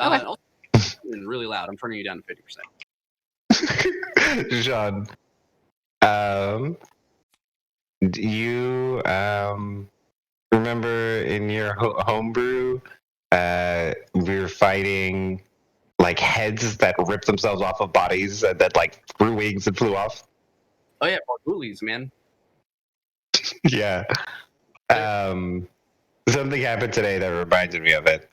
Okay. Also, really loud. I'm turning you down to 50%. Jean, do you remember in your homebrew, we were fighting like heads that ripped themselves off of bodies that like grew wings and flew off? Oh yeah, Bargoolies, man. Yeah. Something happened today that reminded me of it.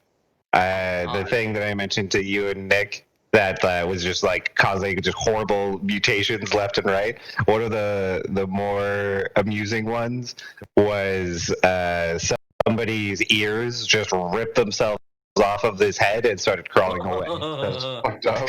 The thing that I mentioned to you and Nick that was just like causing just horrible mutations left and right. One of the more amusing ones was somebody's ears just ripped themselves off of his head and started crawling away. Fucked up.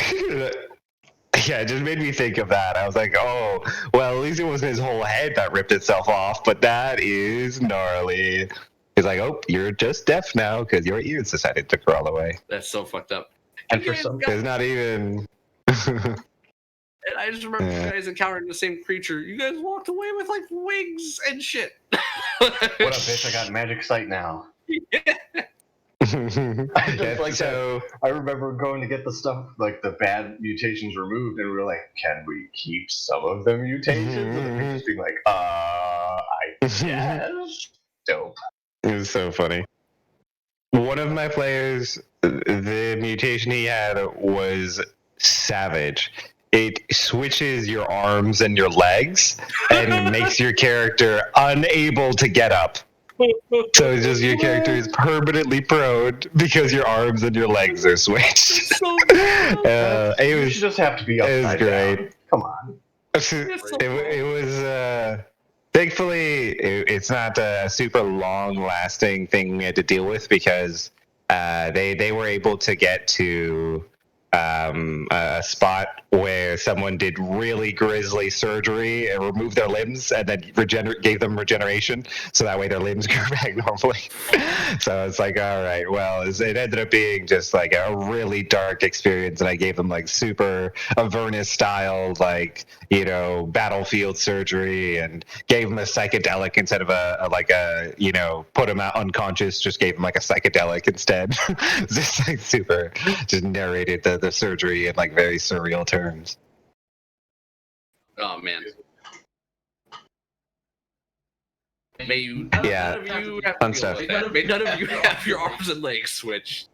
Yeah, it just made me think of that. I was like, oh, well, at least it wasn't his whole head that ripped itself off, but that is gnarly. He's like, oh, you're just deaf now because your ears decided to crawl away. That's so fucked up. And for some, It's not even. And I just remember you guys encountering the same creature. You guys walked away with like wings and shit. what up, bitch? I got magic sight now. I just like so, I remember going to get the stuff, like the bad mutations removed, and we were like, can we keep some of the mutations? And the just being like, I guess. Dope. It was so funny. One of my players, the mutation he had was savage. It switches your arms and your legs and makes your character unable to get up. So it's just your character is permanently prone because your arms and your legs are switched. It was just have to be upside it was great. down. Come on. It was thankfully it's not a super long-lasting thing we had to deal with because they were able to get to a spot where someone did really grisly surgery and removed their limbs and then gave them regeneration, so that way their limbs grew back normally. So it's like, all right, well, it ended up being just like a really dark experience, and I gave them like super Avernus style, like, you know, battlefield surgery, and gave them a psychedelic instead of a you know, put them out unconscious, just gave them like a psychedelic instead. Just like super, just narrated the surgery in like very surreal terms. Oh man. May you, Yeah. none of you have Fun to deal stuff. with that. May none of you have your arms and legs switched.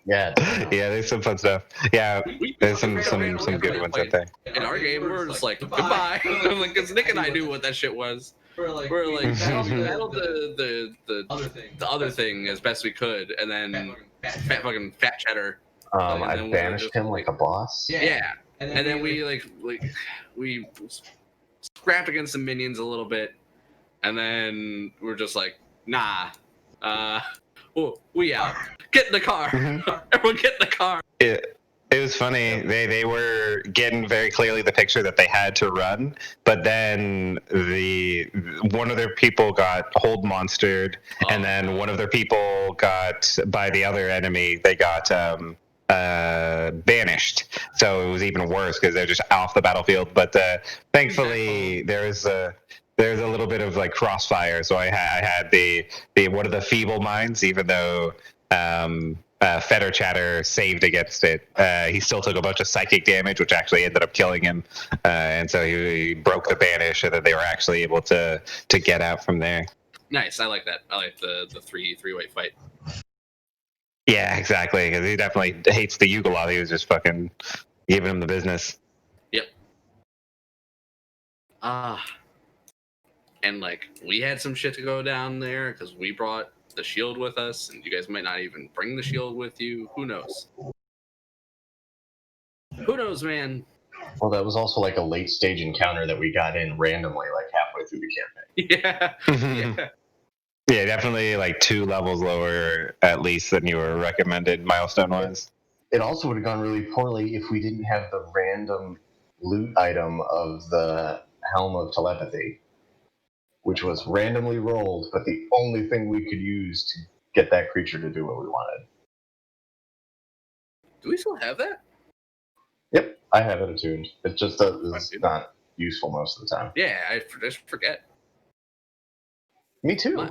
Yeah. Yeah, there's some fun stuff. Yeah, there's some good ones out there. In our game, we're just like, goodbye. Like, because Nick and I knew what that shit was. We're like battled the other thing as best we could, and then fat cheddar. I banished him like a boss. Yeah. And then we we scrapped against the minions a little bit, and then we're just like, nah, we out. Get in the car. Everyone get in the car. It was funny. They were getting very clearly the picture that they had to run, but then one of their people got hold monstered, and then one of their people got by the other enemy. They got banished, so it was even worse because they're just off the battlefield. But thankfully, there's a little bit of like crossfire, so I had the one of the feeble minds, even though Fetter Chatter saved against it. He still took a bunch of psychic damage, which actually ended up killing him, and so he broke the banish, and then they were actually able to get out from there. Nice, I like that. I like the three-way fight. Yeah, exactly. Because he definitely hates the Yugoslav. He was just fucking giving him the business. Yep. And like we had some shit to go down there because we brought the shield with us, and you guys might not even bring the shield with you. Who knows? Who knows, man? Well, that was also like a late stage encounter that we got in randomly, like halfway through the campaign. Yeah. Yeah, definitely like 2 levels lower at least than you were recommended milestone-wise. It also would have gone really poorly if we didn't have the random loot item of the Helm of Telepathy, which was randomly rolled, but the only thing we could use to get that creature to do what we wanted. Do we still have that? Yep, I have it attuned. It just is not useful most of the time. Yeah, I just forget. Me too.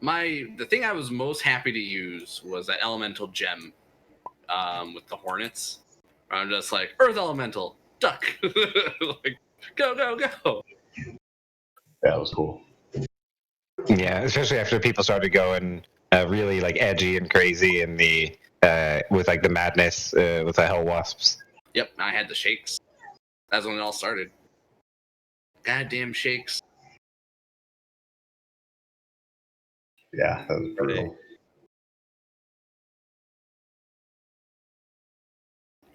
The thing I was most happy to use was that elemental gem with the hornets. I'm just like, Earth Elemental, duck. Like, go, go, go. That was cool. Yeah, especially after people started going really like edgy and crazy in the with like the madness with the hell wasps. Yep, I had the shakes. That's when it all started. Goddamn shakes. Yeah, that was brutal.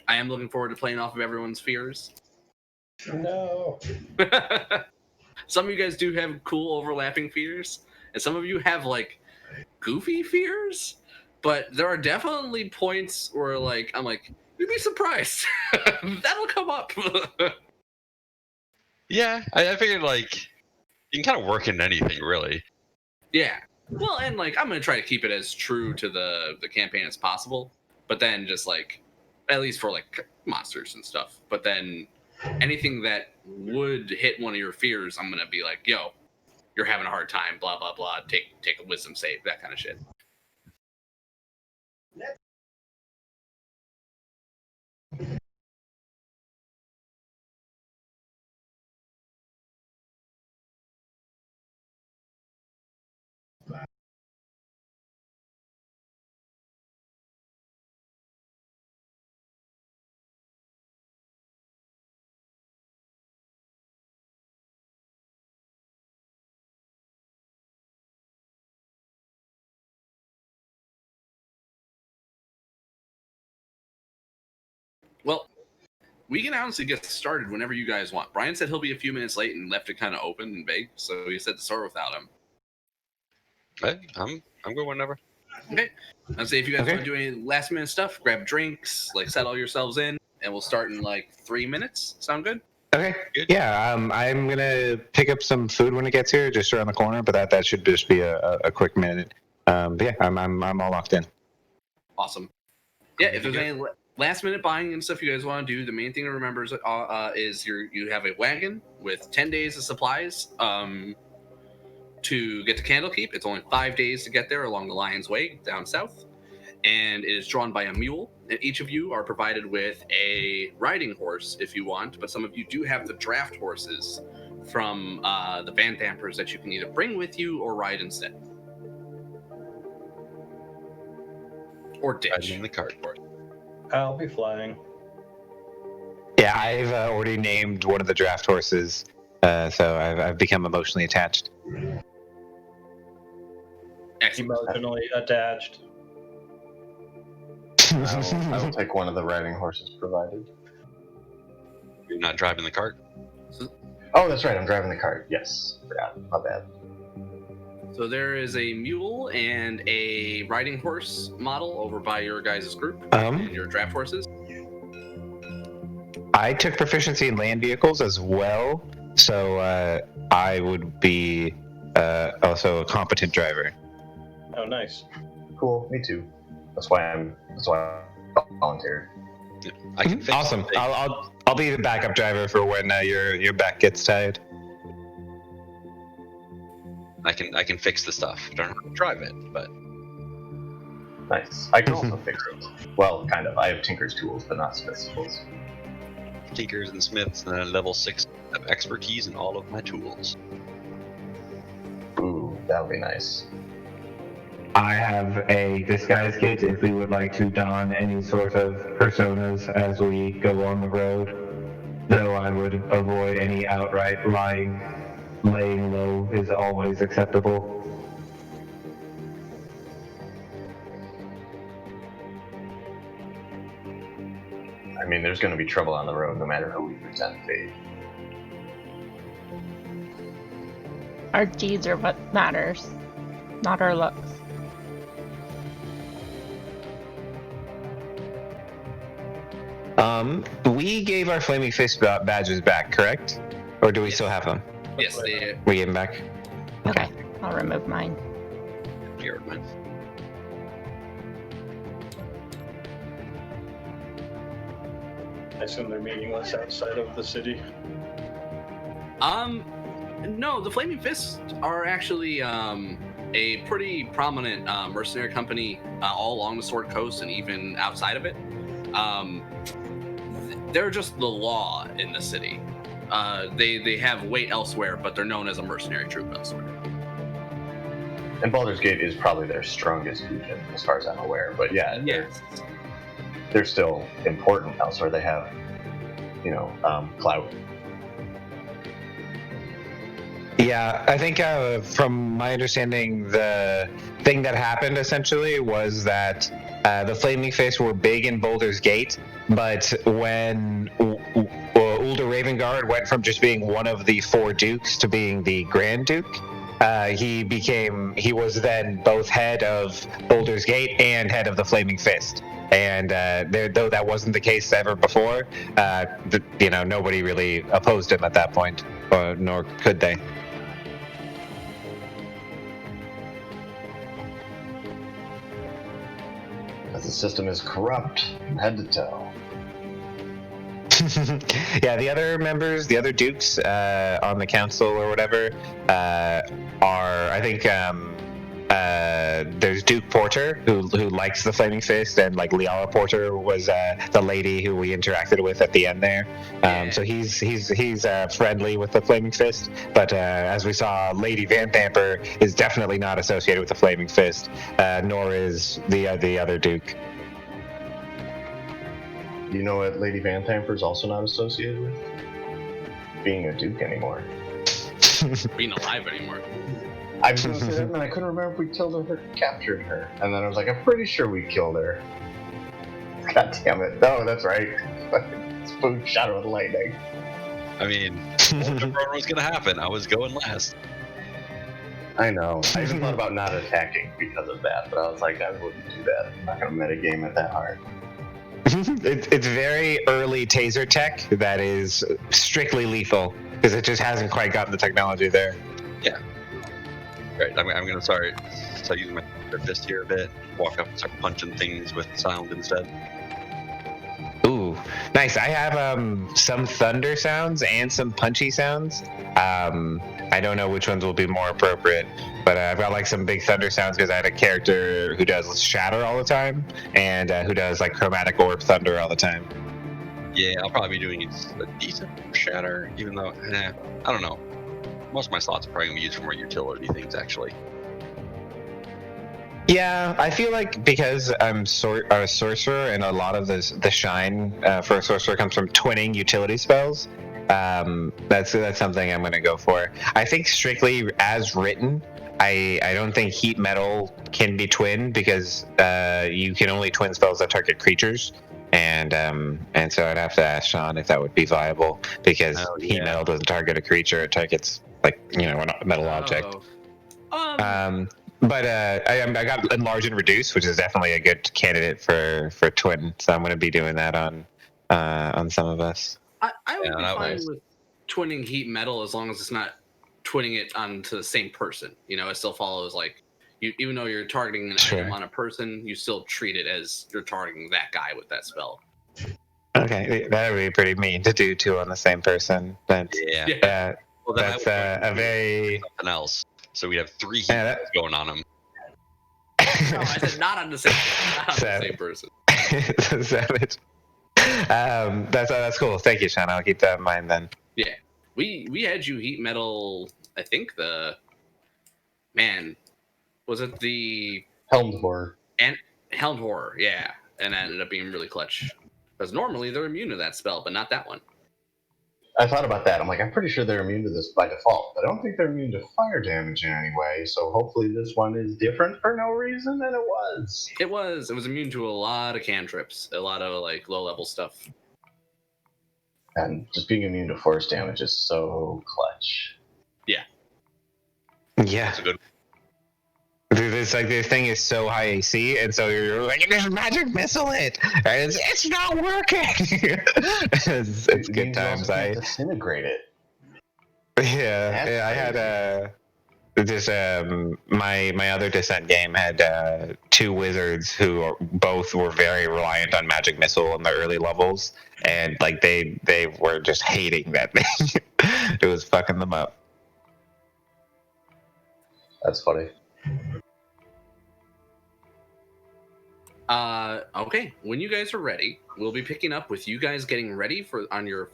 I am looking forward to playing off of everyone's fears. No. Some of you guys do have cool overlapping fears, and some of you have like goofy fears. But there are definitely points where like I'm like, you'd be surprised. That'll come up. Yeah, I figured like you can kind of work in anything really. Yeah. Well, and like I'm gonna try to keep it as true to the campaign as possible, but then just like at least for like monsters and stuff. But then anything that would hit one of your fears, I'm gonna be like, yo, you're having a hard time, blah blah blah. Take a wisdom save, that kind of shit. Well, we can honestly get started whenever you guys want. Brian said he'll be a few minutes late and left it kind of open and vague, so he said to start without him. Hey, I'm good whenever. Okay. I'd say if you guys Okay. want to do any last minute stuff, grab drinks, like settle yourselves in, and we'll start in like 3 minutes. Sound good? Okay. Good. Yeah, I'm gonna pick up some food when it gets here, just around the corner. But that should just be a quick minute. But yeah, I'm all locked in. Awesome. Yeah, if there's any last minute buying and stuff you guys want to do, the main thing to remember is you have a wagon with 10 days of supplies to get to Candlekeep. It's only 5 days to get there along the Lion's Way down south, and it is drawn by a mule. And each of you are provided with a riding horse if you want, but some of you do have the draft horses from the Van Dampers that you can either bring with you or ride instead. Or ditch. Riding in the cart. I'll be flying. Yeah, I've already named one of the draft horses, so I've become emotionally attached. Excellent. Emotionally attached. I will take one of the riding horses provided. You're not driving the cart. Oh, that's right. I'm driving the cart. Yes. Forgot. My bad. So there is a mule and a riding horse model over by your guys' group and your draft horses. I took proficiency in land vehicles as well, so I would be also a competent driver. Oh, nice. Cool. Me too. That's why I volunteered. I can fix Awesome. something. I'll be the backup driver for when your back gets tired. I can fix the stuff. I don't know how to drive it, but Nice. I can also fix it. Well, kind of. I have Tinker's tools, but not Smith's tools. tinkers and smiths and then level 6 of expertise in all of my tools. Ooh, that would be nice. I have a disguise kit if we would like to don any sort of personas as we go on the road. Though I would avoid any outright lying. Laying low is always acceptable. I mean, there's going to be trouble on the road no matter who we pretend to be. Our deeds are what matters, not our looks. We gave our Flaming Fist badges back, correct? Or do we still have them? Yes, they. We gave them back? Okay, I'll remove mine. Here, mine. I assume they're meaningless outside of the city. No, the Flaming Fists are actually a pretty prominent mercenary company all along the Sword Coast and even outside of it. They're just the law in the city. They have weight elsewhere, but they're known as a mercenary troop elsewhere. And Baldur's Gate is probably their strongest region, as far as I'm aware. But yeah, Yes. they're still important elsewhere. They have, clout. Yeah, I think from my understanding, the thing that happened essentially was that the Flaming Fists were big in Baldur's Gate, but when Ulder Ravengard went from just being one of the 4 dukes to being the Grand Duke, he was then both head of Baldur's Gate and head of the Flaming Fist. And though that wasn't the case ever before, nobody really opposed him at that point, nor could they. Because the system is corrupt from head to toe. Yeah, the other members, the other dukes on the council or whatever, are, I think, there's Duke Porter, who likes the Flaming Fist, and like Liara Porter was the lady who we interacted with at the end there. So he's friendly with the Flaming Fist, but as we saw, Lady Van Thamper is definitely not associated with the Flaming Fist, nor is the other Duke. You know what Lady Van Thamper's also not associated with? Being a duke anymore. Being alive anymore. I was going to say that, and I couldn't remember if we killed her or captured her. And then I was like, I'm pretty sure we killed her. God damn it. No, that's right. Spoon shot her with lightning. I mean, what was going to happen? I was going last. I know. I even thought about not attacking because of that, but I was like, I wouldn't do that. I'm not going to metagame it that hard. It's very early taser tech that is strictly lethal, because it just hasn't quite gotten the technology there. Yeah. Right, I'm going to start using my fist here a bit, walk up and start punching things with sound instead. Ooh, nice. I have some thunder sounds and some punchy sounds. I don't know which ones will be more appropriate, but I've got like some big thunder sounds because I had a character who does shatter all the time and who does like chromatic orb thunder all the time. Yeah, I'll probably be doing a decent shatter, even though, I don't know. Most of my slots are probably going to be used for more utility things, actually. Yeah, I feel like because I'm a sorcerer, and a lot of the shine for a sorcerer comes from twinning utility spells. That's something I'm going to go for. I think strictly as written, I don't think heat metal can be twinned because you can only twin spells that target creatures, and so I'd have to ask Sean if that would be viable because heat metal doesn't target a creature; it targets a metal object. But I got enlarge and reduce, which is definitely a good candidate for twin. So I'm going to be doing that on some of us. I would be fine with twinning heat metal as long as it's not twinning it onto the same person. It still follows even though you're targeting an item on a person, you still treat it as you're targeting that guy with that spell. Okay, that would be pretty mean to do 2 on the same person. But well, that's a very something else. So we have 3 heat going on him. No, I said not on the same person. Savage. That's cool. Thank you, Sean. I'll keep that in mind then. Yeah, we had you heat metal. I think was it the Helmed Horror? And Helmed Horror, yeah, and that ended up being really clutch because normally they're immune to that spell, but not that one. I thought about that. I'm like, I'm pretty sure they're immune to this by default, but I don't think they're immune to fire damage in any way. So hopefully this one is different for no reason than it was. It was immune to a lot of cantrips, a lot of low level stuff. And just being immune to force damage is so clutch. Yeah. Yeah. That's a good. It's like this thing is so high AC, and so you're like, "There's magic missile it, and it's not working." it's good times. I disintegrate it. Yeah. I had my other Descent game had 2 wizards who both were very reliant on magic missile in the early levels, and they were just hating that thing. It was fucking them up. That's funny. Okay. When you guys are ready, we'll be picking up with you guys getting ready on your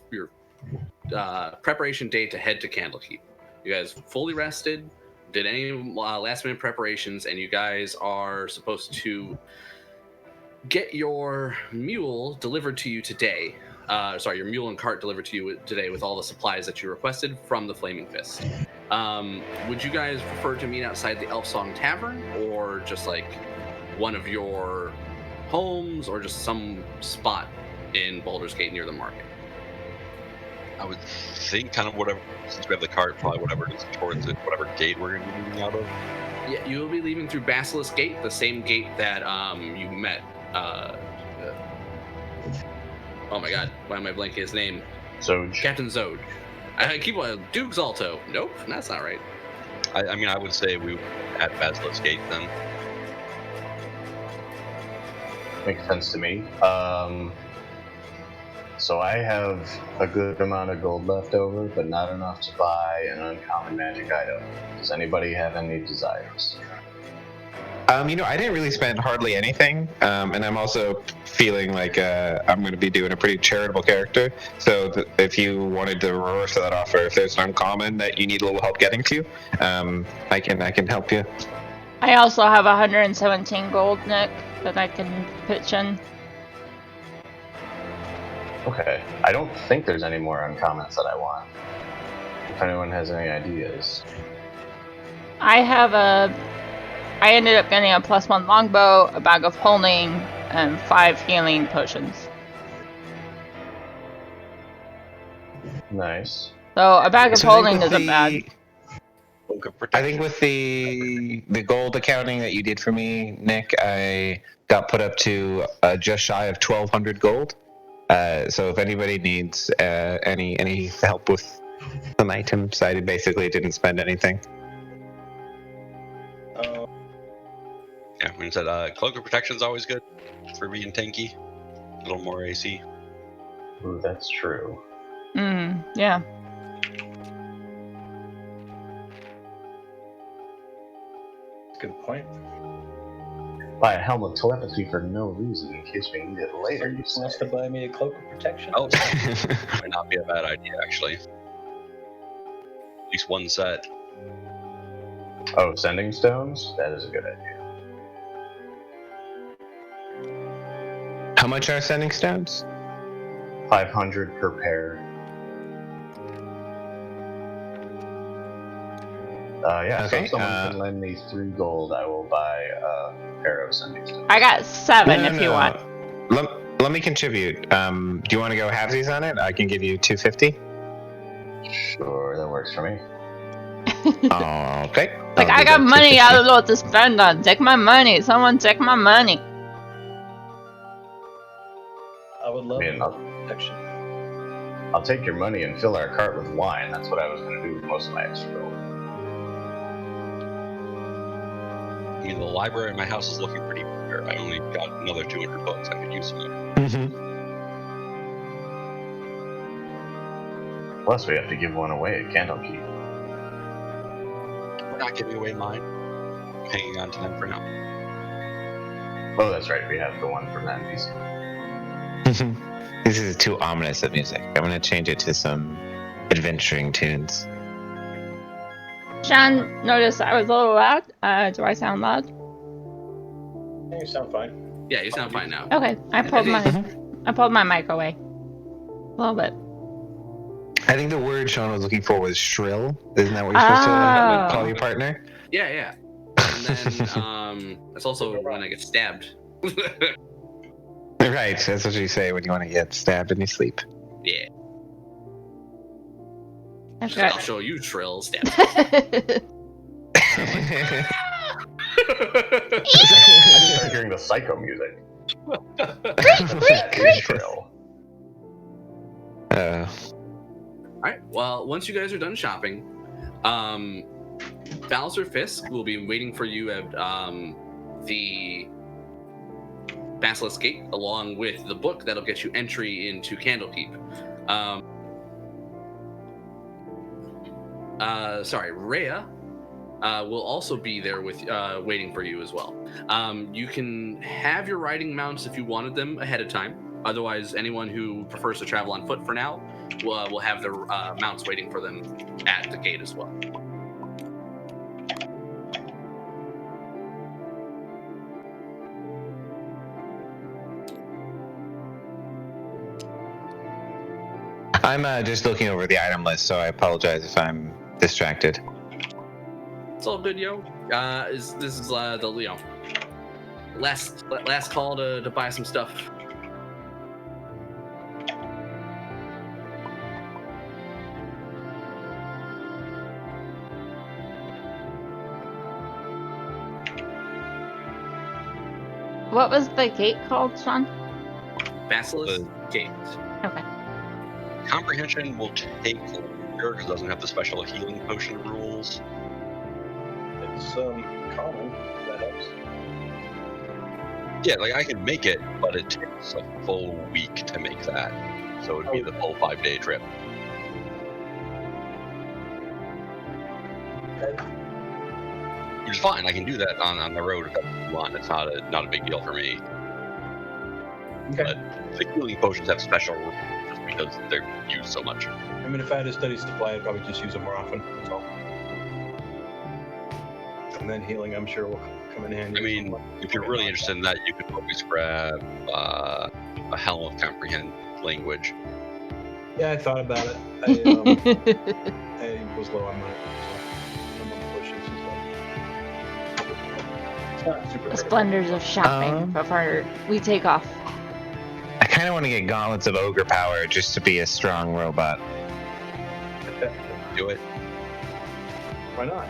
preparation day to head to Candlekeep. You guys fully rested, did any last minute preparations, and you guys are supposed to get your mule delivered to you today. Your mule and cart delivered to you today with all the supplies that you requested from the Flaming Fist. Would you guys prefer to meet outside the Elf Song Tavern, or just like one of your homes, or just some spot in Baldur's Gate near the market? I would think kind of whatever, since we have the cart, probably whatever is towards it, whatever gate we're going to be moving out of. Yeah, you will be leaving through Basilisk Gate, the same gate that you met. Oh my god, why am I blanking his name? Zoj. Captain Zoj. I keep Duke Zalto. Nope, that's not right. I mean, I would say we at Basilisk Gate then. Makes sense to me. So I have a good amount of gold left over, but not enough to buy an uncommon magic item. Does anybody have any desires? I didn't really spend hardly anything, and I'm also feeling like I'm going to be doing a pretty charitable character. So if you wanted to reverse that offer, if there's an uncommon that you need a little help getting to, I can help you. I also have 117 gold, Nick, that I can pitch in. Okay. I don't think there's any more uncommons that I want. If anyone has any ideas. I ended up getting a +1 longbow, a bag of holding, and 5 healing potions. Nice. So a bag of So I think holding with isn't bad. I think with the gold accounting that you did for me, Nick, I got put up to just shy of 1,200 gold. So if anybody needs any help with some items, I basically didn't spend anything. Yeah, I mean, said Cloak of Protection's always good for being tanky. A little more AC. Ooh, that's true. Yeah. Good point. Buy a helm of telepathy for no reason in case we need it later. Somebody wants to buy me a cloak of protection? Oh, might not be a bad idea, actually. At least one set. Oh, sending stones? That is a good idea. How much are sending stones? 500 per pair. Yeah, so Okay, if someone can lend me 3 gold, I will buy a pair of sending stones. I got 7 if you No. want. Let me contribute. Do you want to go halvesies on it? I can give you 250. Sure, that works for me. Okay. Like, I'll I do got that money 250. I don't know what to spend on. Take my money. Someone take my money. I would love Man, protection. I'll take your money and fill our cart with wine. That's what I was going to do with most of my extra gold. I mean, the library in my house is looking pretty bare. I only got another 200 books. I could use some. Mhm. Plus, we have to give one away at Candlekeep. We're not giving away mine. I'm hanging on to them for now. Oh, that's right. We have the one from that NPC. This is too ominous of music. I'm going to change it to some adventuring tunes. Sean noticed I was a little loud. Do I sound loud? Yeah, you sound fine. Yeah, you sound fine now. Okay, I pulled my mic away. A little bit. I think the word Sean was looking for was shrill. Isn't that what you're supposed to call your partner? Yeah, yeah. And then that's also when I get stabbed. Right, that's what you say when you want to get stabbed in your sleep. Yeah. I I'll show you shrill stab. I just start hearing the psycho music. That is shrill. Alright, well, once you guys are done shopping, Bowser Fisk will be waiting for you at the Basilisk Gate, along with the book that'll get you entry into Candlekeep. Rhea will also be there with waiting for you as well. You can have your riding mounts if you wanted them ahead of time. Otherwise, anyone who prefers to travel on foot for now will have their mounts waiting for them at the gate as well. I'm just looking over the item list, so I apologize if I'm distracted. It's all good, yo. This is the last call to buy some stuff. What was the gate called, Sean? Basilisk Gate. Okay. Comprehension will take longer because it doesn't have the special healing potion rules. It's common. That helps. Yeah, like I can make it, but it takes a full week to make that. So it would be the full 5-day trip. Which is fine. I can do that on the road if that's what you want. It's not a big deal for me. Okay. But the healing potions have special rules just because they're used so much. I mean, if I had a steady supply, I'd probably just use them more often. That's all. And then healing, I'm sure, will come in handy. I mean, if you're really interested in that, you could always grab a Helm of Comprehend language. Yeah, I thought about it. I was low on money, so I'm on pushes and stuff. It's not super The hard. splendors of shopping before we take off. I kind of want to get gauntlets of ogre power just to be a strong robot. Do it. Why not?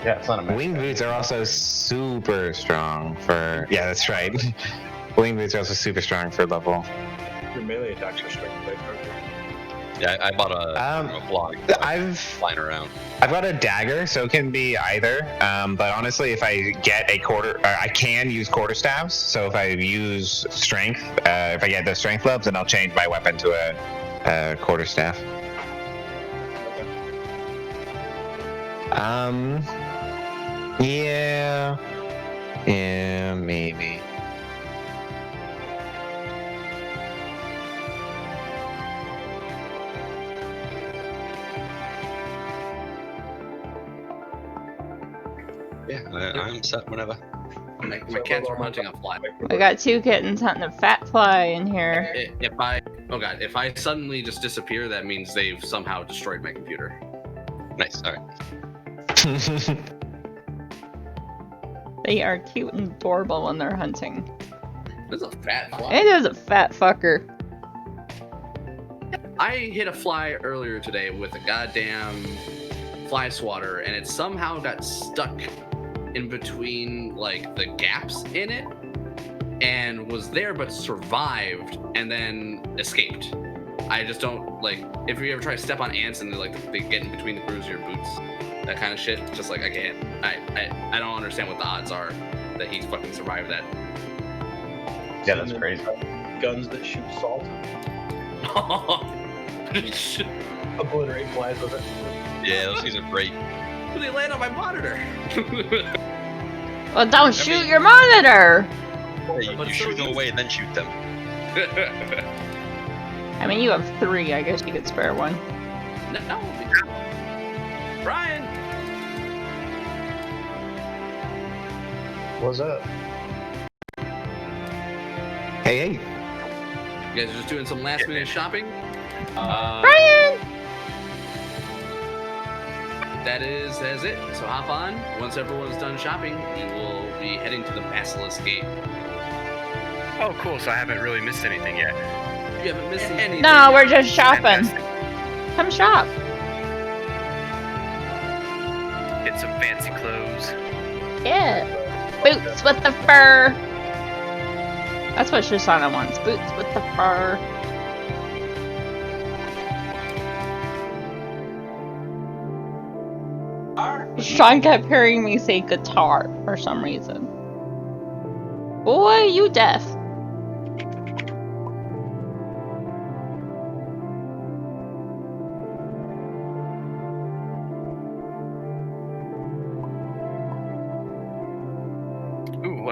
Yeah, it's not a Winged boots are also super strong for. Yeah, that's right. Winged boots are also super strong for level. Your melee attacks are strength based, aren't they? Yeah, I bought a flog. I've Flying around. got a dagger, so it can be either. But honestly, if I get a I can use quarterstaffs. So if I use strength, if I get the strength gloves, then I'll change my weapon to a quarterstaff. Yeah, maybe. Yeah, I'm set whenever. My cats are hunting a fly. I got 2 kittens hunting a fat fly in here. If I suddenly just disappear, that means they've somehow destroyed my computer. Nice. All right. They are cute and adorable when they're hunting. This is a fat fly. It is a fat fucker. I hit a fly earlier today with a goddamn fly swatter, and it somehow got stuck in between like the gaps in it, and was there but survived and then escaped. I just don't like if you ever try to step on ants and they get in between the grooves of your boots, that kind of shit. Just like I can't. I don't understand what the odds are that he's fucking survived that. Yeah, that's crazy. Guns that shoot salt. Obliterate flies with it. Yeah, those things are great. They land on my monitor. Well, don't shoot your monitor! Hey, you shoot them away and then shoot them. I mean, you have 3. I guess you could spare one. No. Brian. What's up? Hey. You guys are just doing some last minute shopping? Brian! That is it. So hop on. Once everyone's done shopping, we will be heading to the Basilisk Gate. Oh, cool. So I haven't really missed anything yet. You haven't missed anything. No, we're just shopping. Fantastic. Come shop. Get some fancy clothes. Yeah. Boots with the fur. That's what Shoshana wants. Boots with the fur. Sean kept hearing me say guitar for some reason. Boy, you deaf.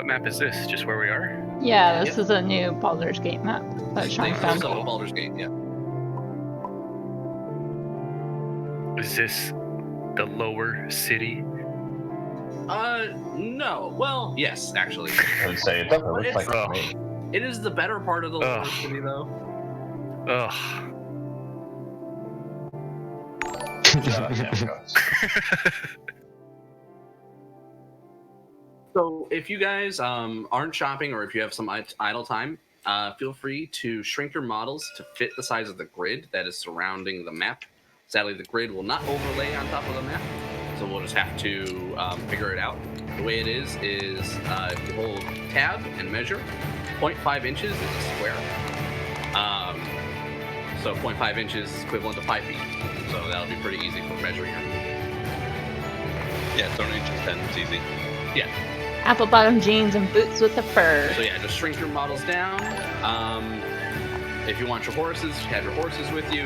map is this? Just where we are? Yeah, this is a new Baldur's Gate map that Sean Thanks found. also Baldur's Gate, yeah. Is this the lower city? No. Well, yes, actually. I would say it definitely looks It's- like it to me. It is the better part of the lower Ugh. city, though. Ugh. Yeah, of course. So if you guys aren't shopping or if you have some idle time, feel free to shrink your models to fit the size of the grid that is surrounding the map. Sadly, the grid will not overlay on top of the map, so we'll just have to figure it out. The way it is if you hold tab and measure, 0.5 inches is a square. So 0.5 inches is equivalent to 5 feet. So that'll be pretty easy for measuring it. Yeah, 30 inches 10. It's easy. Yeah. Apple bottom jeans and boots with a fur. So yeah, just shrink your models down. If you want your horses, have your horses with you,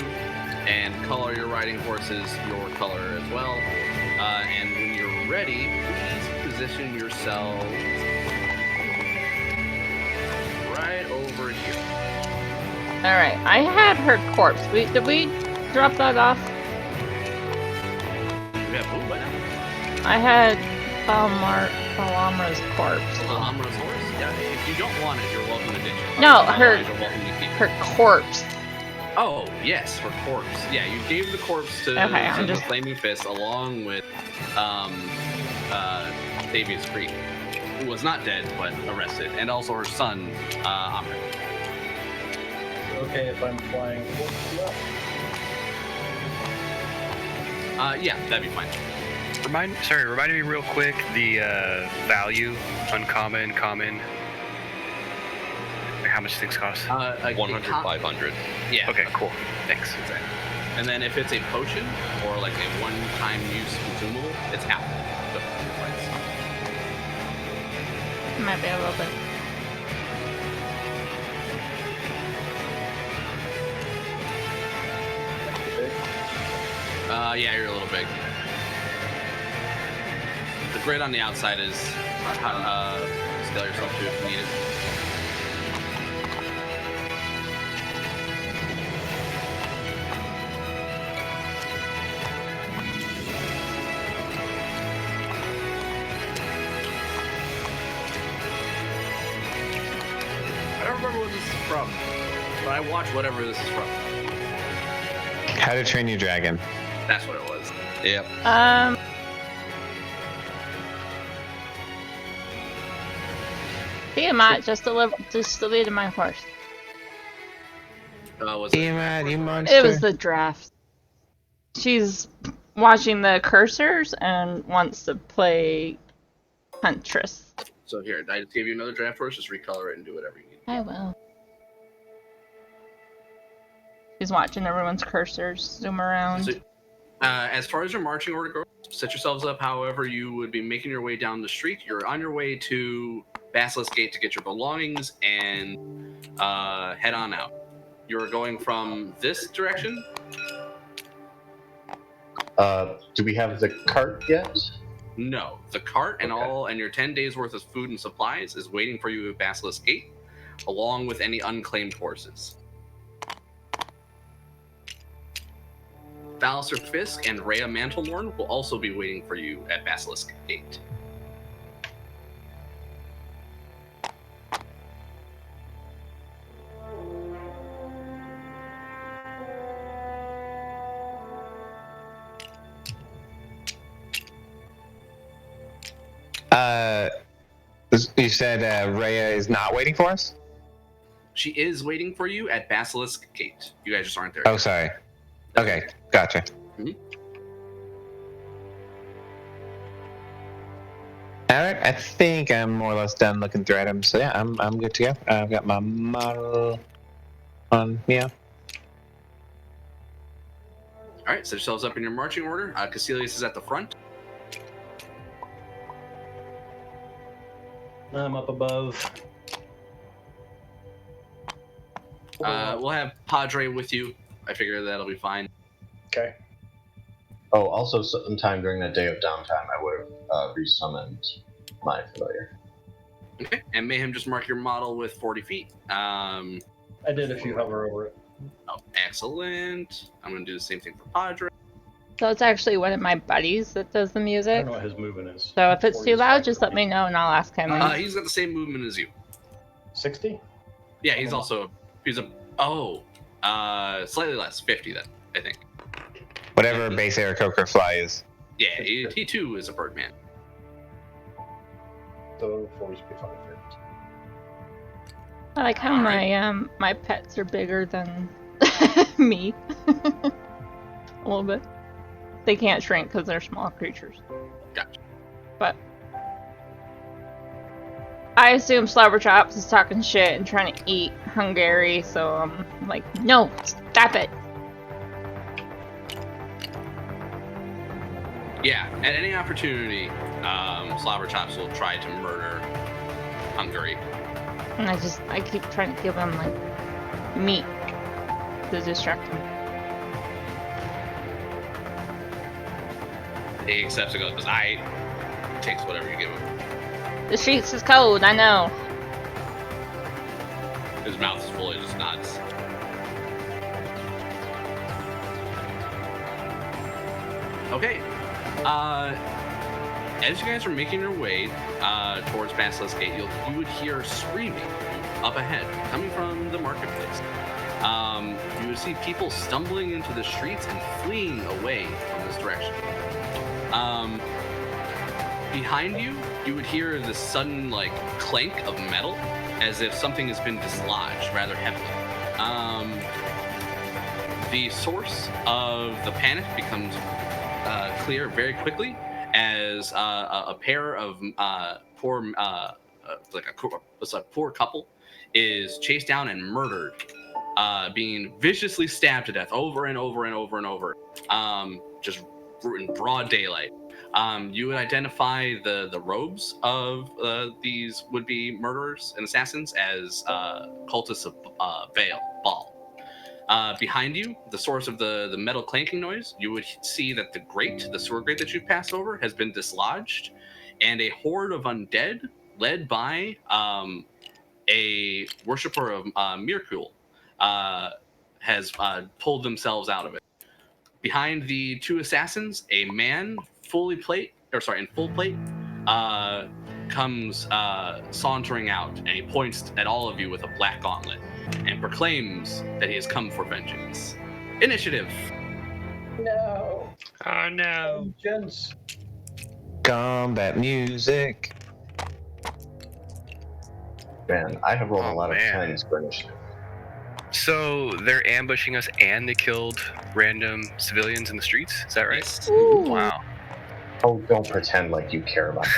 and color your riding horses your color as well. And when you're ready, please position yourselves right over here. All right, I had her corpse. Did we drop that off? You have who by now? I had Balamra's corpse. Amra's horse? Yeah, if you don't want it, you're welcome to ditch it. No, Otherwise, you're welcome to keep it. Her corpse. Oh, yes, her corpse. Yeah, you gave the corpse to the Flaming Fist along with Davius Creek, who was not dead but arrested, and also her son, Amra. Okay, if I'm flying. Yeah, that'd be fine. Remind me real quick the value, uncommon, common. How much things cost? 100, 500. Yeah. Okay, cool. Thanks. Exactly. And then if it's a potion or like a one-time use consumable, it's half the price. Might be a little bit. Yeah, you're a little big. The grid on the outside is scale yourself to if you need it. I don't remember what this is from, but I watch whatever this is from. How to Train Your Dragon. That's what it was. Yep. Tiamat just deleted my horse. Was it? Tiamat, you monster. It was the draft. She's watching the cursors and wants to play Huntress. So here, I just gave you another draft horse. Just recolor it and do whatever you need. I will. She's watching everyone's cursors zoom around. So, as far as your marching order goes, set yourselves up however you would be making your way down the street. You're on your way to Basilisk Gate to get your belongings and head on out. You're going from this direction. Do we have the cart yet? No, the cart and your 10 days worth of food and supplies is waiting for you at Basilisk Gate, along with any unclaimed horses. Ballister Fisk and Rhea Mantlemorn will also be waiting for you at Basilisk Gate. You said Rhea is not waiting for us? She is waiting for you at Basilisk Gate. You guys just aren't there Oh, yet. sorry. Okay, gotcha. Mhm. All right, I think I'm more or less done looking through items. So yeah, I'm good to go. I've got my model on me. All right, set yourselves up in your marching order. Caecilius is at the front. I'm up above. We'll have Padre with you. I figure that'll be fine. Okay. Oh, also sometime during that day of downtime, I would have resummoned my familiar. Okay, and Mayhem just mark your model with 40 feet. I did if you hover over it. Oh, excellent. I'm going to do the same thing for Padre. So it's actually one of my buddies that does the I music. don't know what his movement is. So if it's 40 too is loud, fine just for let me know and I'll ask him. He's got the same movement as you. 60? Yeah, he's slightly less, 50 then, I think. Whatever base Aarakocra fly is. Yeah, he too is a Birdman. So 40 should be fine. I like how my pets are bigger than me. A little bit. They can't shrink because they're small creatures. Gotcha. But I assume Slobberchops is talking shit and trying to eat Hungary, so I'm like, no, stop it. Yeah, at any opportunity, Slobberchops will try to murder Hungary. And I keep trying to give him like meat to distract him. He accepts and goes, I takes whatever you give him. The streets is cold, I know. His mouth is full, he just nods. Okay. As you guys are making your way towards Basilisk Gate, you would hear screaming up ahead, coming from the marketplace. You would see people stumbling into the streets and fleeing away from this direction. Behind you, you would hear the sudden clank of metal, as if something has been dislodged rather heavily. The source of the panic becomes clear very quickly as a pair of poor couple is chased down and murdered, being viciously stabbed to death over and over and over and over, just in broad daylight. You would identify the robes of these would-be murderers and assassins as cultists of Baal. Behind you, the source of the metal clanking noise, you would see that the sewer grate that you've passed over has been dislodged, and a horde of undead, led by a worshiper of Mirkul, has pulled themselves out of it. Behind the two assassins, a man in full plate, comes sauntering out, and he points at all of you with a black gauntlet and proclaims that he has come for vengeance. Initiative. No. Oh no. Vengeance. Combat music. Man, I have rolled a lot man. of times for initiative. So they're ambushing us and they killed random civilians in the streets? Is that right? Yes. Ooh. Wow. Oh, don't pretend like you care about it.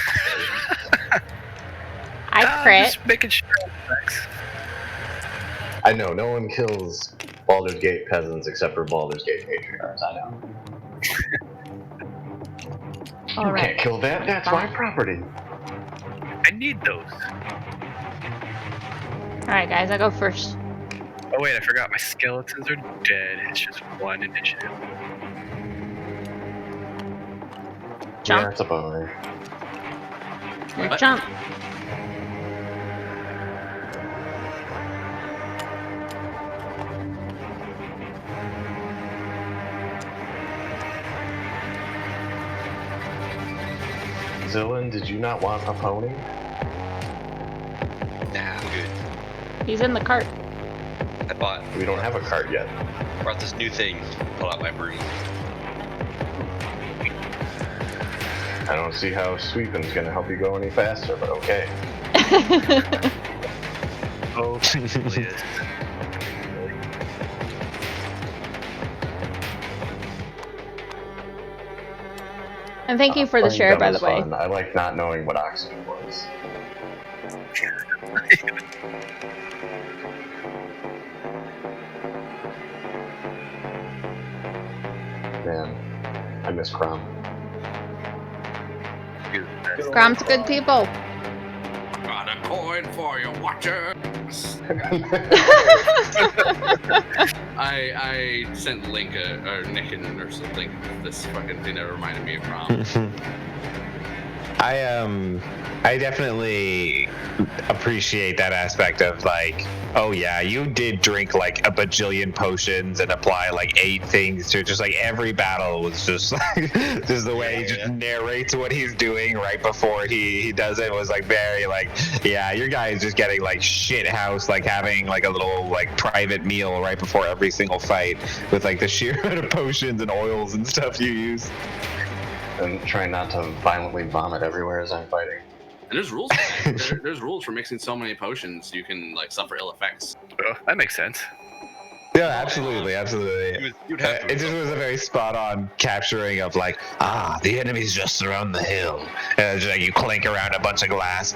I crit. Just making sure. Thanks. I know, no one kills Baldur's Gate peasants except for Baldur's Gate patriarchs, I know. You All right. can't kill that, that's my property. I need those. Alright guys, I go first. Oh wait, I forgot my skeletons are dead. It's just one initiative. Yeah, Jump. it's a bummer. Your jump. Zillion, did you not want a pony? Nah, I'm good. He's in the cart. I We don't have a cart yet. brought this new thing. Pull out my broom. I don't see how sweeping's gonna help you go any faster, but okay. Oh, it is. And thank you for the Playing share, dumb by the is way. fun. I like not knowing what oxygen was. Man, I miss Crom. Grom's good people. Got a coin for your watchers. I sent Link or Nick and or Link this fucking thing that reminded me of Prom. I definitely appreciate that aspect of like, oh yeah, you did drink like a bajillion potions and apply like 8 things to just like every battle was just like just the way he just narrates what he's doing right before he does it was like very like, yeah, your guy is just getting like shit house, like having like a little like private meal right before every single fight with like the sheer amount of potions and oils and stuff you use. And trying not to violently vomit everywhere as I'm fighting. And there's rules for that. There's rules for mixing so many potions you can like suffer ill effects. Oh, that makes sense. Yeah, absolutely. You'd have to It just was a very spot-on capturing of like, the enemies just surround the hill. And just, like, you clink around a bunch of glass.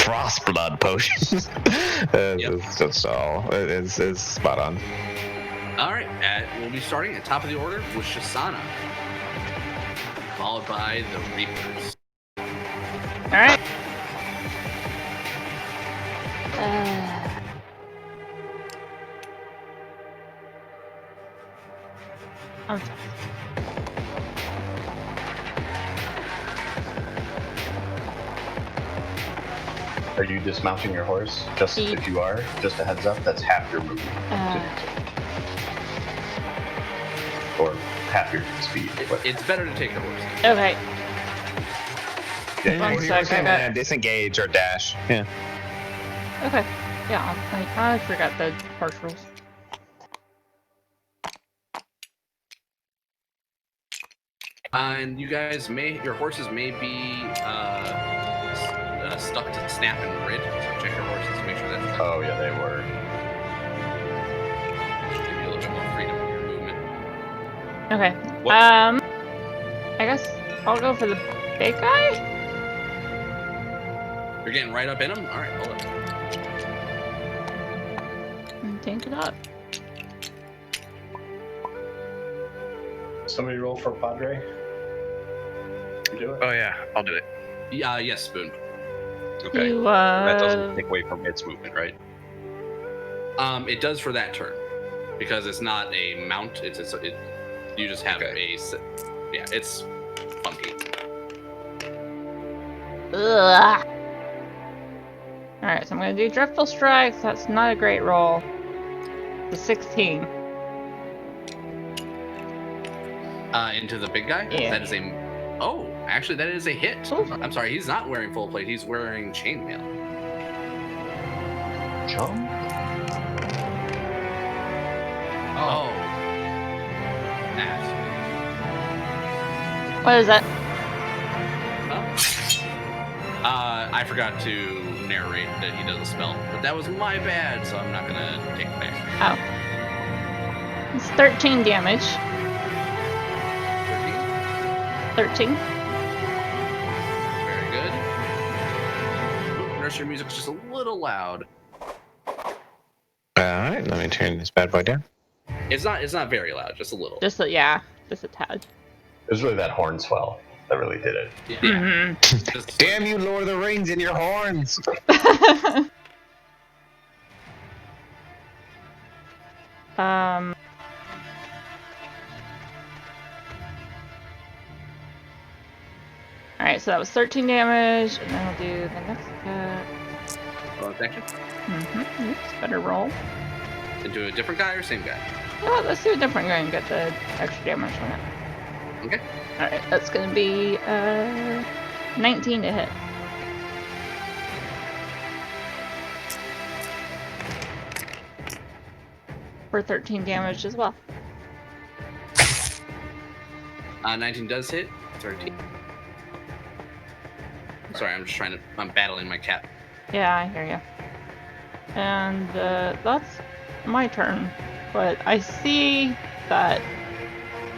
Frost blood potions. That's all. It's spot on. All right, we'll be starting at top of the order with Shisana, followed by the Reapers. All right. Are you dismounting your horse? Just if you are, just a heads up, that's half your movement. Or half your speed. It's better to take a horse. Okay. Yeah, One sec, I got- disengage or dash. Yeah. Okay. Yeah, I forgot the horse rules. And you guys your horses may be stuck to snap and grid. So check your horses to make sure that's done. Oh yeah, they were. Should give you a little bit more freedom in your movement. Okay. What? I guess I'll go for the big guy. You're getting right up in them? Alright, hold up. And tank it up. Somebody roll for Padre. You do it. Oh yeah, I'll do it. Yes, Spoon. Okay. You, That doesn't take away from its movement, right? It does for that turn. Because it's not a mount, you just have it's funky. Ugh. Alright, so I'm gonna do Dreadful Strikes. That's not a great roll. The 16. Into the big guy? Yeah. That is actually that is a hit. Ooh. I'm sorry, he's not wearing full plate, he's wearing chainmail. Chum? Oh. Ass. What is that? I forgot to narrate that he does a spell, but that was my bad, so I'm not gonna take it back. Oh. It's 13 damage. 13. Very good. Ooh, nursery music's just a little loud. Alright, let me turn this bad boy down. It's not very loud, just a little. Just a tad. It was really that horn swell that really did it. Yeah. Mhm. Just- Damn you, Lord of the Rings in your horns! Alright, so that was 13 damage, and then I'll do the next attack. bonus action. Oops, better roll. Into a different guy or same guy? Well, let's do a different guy and get the extra damage on it. Okay. Alright, that's gonna be 19 to hit. For 13 damage as well. 19 does hit. 13. Sorry, I'm battling my cat. Yeah, I hear you. And that's my turn. But I see that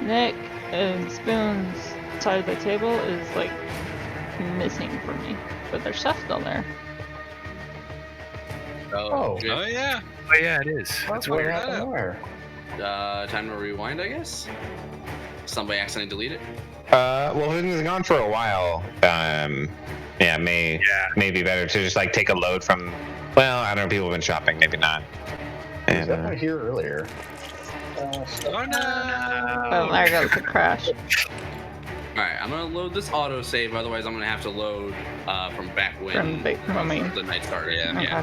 Nick and Spoon's side of the table is like missing for me, but their stuff's still there. Oh. good. Oh yeah. Oh yeah, it is. That's What weird. happened there? Time to rewind, I guess. Somebody accidentally delete it. Well, if it's gone for a while, may be better to just like take a load from. Well, I don't know. People have been shopping, maybe not. Was And, that not here earlier? Oh no. Oh, there goes the crash. right, I'm gonna load this autosave. Otherwise, I'm gonna have to load from back when the night started. Yeah. Okay. Yeah.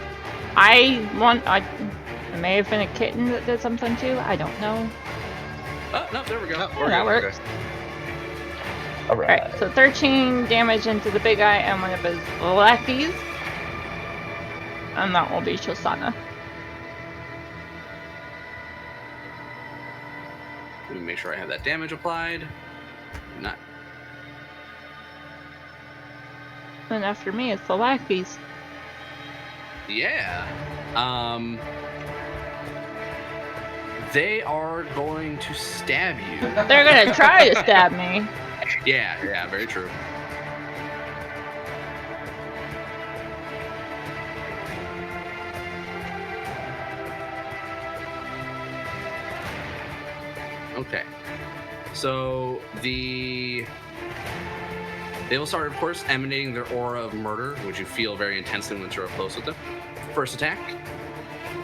It may have been a kitten that did something too. I don't know. Oh no, there we go. No, Yeah, we're that good. works. All right. Alright, so 13 damage into the big guy and one of his lackeys. And that will be Shosana. Let me make sure I have that damage applied. Not. And after me, it's the lackeys. Yeah. They are going to stab you. They're gonna try to stab me. Yeah, very true. Okay. So they will start, of course, emanating their aura of murder, which you feel very intensely once you're up close with them. First attack,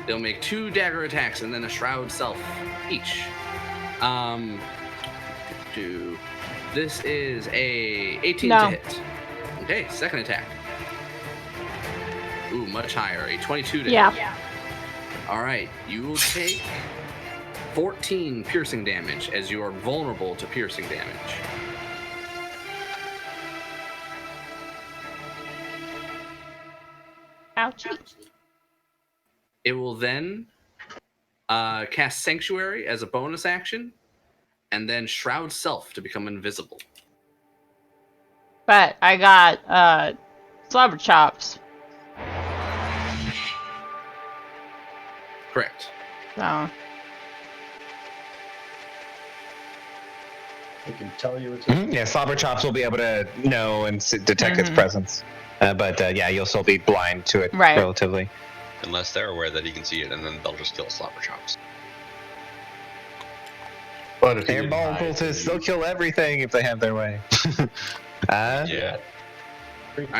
they'll make 2 dagger attacks and then a shroud self each. This is a 18 to hit. Okay, second attack. Ooh, much higher, a 22 to hit. Yeah. All right, you will take 14 piercing damage as you are vulnerable to piercing damage. Ouchie. It will then cast Sanctuary as a bonus action, and then Shroud Self to become invisible. But I got slobber chops. Correct. So I can tell you it's. Yeah, Slobber Chops will be able to know and detect its presence. But yeah, you'll still be blind to it relatively. Unless they're aware that he can see it, and then they'll just kill Slobber Chops. But if They're ball cultists. They'll kill everything if they have their way. Yeah.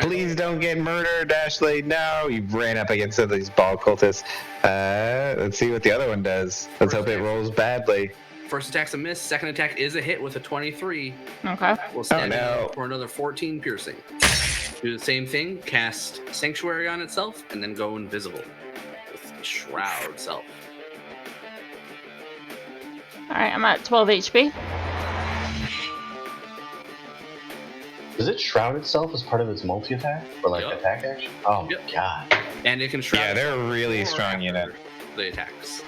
Please don't get murdered, Ashley. No, you ran up against these ball cultists. Let's see what the other one does. Let's hope it rolls badly. First attack's a miss. Second attack is a hit with a 23. okay. We'll stab no. it for another 14 piercing. Do the same thing. Cast Sanctuary on itself, and then go invisible with Shroud Self. Alright, I'm at 12 HP. Does it shroud itself as part of its multi-attack? Or like Yep. attack action? Oh my Yep. god. And it can shroud. Yeah, they're a itself really before or strong after unit. The attacks.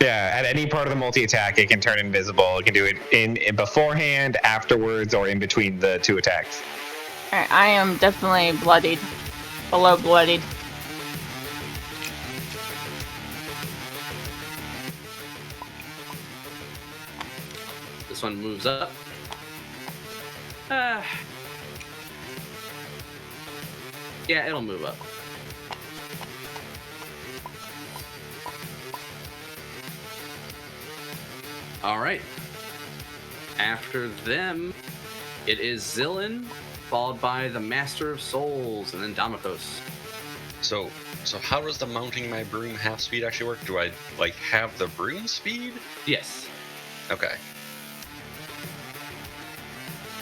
Yeah, at any part of the multi-attack, it can turn invisible. It can do it in beforehand, afterwards, or in between the 2 attacks. Alright, I am definitely bloodied. Below bloodied. This one moves up. Yeah, it'll move up. All right. After them, it is Zillin, followed by the Master of Souls, and then Damokos. So how does the mounting my broom half speed actually work? Do I like have the broom speed? Yes. Okay.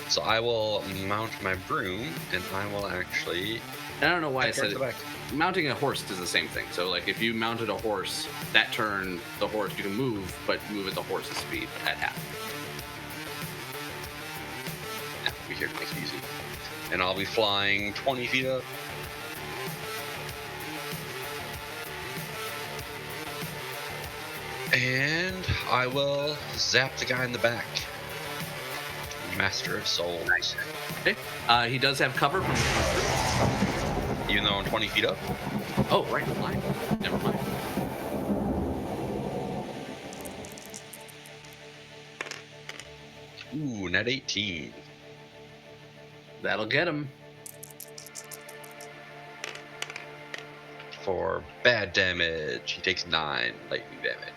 So I will mount my broom, and I will actually. I don't know why I head said towards it. the back. Mounting a horse does the same thing. So, like, if you mounted a horse, that turn, the horse, you can move, but move at the horse's speed at half. Yeah, we here to make it easy. And I'll be flying 20 feet up. And I will zap the guy in the back. Master of Souls. Okay. He does have cover from Even though I'm 20 feet up. Oh, right, fine. Never mind. Ooh, net 18. That'll get him. For bad damage, he takes 9 lightning damage.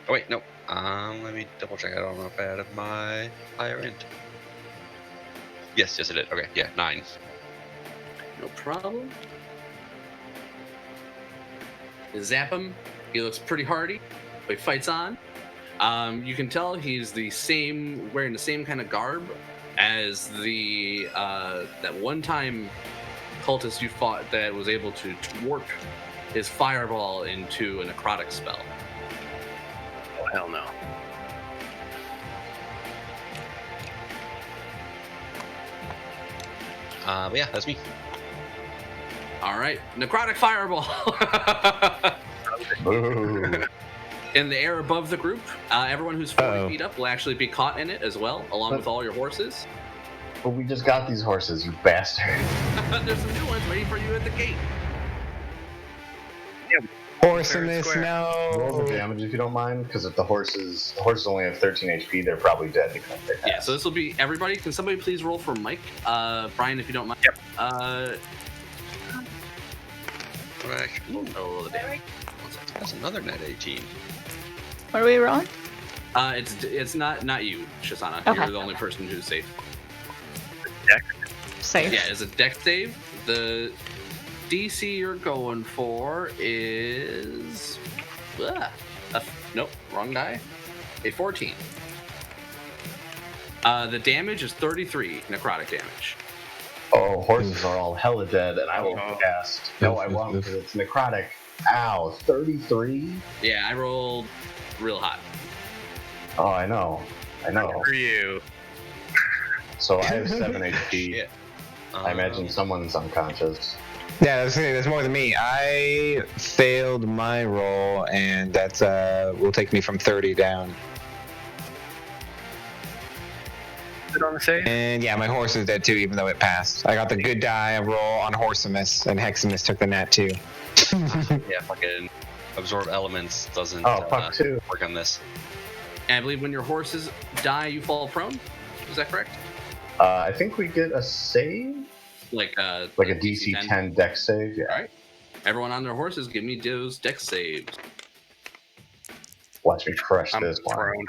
Oh wait, no. Let me double check. I don't know if I added my higher end. Yes, I did. Okay, yeah, 9. No problem. You zap him. He looks pretty hardy, but he fights on. You can tell he's wearing the same kind of garb as the that one time cultist you fought that was able to warp his fireball into a necrotic spell. Oh, hell no. But yeah, that's me. All right, necrotic fireball. Boo. In the air above the group, everyone who's 40 Uh-oh. feet up will actually be caught in it as well, along with all your horses. But we just got these horses, you bastard. There's some new ones waiting for you at the gate. Horse in this, Square. Roll the no. damage if you don't mind, because if the horses only have 13 HP, they're probably dead because they pass. Yeah, so this will be everybody. Can somebody please roll for Mike? Brian, if you don't mind. Yep. Roll the damage. That's another net 18. What are we rolling? It's not you, Shisana. Okay. You're the only person who's safe. Safe. Yeah, it's a dex save. The DC you're going for is nope, wrong die. A 14. The damage is 33 necrotic damage. Oh, horses are all hella dead, and I will cast. No, I won't, because it's necrotic. Ow, 33? Yeah, I rolled real hot. Oh, I know. For you. So I have 7 HP. Shit. I imagine someone's unconscious. Yeah, that's more than me. I failed my roll, and that's will take me from 30 down. Put on the save. And yeah, my horse is dead too, even though it passed. I got the good die roll on Horsemus, and Heximus took the nat too. Yeah, fucking absorb elements doesn't Oh, fuck too. work on this. And I believe when your horses die, you fall prone. Is that correct? I think we get a save? Like a DC 10 dex save? Yeah. Alright. Everyone on their horses, give me those dex saves. Watch me crush I'm this one. prone.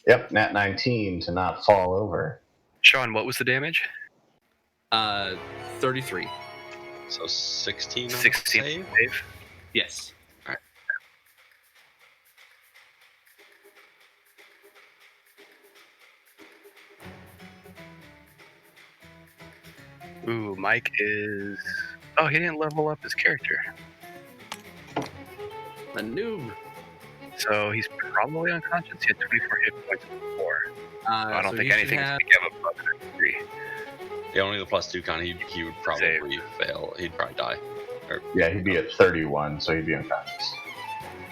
Yep, nat 19 to not fall over. Sean, what was the damage? 33. So 16 on the 16 save? save. Yes. Ooh, Mike is... Oh, he didn't level up his character. A noob. So he's probably unconscious. He had 24 hit points before. I don't so think he should anything's have- going to give a plus 3. Yeah, only the +2 con. He would probably fail. He'd probably die. Yeah, he'd be at 31, so he'd be unconscious.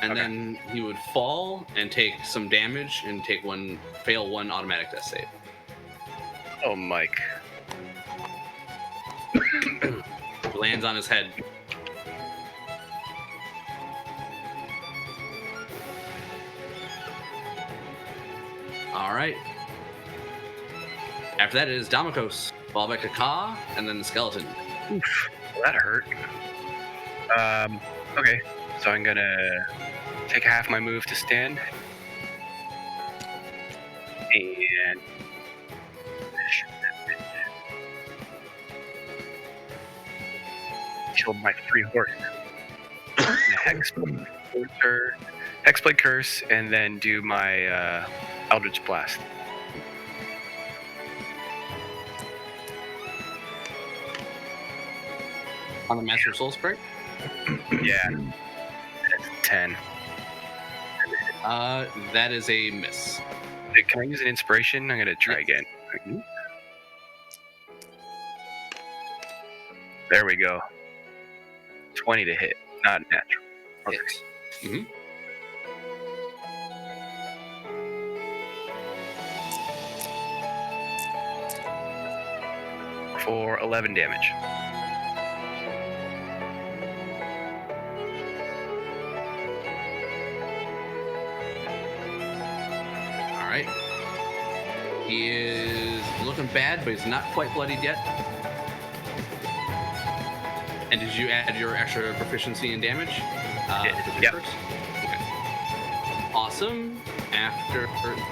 And Okay. then he would fall and take some damage and fail one automatic death save. Oh, Mike. Lands on his head. All right. After that, it is Damokos, followed by Kaka, and then the skeleton. Oof, well, that hurt. Okay, so I'm gonna take half my move to stand. And... killed my 3 horses. Hexblade Curse, and then do my Eldritch Blast. On the Master of Souls, correct? Yeah, that's 10. That is a miss. Can I use an inspiration? I'm gonna try again. There we go. 20 to hit, not natural. Okay. Hit. For 11 damage. All right. He is looking bad, but he's not quite bloodied yet. And did you add your extra proficiency in damage? For the Yep. first? Okay. Awesome. After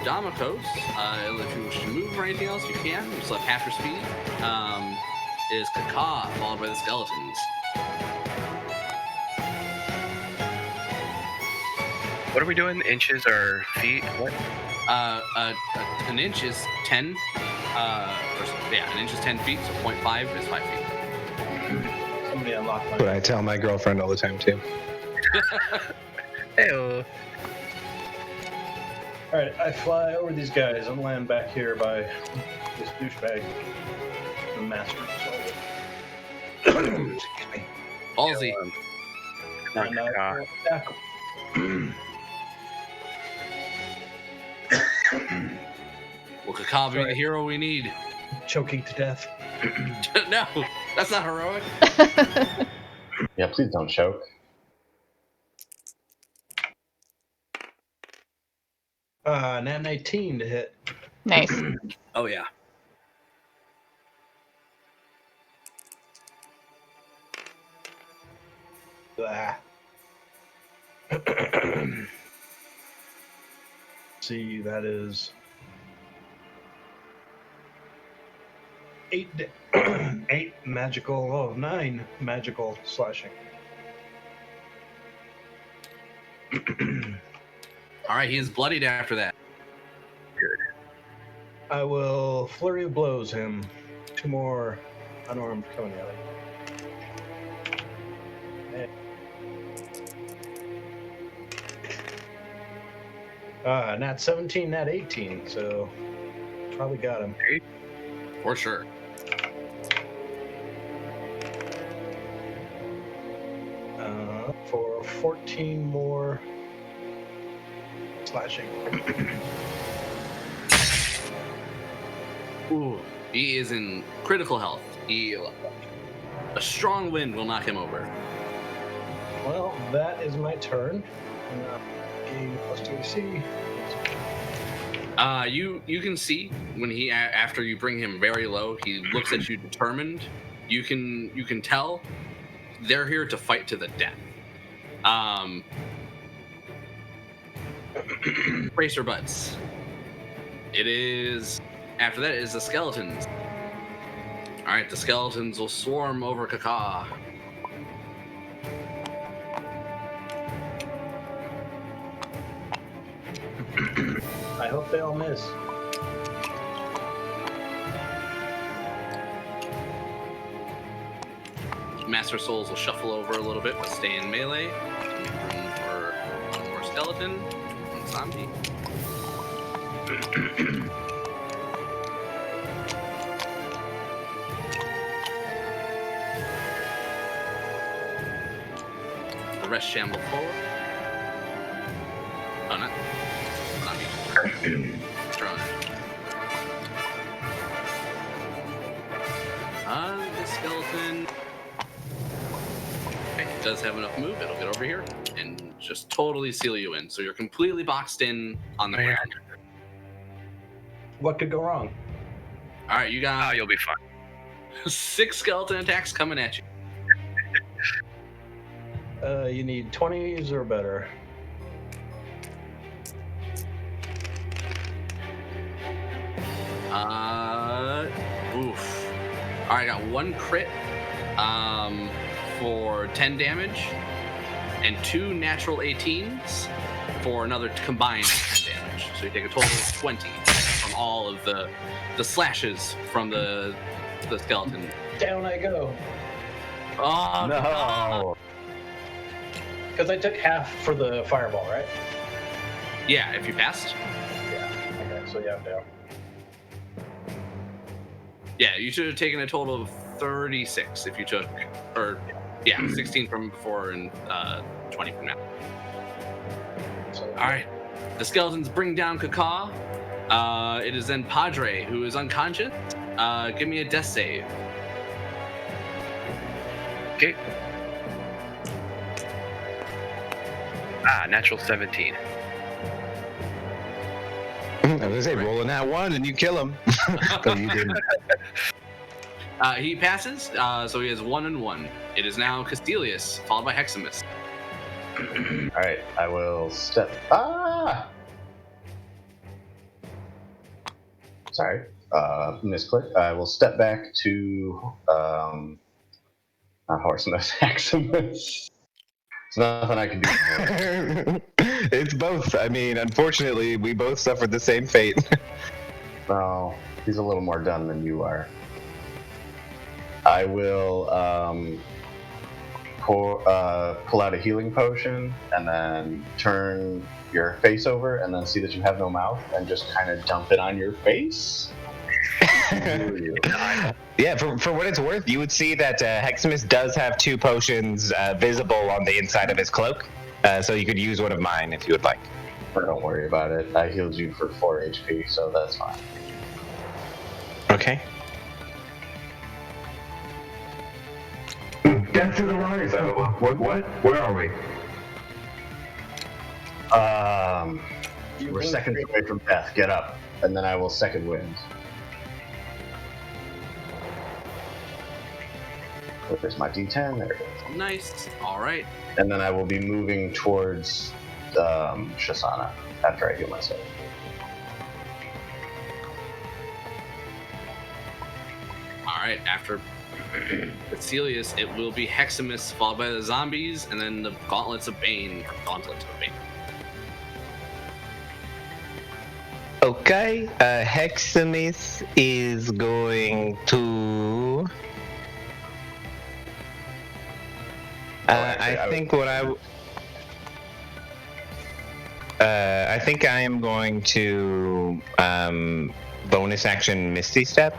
Damokos, if you wish to move or anything else, you can. You still have half your speed. Is Kaka, followed by the skeletons. What are we doing? Inches or feet? What? An inch is 10. An inch is 10 feet, so 0.5 is 5 feet. Somebody unlocked my. But I tell my girlfriend all the time too. Hey. Alright, I fly over these guys. I'm landing back here by this douchebag. The master. Excuse me. Ballsy. And I will attack him. Will Kaka be the hero we need? Choking to death. No, that's not heroic. Yeah, please don't choke. Nat 19 to hit. Nice. Oh yeah. Ah. See, that is 8 magical, 9 magical slashing. All right, he is bloodied after that. I will flurry of blows him. 2 more unarmed coming at him. Nat 17, Nat 18, so probably got him. For sure. For 14 more slashing. Ooh, he is in critical health. A strong wind will knock him over. Well, that is my turn. Gain plus 2 AC. You can see when he after you bring him very low, he looks at you determined. You can tell they're here to fight to the death. Brace your butts. It is after that is the skeletons. All right, the skeletons will swarm over Kaka. I hope they all miss. Master Souls will shuffle over a little bit, but stay in melee. Make room for one more skeleton and zombie. The rest shamble forward. Oh, not zombie. Drone. The skeleton. Okay, it does have enough move. It'll get over here and just totally seal you in. So you're completely boxed in on the ground. What could go wrong? All right, you got You'll be fine. 6 skeleton attacks coming at you. You need 20s or better. Oof. All right, I got 1 crit for 10 damage and 2 natural 18s for another combined 10 damage. So you take a total of 20 from all of the slashes from the skeleton. Down I go. Oh No. Because I took half for the fireball, right? Yeah, if you passed. Yeah. Okay, so yeah, I'm down. Yeah, you should have taken a total of 36 if you took, 16 from before and 20 from now. So, All right, the skeletons bring down Kaka. It is then Padre, who is unconscious. Give me a death save. Okay. Natural 17. I was gonna say, rolling that 1 and you kill him. But you didn't. He passes, so he has 1 and 1. It is now Castilius, followed by Heximus. Alright, I will step. Sorry, misclick. I will step back to not Horsemus, Heximus. There's nothing I can do. It's both. I mean, unfortunately, we both suffered the same fate. No, he's a little more done than you are. I will pull out a healing potion and then turn your face over and then see that you have no mouth and just kind of dump it on your face. Yeah, for what it's worth, you would see that Heximus does have 2 potions visible on the inside of his cloak, so you could use one of mine if you would like. Don't worry about it. I healed you for 4 HP, so that's fine. Okay. Death to the rise. What? Where are we? We're seconds away from death. Get up, and then I will second wind. There's my D10. There it is. Nice. All right. And then I will be moving towards Shasana after I heal myself. All right. After Cecilius, it will be Heximus, followed by the zombies, and then the Gauntlets of Bane. Or Gauntlets of Bane. Okay, Heximus is going to... I think I am going to bonus action Misty Step.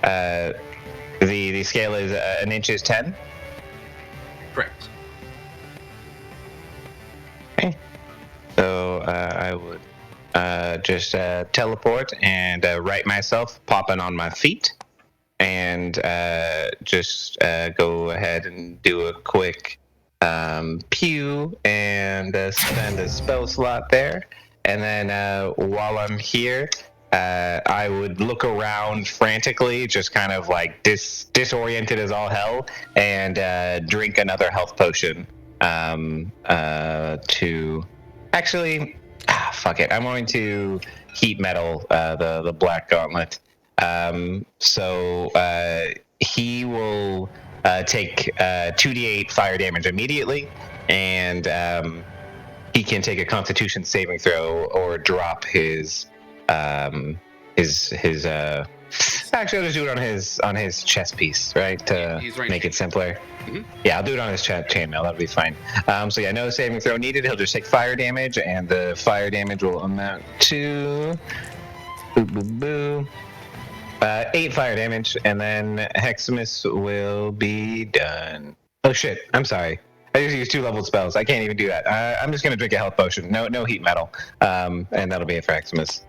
The scale is an inch is 10. Correct. Okay. So I would just teleport and right myself, popping on my feet, and just go ahead and do a quick pew and spend a spell slot there. And then while I'm here, I would look around frantically, just kind of like disoriented as all hell, and drink another health potion to actually, fuck it. I'm going to heat metal the black gauntlet. So he will take 2d8 fire damage immediately, and he can take a Constitution saving throw or drop his actually I'll just do it on his chest piece, right, to make it simpler. Mm-hmm. Yeah, I'll do it on his chainmail. That'll be fine. So yeah, no saving throw needed. He'll just take fire damage, and the fire damage will amount to 8 fire damage, and then Heximus will be done. Oh shit! I'm sorry. I just used 2 leveled spells. I can't even do that. I'm just gonna drink a health potion. No heat metal, and that'll be it for Heximus.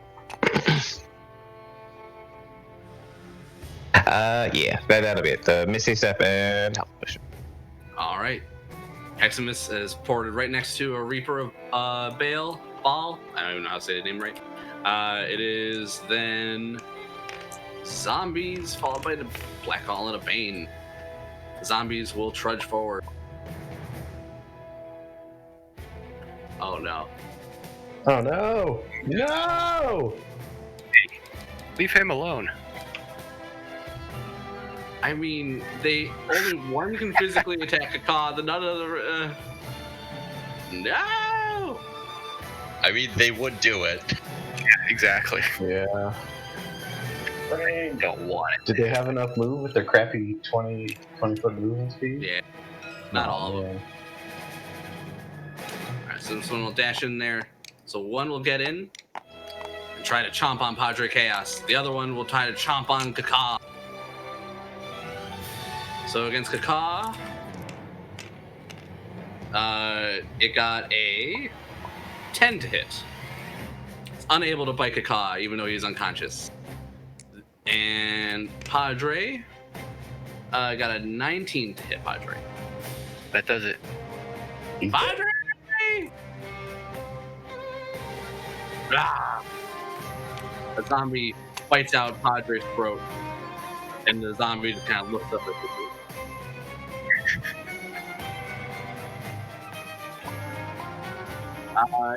Yeah, that'll be it. The Misty Step and health potion. All right. Heximus is ported right next to a Reaper of Baal. I don't even know how to say the name right. It is then zombies, followed by the Black Gauntlet of Bane. Zombies will trudge forward. Oh no. Oh no! No! Leave him alone. I mean, only one can physically attack a Ka, the other. No! I mean, they would do it. Yeah, exactly. Yeah. Don't want it. Did they have enough move with their crappy 20-foot moving speed? Yeah. Not all of them. Alright, so this one will dash in there. So one will get in and try to chomp on Padre Chaos. The other one will try to chomp on Kaka. So against Kaka, it got a 10 to hit. It's unable to bite Kaka, even though he's unconscious. And Padre got a 19 to hit Padre. That does it. Padre! Ah! A zombie bites out Padre's throat, and the zombie just kind of looks up at the group.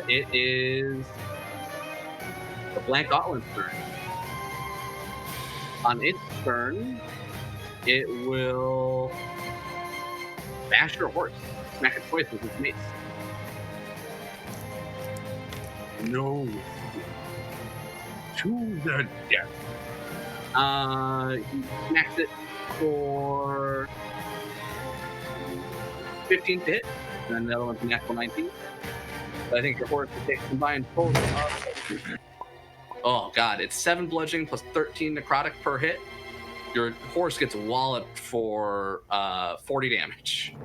It is the Black Gauntlet's turn. On its turn, it will bash your horse, smack it twice with its mace. No. To the death. He smacks it for 15 to hit, and then the other one's a natural 19. So I think your horse will take a combined total of... Oh god, it's 7 bludgeoning plus 13 necrotic per hit. Your horse gets walloped for 40 damage.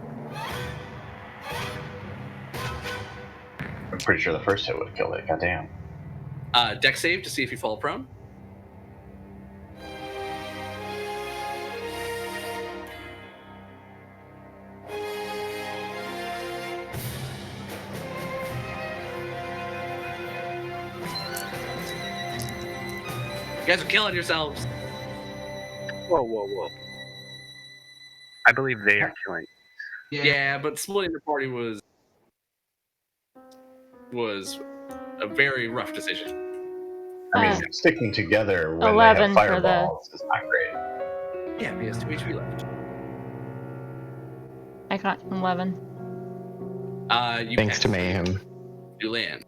I'm pretty sure the first hit would have killed it. Goddamn. Dex save to see if you fall prone. You guys are killing yourselves. Whoa, whoa, whoa. I believe they are killing. Yeah, but splitting the party was a very rough decision. I mean, sticking together when 11 they for have fireballs is not great. Yeah, he has 2 HP left. I got 11. You Thanks pass. to Mayhem. You land.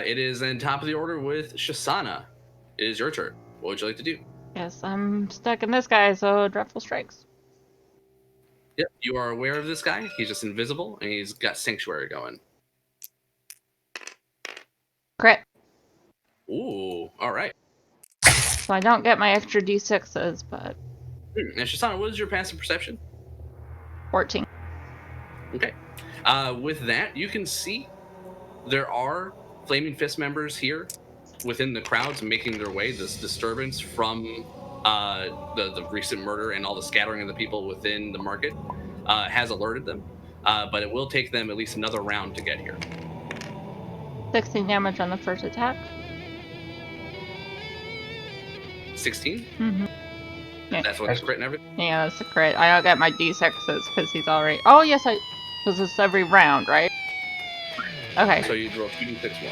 It is then top of the order with Shisana. It is your turn. What would you like to do? Yes, I'm stuck in this guy, so Dreadful Strikes. Yep, you are aware of this guy. He's just invisible, and he's got Sanctuary going. Crit. Ooh, all right. So I don't get my extra d6s, but And Shisana, what is your passive perception? 14. Okay. With that, you can see there are Flaming Fist members here within the crowds making their way. This disturbance from the recent murder and all the scattering of the people within the market has alerted them. But it will take them at least another round to get here. 16 damage on the first attack. 16? Mm-hmm. Yeah. That's what the crit and everything? Yeah, that's a crit. I don't get my d6s because he's already... Oh, yes, because it's every round, right? Okay. So you roll 2d6 more.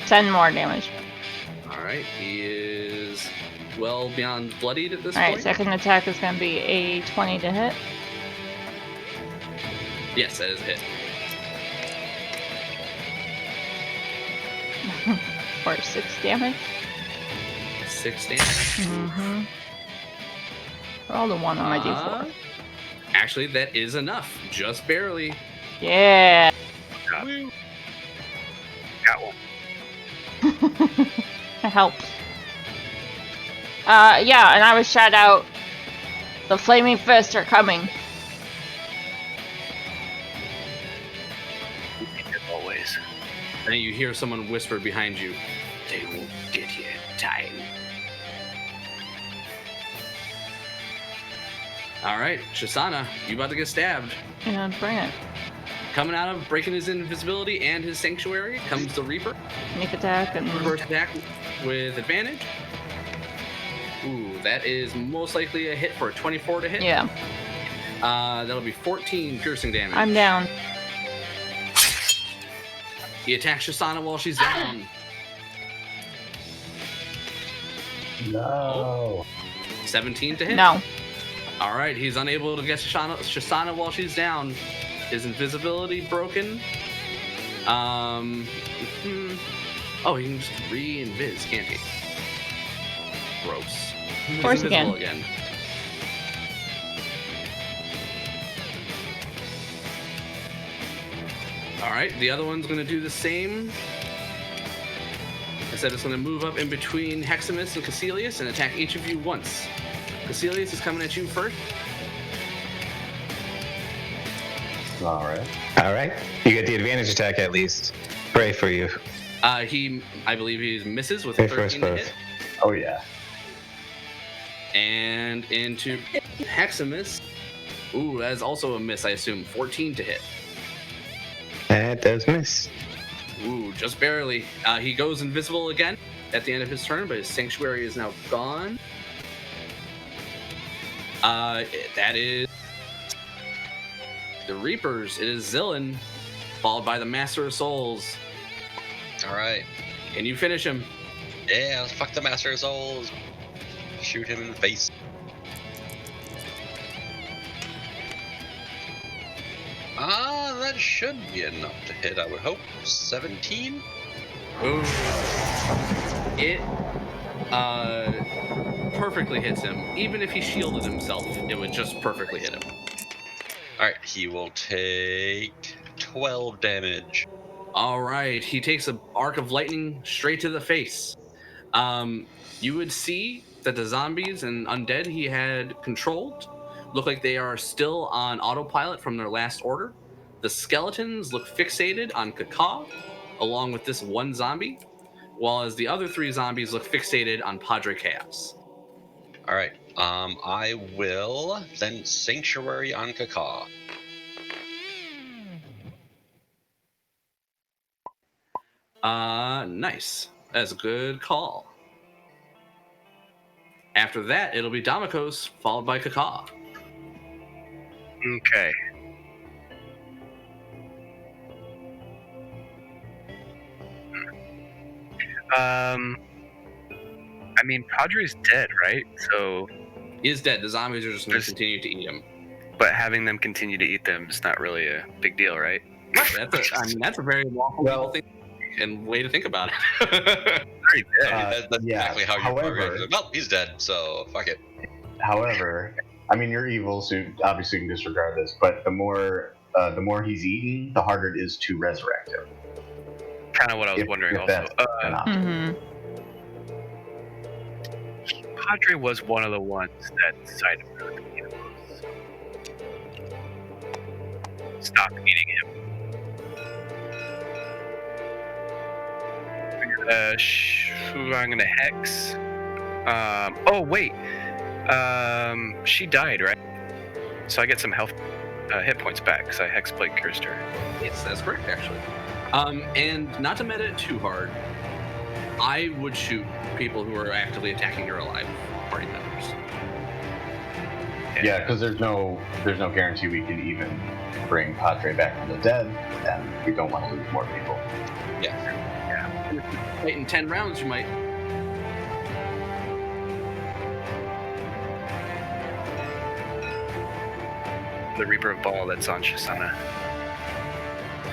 10 more damage. Alright, he is well beyond bloodied at this Alright, point. second attack is going to be a 20 to hit. Yes, that is a hit. For 6 damage. 6 damage. Mm-hmm. Roll the 1 on my d4. Actually, that is enough. Just barely. Yeah. Got one. It helps. Yeah, and I was shout out. The Flaming Fists are coming. As always. And you hear someone whisper behind you, "They won't get here in time." Alright, Shisana, you about to get stabbed. And bring it. Coming out of breaking his invisibility and his sanctuary comes the Reaper. Sneak attack and... First attack with advantage. Ooh, that is most likely a hit for a 24 to hit. Yeah. That'll be 14 piercing damage. I'm down. He attacks Shisana while she's down. No. 17 to hit. No. All right, he's unable to get Shisana while she's down. His invisibility broken. Oh, he can just re-invis, can't he? Gross. He's Force invisible again. All right, the other one's going to do the same. I said it's going to move up in between Heximus and Caecilius and attack each of you once. Caecilius is coming at you first. All right. All right. You get the advantage attack at least. Pray for you. I believe he misses with a Pray for us 13 to both. hit. Oh, yeah. And into Heximus. Ooh, that is also a miss, I assume. 14 to hit. That does miss. Ooh, just barely. He goes invisible again at the end of his turn, but his sanctuary is now gone. That is the Reapers. It is Zillin, followed by the Master of Souls. All right. Can you finish him? Yeah, let's fuck the Master of Souls. Shoot him in the face. That should be enough to hit, I would hope. 17? Ooh. It perfectly hits him. Even if he shielded himself, it would just perfectly hit him. Alright, he will take 12 damage. All right, he takes an arc of lightning straight to the face. You would see that the zombies and undead he had controlled look like they are still on autopilot from their last order. The skeletons look fixated on Kaka, along with this one zombie, while as the other 3 zombies look fixated on Padre Chaos. Alright, I will then Sanctuary on Kaka. Nice. That's a good call. After that, it'll be Damikos, followed by Kaka. Okay. I mean, Padre's dead, right? So, He is dead. The zombies are just going to continue to eat him. but having them continue to eat them is not really a big deal, right? That's a very lawful thing and way to think about it. That's exactly how you program it. Well, he's dead, so fuck it. However, I mean, you're evil, so obviously you can disregard this, but the more he's eaten, the harder it is to resurrect him. Kind of what I was wondering also. Padre was one of the ones that decided to stop eating him. I'm gonna hex. Oh wait. She died, right? So I get some health hit points back because I hex plague cursed her. Yes, that's correct actually. And not to meta it too hard, I would shoot people who are actively attacking your alive party members. Yeah, because there's no guarantee we can even bring Padre back from the dead, and we don't want to lose more people. Yeah. Fight in 10 rounds, you might. The Reaper of Ball that's on Shisana.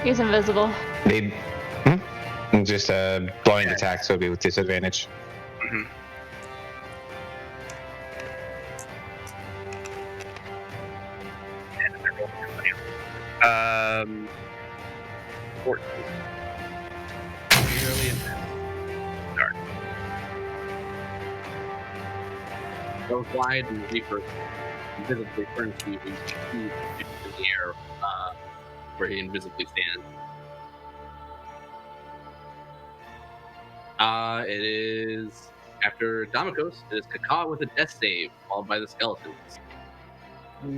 He's invisible. Just blind attacks would be with disadvantage. Mm-hmm. Um, 14. Nearly in Darn. Goes wide and the Reaper invisibly turns to you in the air where he invisibly stands. It is after Damikos, it is Kaka with a death save, followed by the skeletons.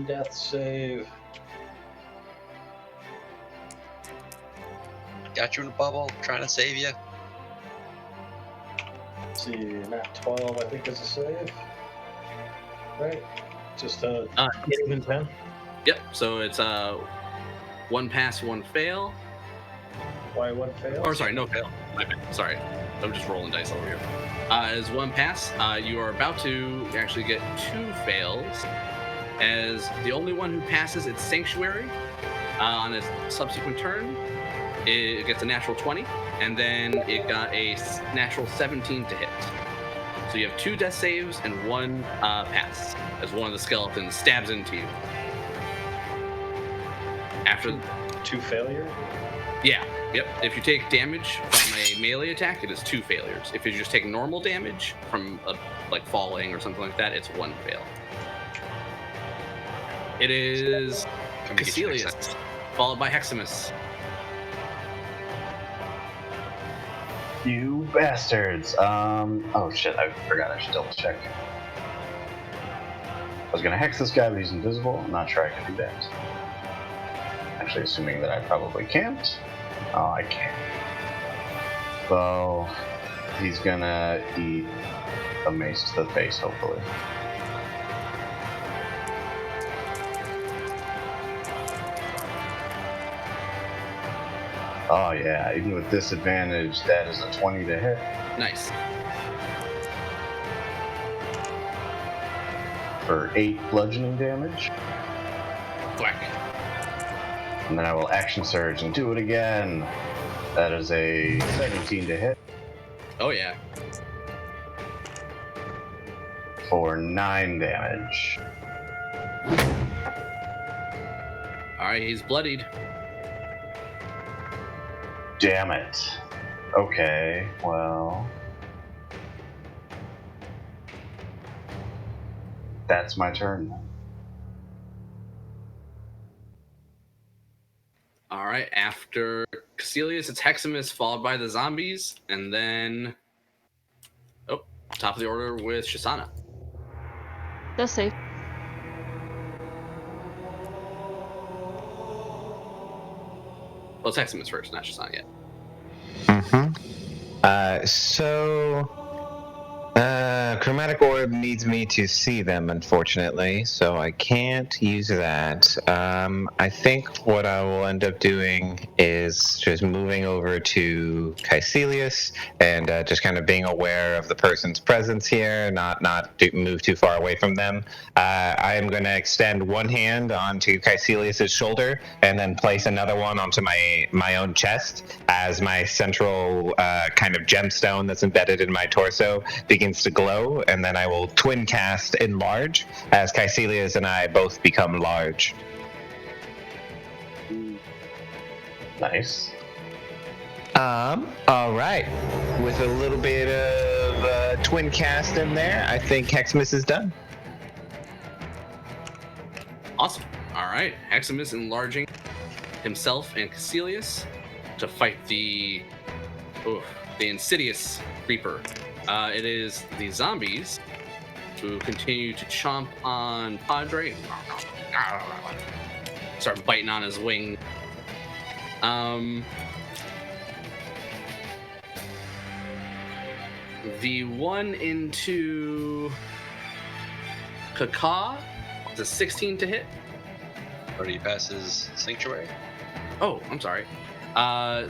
Death save. Got you in a bubble, trying to save you. Let's see, nat 12, I think is a save. Right? Just even 10. Yep. So it's 1 pass, 1 fail. Why one fail? Or sorry, no fail. My bad. Sorry, I'm just rolling dice over here. As 1 pass, you are about to actually get 2 fails. As the only one who passes its Sanctuary on its subsequent turn, it gets a natural 20, and then it got a natural 17 to hit. So you have 2 death saves and 1 pass, as one of the skeletons stabs into you. After 2 failures? Yeah, yep. If you take damage from a melee attack, it is 2 failures. If you just take normal damage from like falling or something like that, it's 1 fail. It is Caecilius, followed by Heximus. You bastards! Oh shit! I forgot. I should double check. I was gonna hex this guy, but he's invisible. I'm not sure I can do that. Actually, assuming that I probably can't. Oh, I can't. So he's gonna eat a mace to the face, hopefully. Oh yeah, even with disadvantage, that is a 20 to hit. Nice. For 8 bludgeoning damage. Thwack. And then I will action surge and do it again. That is a 17 to hit Oh yeah. for 9 damage. All right, he's bloodied. Damn it. Okay, well. That's my turn. All right, after Caecilius, it's Heximus, followed by the zombies, and then top of the order with Shisana. That's safe. Well, it's Heximus first, not Shisana yet. Chromatic orb needs me to see them, unfortunately, so I can't use that. I think what I will end up doing is just moving over to Caecilius and just kind of being aware of the person's presence here, not move too far away from them. I am going to extend one hand onto Caecilius's shoulder and then place another one onto my own chest as my central kind of gemstone that's embedded in my torso begins to glow, and then I will twin cast Enlarge as Caecilius and I both become large. Nice. All right. With a little bit of twin cast in there, I think Heximus is done. Awesome. All right, Heximus enlarging himself and Caecilius to fight the insidious Reaper. It is the zombies who continue to chomp on Padre. Start biting on his wing. The one into Kaka is a 16 to hit. Already passes Sanctuary. Oh, I'm sorry.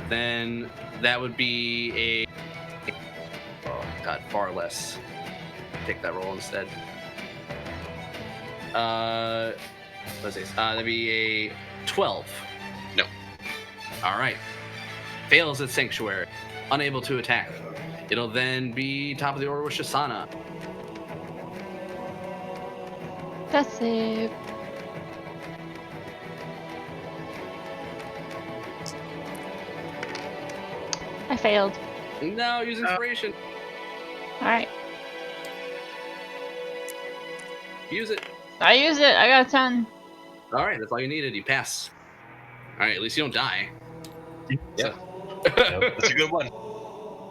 Then that would be far less. Take that roll instead. Let's see. That'd be a 12. No. All right. Fails at Sanctuary. Unable to attack. It'll then be top of the order with Shisana. That's it. I failed. No, use inspiration. Alright. Use it. I use it. I got a 10. All right, that's all you needed. You pass. All right, at least you don't die. Yeah. That's a good one.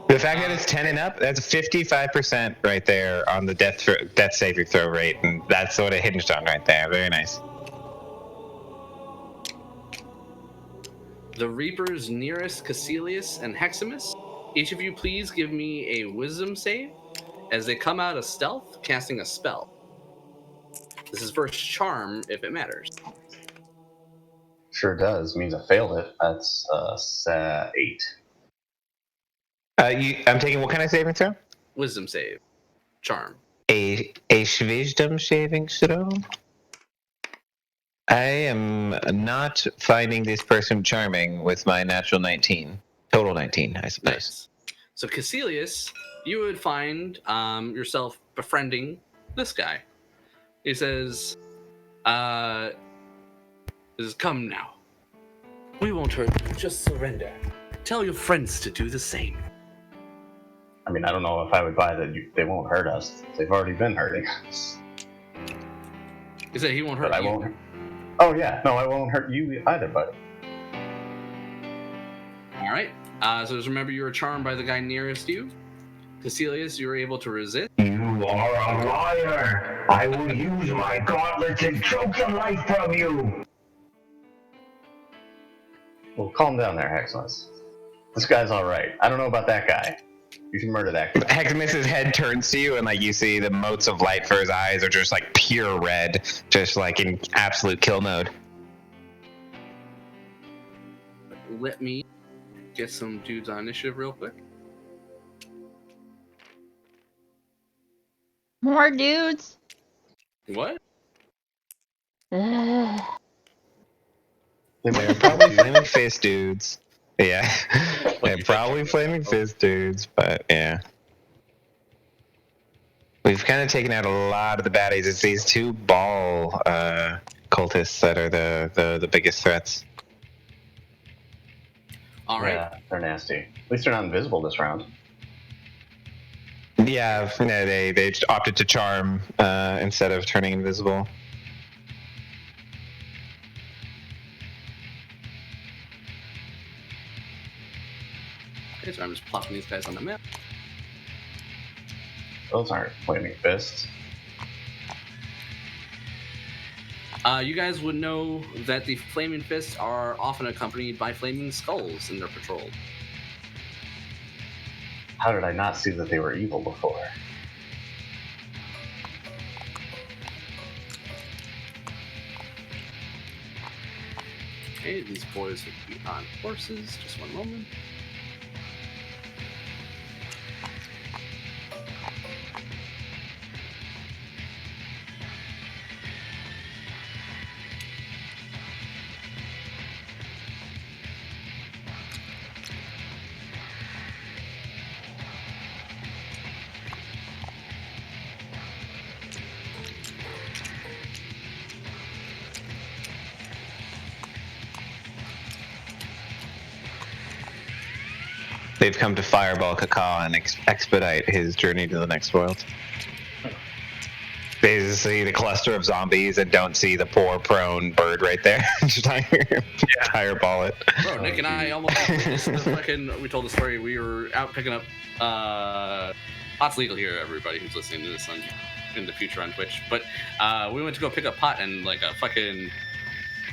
The fact that it's 10 and up, that's 55% right there on the death saving throw rate, and that's what it hinged on right there. Very nice. The Reapers nearest Caecilius and Heximus. Each of you please give me a wisdom save as they come out of stealth, casting a spell. This is first charm if it matters. Sure does. Means I failed it. That's 8. I'm taking what kind of saving throw? Wisdom save. Charm. A wisdom saving throw? I am not finding this person charming with my natural 19. Total 19, I suppose. Nice. So Caecilius, you would find yourself befriending this guy. He says, come now. We won't hurt you, just surrender. Tell your friends to do the same. I mean, I don't know if I would buy that they won't hurt us. They've already been hurting us. He said he won't hurt But you. I won't. Oh yeah, no, I won't hurt you either, buddy. All right. So just remember you were charmed by the guy nearest you. Caecilius, you were able to resist. You are a liar! I will use my gauntlets and choke the life from you! Well, calm down there, Heximus. This guy's all right. I don't know about that guy. You should murder that guy. Heximus's head turns to you, and like you see the motes of light for his eyes are just like pure red, just like in absolute kill mode. Let me get some dudes on initiative real quick. More dudes? What? Ugh. They're probably flaming fist dudes. Yeah, they're probably flaming fist dudes, but yeah. We've kind of taken out a lot of the baddies. It's these two ball cultists that are the biggest threats. All right. Yeah, they're nasty. At least they're not invisible this round. Yeah, no, they just opted to charm instead of turning invisible. Okay, so I'm just plopping these guys on the map. Those aren't flaming fists. You guys would know that the flaming fists are often accompanied by flaming skulls in their patrol. How did I not see that they were evil before? Okay, these boys will be on horses. Just one moment. They've come to fireball Kaka and expedite his journey to the next world. They just see the cluster of zombies and don't see the poor prone bird right there. Just fireball it. Bro, Nick and I almost we told the story. We were out picking up pot's legal here, everybody who's listening to this in the future on Twitch. But we went to go pick up pot, and like a fucking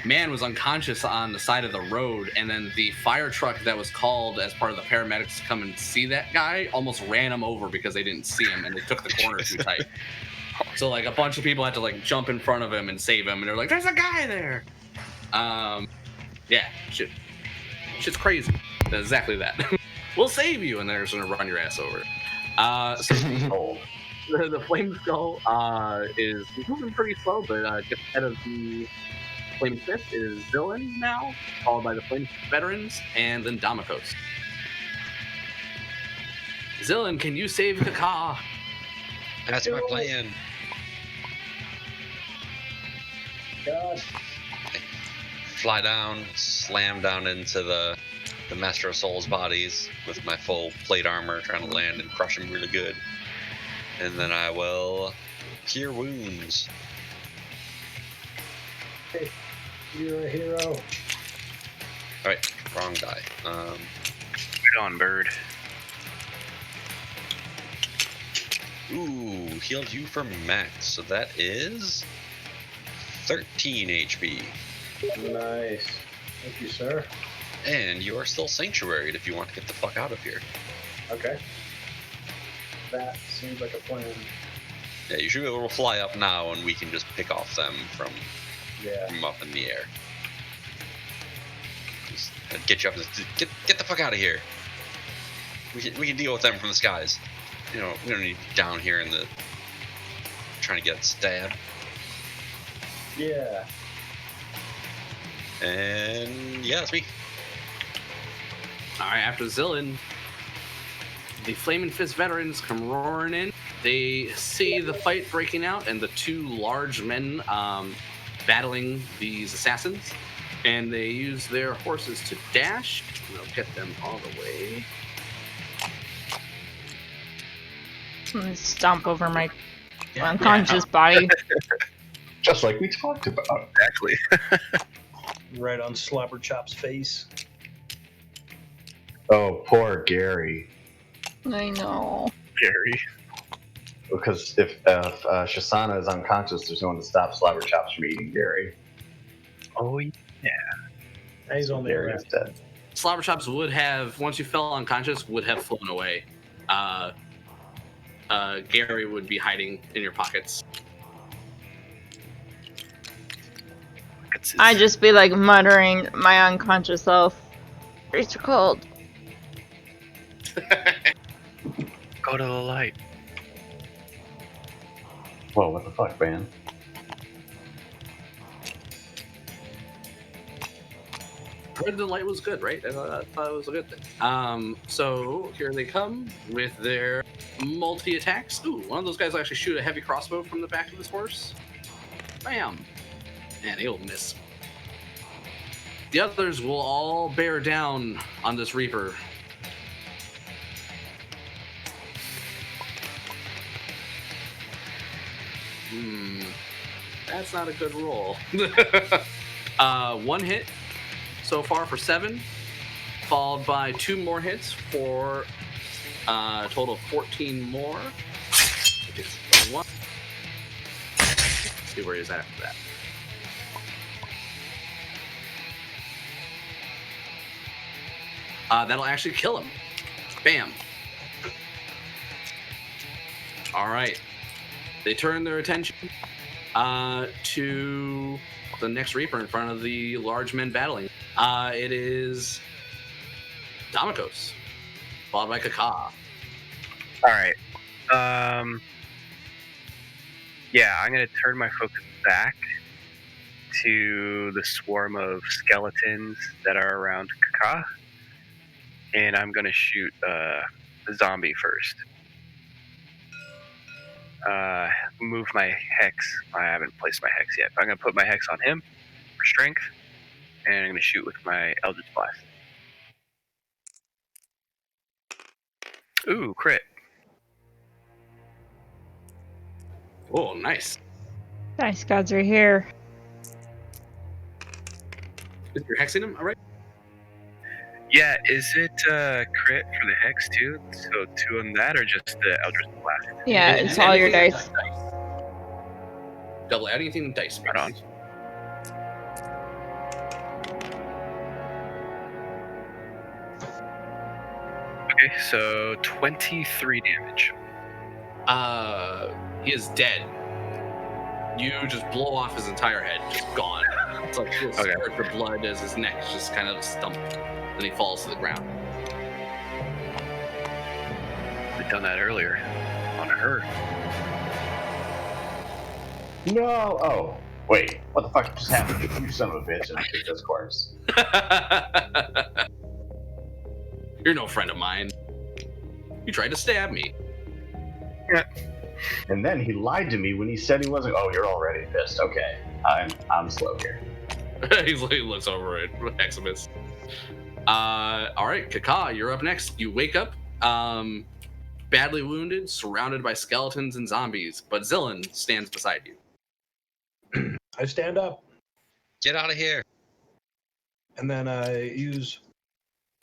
man was unconscious on the side of the road, and then the fire truck that was called as part of the paramedics to come and see that guy almost ran him over because they didn't see him and they took the corner too tight. So like a bunch of people had to like jump in front of him and save him, and they're like, "There's a guy there." Yeah, shit's crazy. That's exactly that. We'll save you, and they're just gonna run your ass over. So the flame skull is moving pretty slow, but just ahead of the flame fist is Villain now, followed by the flame veterans, and then Damokos. Zillin, can you save Kaka? That's my plan. God. Fly down, slam down into the Master of Souls bodies with my full plate armor, trying to land and crush them really good. And then I will cure wounds. Hey, you're a hero. Alright, wrong die. Good on, bird. Ooh, healed you for max, so that is 13 HP. Nice. Thank you, sir. And you are still sanctuaried if you want to get the fuck out of here. Okay. That seems like a plan. Yeah, you should be able to fly up now, and we can just pick off them from Yeah. up in the air. Just get you up. Get the fuck out of here. We can deal with them from the skies. You know, we don't need you down here in the trying to get stabbed. Yeah. And yeah, that's me. Alright, after Zillin, the Flaming Fist veterans come roaring in. They see the fight breaking out and the two large men battling these assassins. And they use their horses to dash. And they'll get them all the way. I'm gonna stomp over my unconscious body. Just like we talked about. Exactly. Right on Slobberchop's face. Oh, poor Gary. I know. Gary. Because if Shisana is unconscious, there's no one to stop Slobberchops from eating Gary. Oh, yeah. He's only Gary around. is dead. Slobberchops would have, once you fell unconscious, would have flown away. Gary would be hiding in your pockets. I'd just be like muttering my unconscious self. It's cold. Go to the light. Whoa, what the fuck, man? Red the light was good, right? I thought it was a good thing. So here they come with their multi-attacks. Ooh, one of those guys will actually shoot a heavy crossbow from the back of his horse. Bam! And he'll miss. The others will all bear down on this Reaper. That's not a good roll. One hit so far for 7, followed by 2 more hits for a total of 14 more. One. Let's see where he's at after that. That'll actually kill him. Bam. All right. They turn their attention to the next Reaper in front of the large men battling. It is Damikos, followed by Kaka. All right. Yeah, I'm gonna turn my focus back to the swarm of skeletons that are around Kaka, and I'm gonna shoot the zombie first. Move my hex. I haven't placed my hex yet, but I'm gonna put my hex on him for strength, and I'm gonna shoot with my Eldritch Blast. Ooh, crit. Oh, nice. Nice gods are here. You're hexing him, all right? Yeah, is it crit for the hex too? So 2 on that, or just the Eldritch Blast? Yeah, it's all your dice. Double add anything to dice. Right on. Okay, so 23 damage. He is dead. You just blow off his entire head, just gone. It's like little squirt of blood as his neck is just kind of stumped, and he falls to the ground. I'd done that earlier on her. No! Oh, wait. What the fuck just happened? You son of a bitch, and I kicked this corpse. You're no friend of mine. You tried to stab me. Yeah. And then he lied to me when he said he wasn't. Oh, you're already pissed. Okay, I'm slow here. He looks over at Eximus. All right, Kaka, you're up next. You wake up, badly wounded, surrounded by skeletons and zombies, but Zillan stands beside you. I stand up, Get out of here. and then I use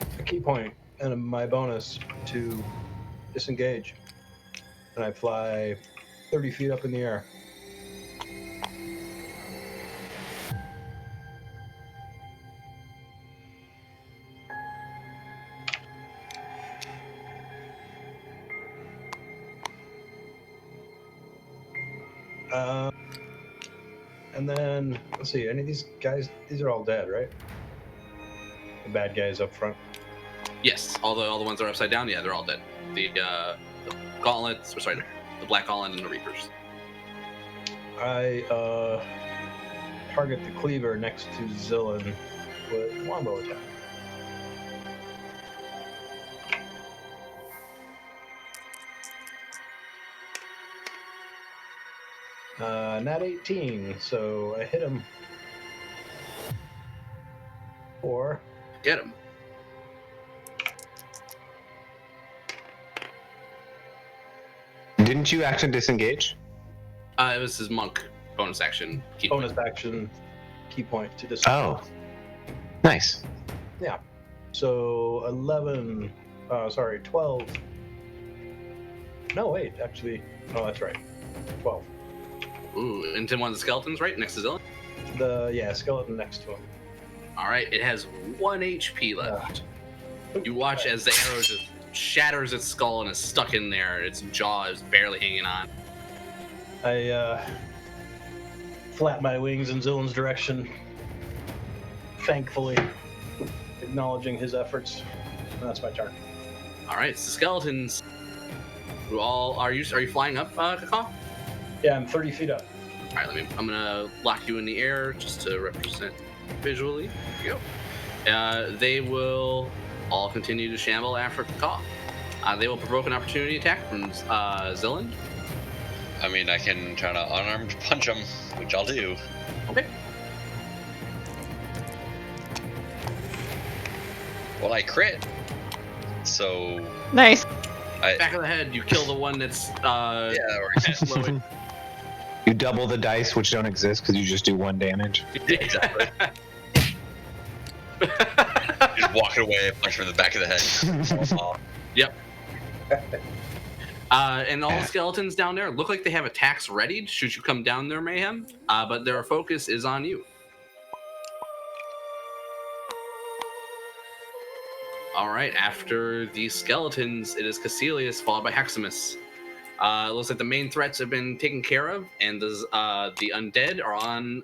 a key point and my bonus to disengage. And I fly 30 feet up in the air. And then, let's see, any of these guys, these are all dead, right? The bad guys up front. Yes, all the ones that are upside down, yeah, they're all dead. The gauntlets, or sorry, the Black Gauntlet and the Reapers. I target the cleaver next to Zillan with longbow attack. Nat 18, so I hit him. 4. Get him. Didn't you action disengage? It was his monk bonus action. Bonus action, key point to disengage. Oh, nice. Yeah. So 11, 12. No, wait, actually, oh, that's right. 12. Ooh, into one of the skeletons, right next to Zillan. Yeah, skeleton next to him. All right, it has 1 HP left. You watch as the arrow just shatters its skull and is stuck in there. Its jaw is barely hanging on. I flap my wings in Zillan's direction, thankfully acknowledging his efforts. And that's my turn. All right, it's the skeletons. Who all are you flying up, Kaka? Yeah, I'm 30 feet up. All right, I'm gonna lock you in the air just to represent visually. Here you go. They will all continue to shamble after Caw. They will provoke an opportunity attack from Zillion. I mean, I can try to unarmed punch him, which I'll do. Okay. Well, I crit. So. Nice. Back of the head, you kill the one that's Yeah, that works. You double the dice, which don't exist because you just do 1 damage. Yeah, exactly. Just walking away, punch him in the back of the head. Yep. And all the skeletons down there look like they have attacks ready should you come down there, Mayhem. But their focus is on you. All right. After the skeletons, it is Caecilius followed by Heximus. It looks like the main threats have been taken care of, and the undead are on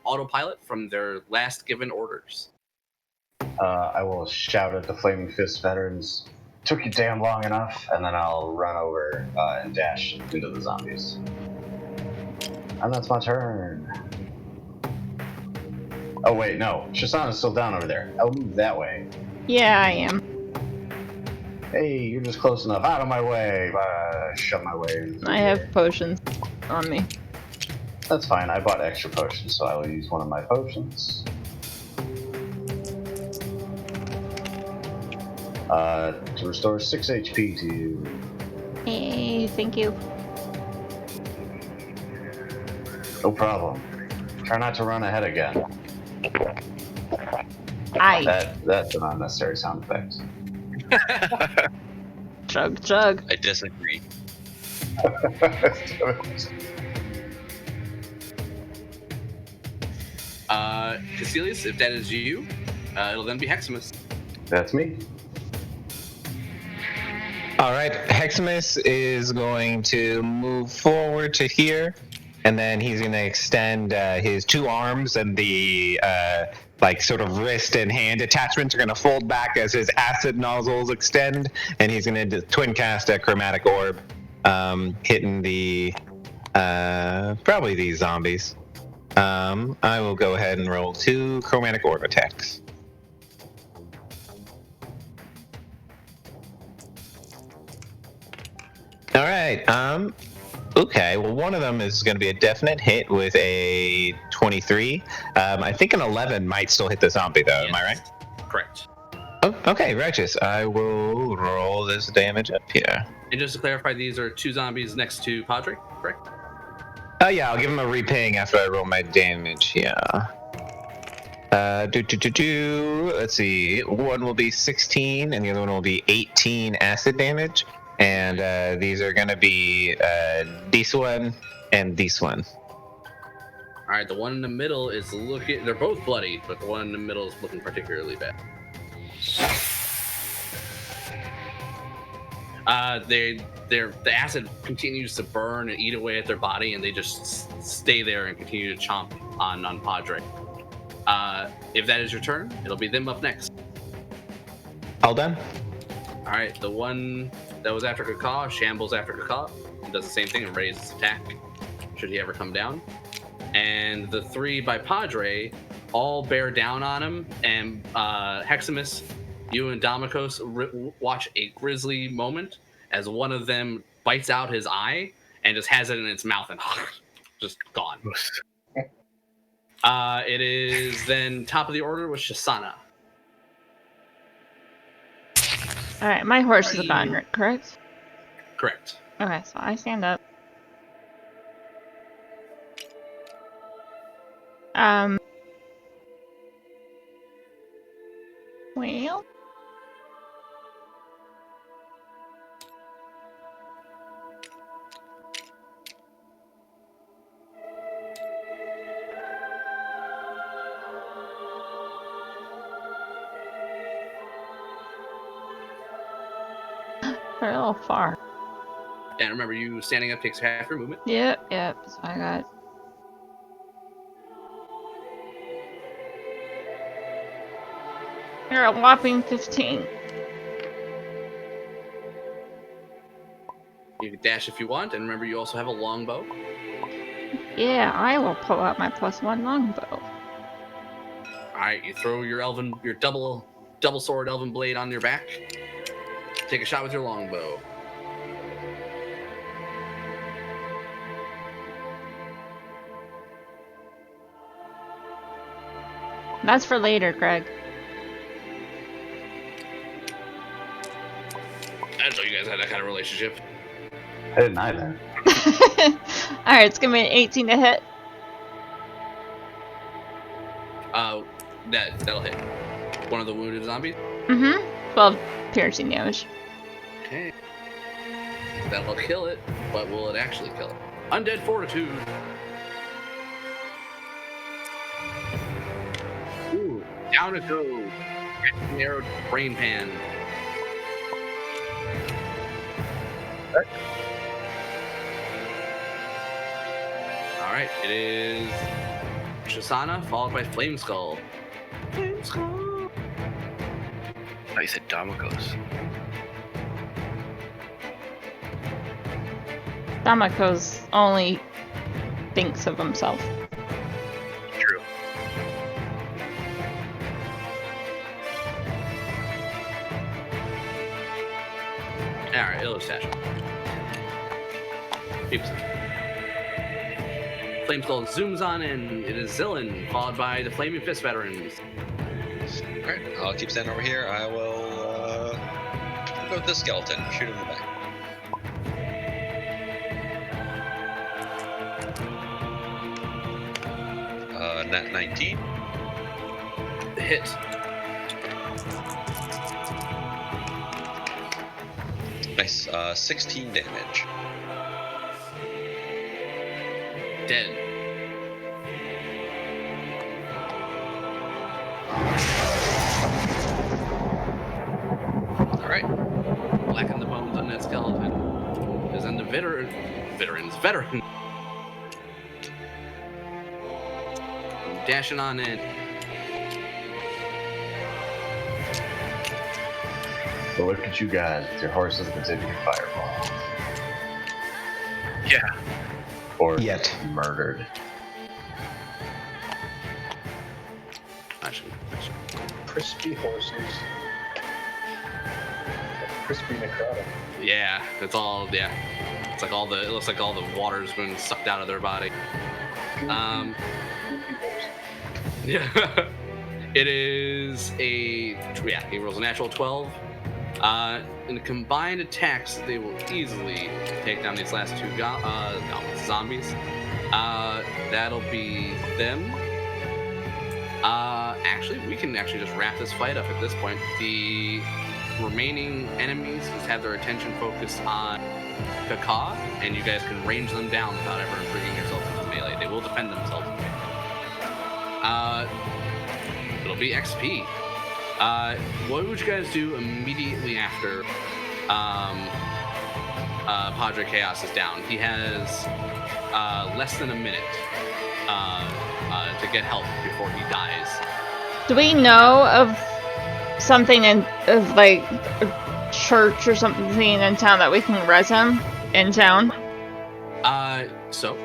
autopilot from their last given orders. I will shout at the Flaming Fist veterans, "Took you damn long enough," and then I'll run over and dash into the zombies. And that's my turn. Oh wait, no. Shisana's still down over there. I'll move that way. Yeah, I am. Hey, you're just close enough. Out of my way. Shove my way. I have potions on me. That's fine. I bought extra potions, so I will use one of my potions. To restore 6 HP to you. Hey, thank you. No problem. Try not to run ahead again. That's an unnecessary sound effect. Chug, chug. I disagree. Caecilius, if that is you, it'll then be Heximus. That's me. All right, Heximus is going to move forward to here, and then he's going to extend his 2 arms, and the like sort of wrist and hand attachments are going to fold back as his acid nozzles extend, and he's going to twin cast a chromatic orb, hitting the probably these zombies. I will go ahead and roll 2 chromatic orb attacks. All right. Okay. Well, one of them is going to be a definite hit with a 23. I think an 11 might still hit the zombie, though. Am I right? Correct. Oh, okay. Righteous. I will roll this damage up here. And just to clarify, these are 2 zombies next to Padre, correct? Oh yeah, I'll give him a repaying after I roll my damage. Yeah. Let's see. One will be 16, and the other one will be 18 acid damage. And these are going to be this one and this one. All right, the one in the middle is looking. They're both bloody, but the one in the middle is looking particularly bad. The acid continues to burn and eat away at their body, and they just stay there and continue to chomp on Padre. If that is your turn, it'll be them up next. All done. All right, the one that was after Caw shambles after Caw. He does the same thing and raises his attack should he ever come down. And the 3 by Padre all bear down on him. And Heximus, you and Damikos watch a grisly moment as one of them bites out his eye and just has it in its mouth and just gone. It is then top of the order with Shisana. All right, my horse is gone, correct? Correct. Okay, so I stand up. Well. They're a little far. And remember, you standing up takes half your movement. Yep, so I got... You're a whopping 15. You can dash if you want, and remember, you also have a longbow. Yeah, I will pull out my +1 longbow. right, you throw your double sword elven blade on your back. Take a shot with your longbow. That's for later, Greg. I didn't know you guys had that kind of relationship. I didn't either. Alright, it's gonna be an 18 to hit. That'll hit. One of the wounded zombies. 12 piercing damage. Okay. That'll kill it, but will it actually kill it? Undead Fortitude. Ooh, down it goes. Narrowed brain pan. All right, it is Shisana followed by Flame Skull. Flame Skull. Oh, you said Damokos. Damakos only thinks of himself. True. All right, Illustash. Peeps. Flame Skull zooms on in. It is Zillin, followed by the Flaming Fist veterans. Alright, I'll keep standing over here. I will go with the skeleton. Shoot him in the back. Nat 19. Hit. Nice. 16 damage. Dead. Alright. Blacken the bones on that skeleton. Is in the veteran. Dashing on in. So look at you guys with your horses continuing fireball. Yeah. Or Yet. murdered. Actually. Crispy horses. Crispy necrotic. Yeah, it's all. Yeah, it's like all the. It looks like all the water's been sucked out of their body. Yeah. It is a. Yeah, he rolls a natural 12. In the combined attacks, they will easily take down these last two zombies. That'll be them. Actually, we can actually just wrap this fight up at this point. The remaining enemies just have their attention focused on Kaka, and you guys can range them down without ever bringing yourself into melee. They will defend themselves. It'll be XP. What would you guys do immediately after Padre Chaos is down? He has less than a minute to get help before he dies. Do we know of something of like a church or something in town that we can res him in town? So,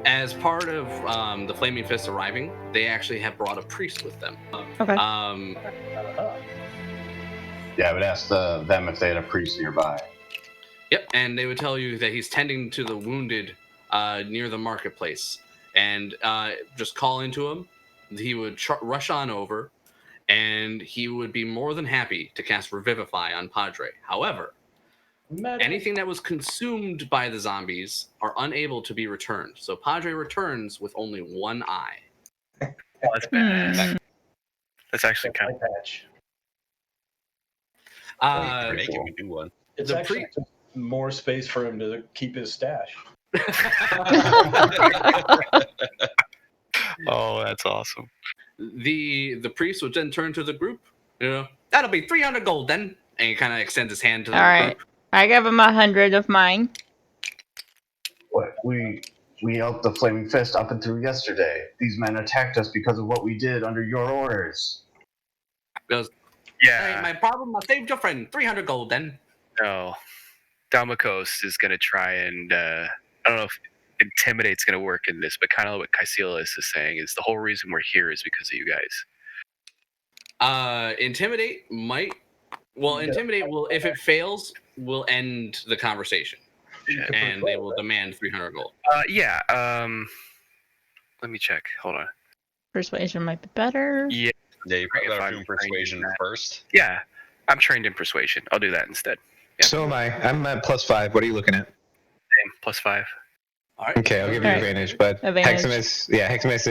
as part of the Flaming Fist arriving, they actually have brought a priest with them. Okay. Yeah, I would ask them if they had a priest nearby. Yep, and they would tell you that he's tending to the wounded near the marketplace. And just call into him. He would rush on over, and he would be more than happy to cast Revivify on Padre. However, anything that was consumed by the zombies are unable to be returned. So Padre returns with only one eye. Oh, that's bad. Hmm. That's actually kind of. patch. Making me do one. It's The actually more space for him to keep his stash. Oh, that's awesome. The priest would then turn to the group. That'll be 300 gold then. And he kind of extends his hand to the All right. group. I give him 100 of mine. What we helped the Flaming Fist up and through yesterday. These men attacked us because of what we did under your orders. Goes, Yeah. hey, my problem, I saved your friend. 300 gold then. No. Damokos is going to try and, I don't know if Intimidate's going to work in this, but kind of what Caecilius is saying is the whole reason we're here is because of you guys. Intimidate might. Well, intimidate will, if it fails, will end the conversation, and they will demand 300 gold. Yeah. Let me check. Hold on. Persuasion might be better. Yeah. Yeah, you probably If better I'm do persuasion trained in that. first. Yeah. I'm trained in persuasion. I'll do that instead. Yeah. So am I. I'm at +5. What are you looking at? Same. +5. All right. Okay, I'll give you Alright. advantage, but Advantage. Heximus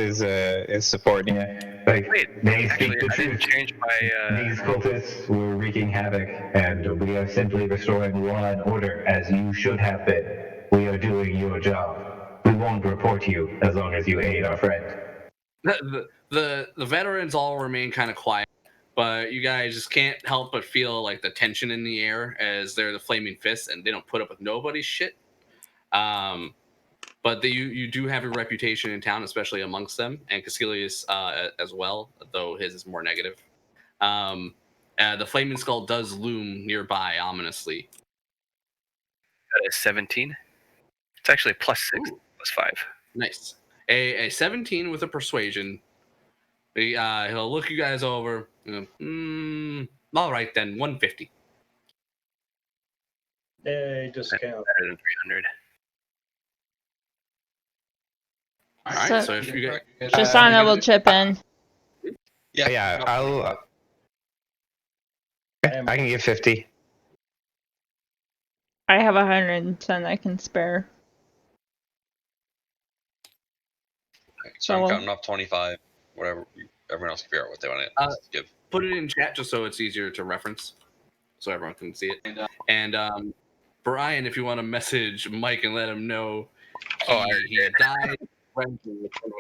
is supporting. Yeah, like, Wait, they actually, speak the I didn't truth. change my. These cultists were wreaking havoc, and we are simply restoring law and order as you should have been. We are doing your job. We won't report you as long as you aid our friend. The veterans all remain kind of quiet, but you guys just can't help but feel like the tension in the air as they're the flaming fists, and they don't put up with nobody's shit. But you do have a reputation in town, especially amongst them, and Casilius as well, though his is more negative. The flaming skull does loom nearby ominously. That is 17. It's actually +6, Ooh. +5. Nice. A 17 with a persuasion. He'll look you guys over. All right then, 150. Yay, discount. Better than 300. All right. So if you get Shoshana will chip in. Yeah, I can give 50. I have 110 I can spare. So I'm Well- counting off 25. Whatever. Everyone else can figure out what they want to give. put it in chat just so it's easier to reference, so everyone can see it. And Brian, if you want to message Mike and let him know he died with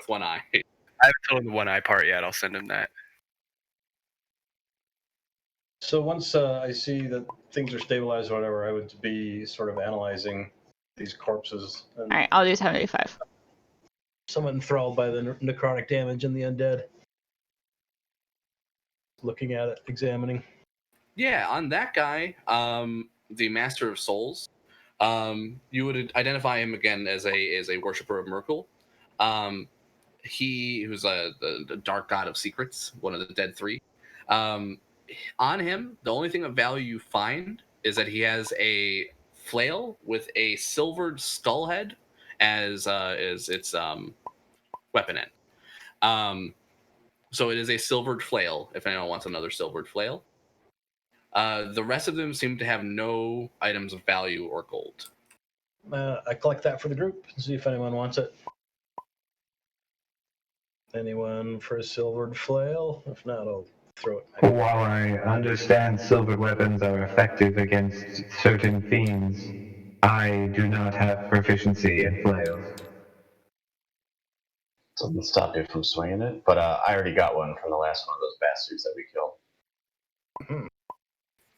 one eye. I haven't told him the one eye part yet. I'll send him that. So once I see that things are stabilized or whatever, I would be sort of analyzing these corpses. And Alright, I'll do 75. somewhat enthralled by the necrotic damage and the undead. Looking at it, examining. Yeah, on that guy, the Master of Souls, you would identify him again as a worshiper of Merkle. He who's the dark god of secrets, one of the dead three. On him, the only thing of value you find is that he has a flail with a silvered skull head as its weapon end. So it is a silvered flail, if anyone wants another silvered flail. The rest of them seem to have no items of value or gold. I collect that for the group and see if anyone wants it. Anyone for a silvered flail? If not, I'll throw it back. While I understand silver weapons are effective against certain fiends, I do not have proficiency in flails. Doesn't stop you from swinging it, but I already got one from the last one of those bastards that we killed.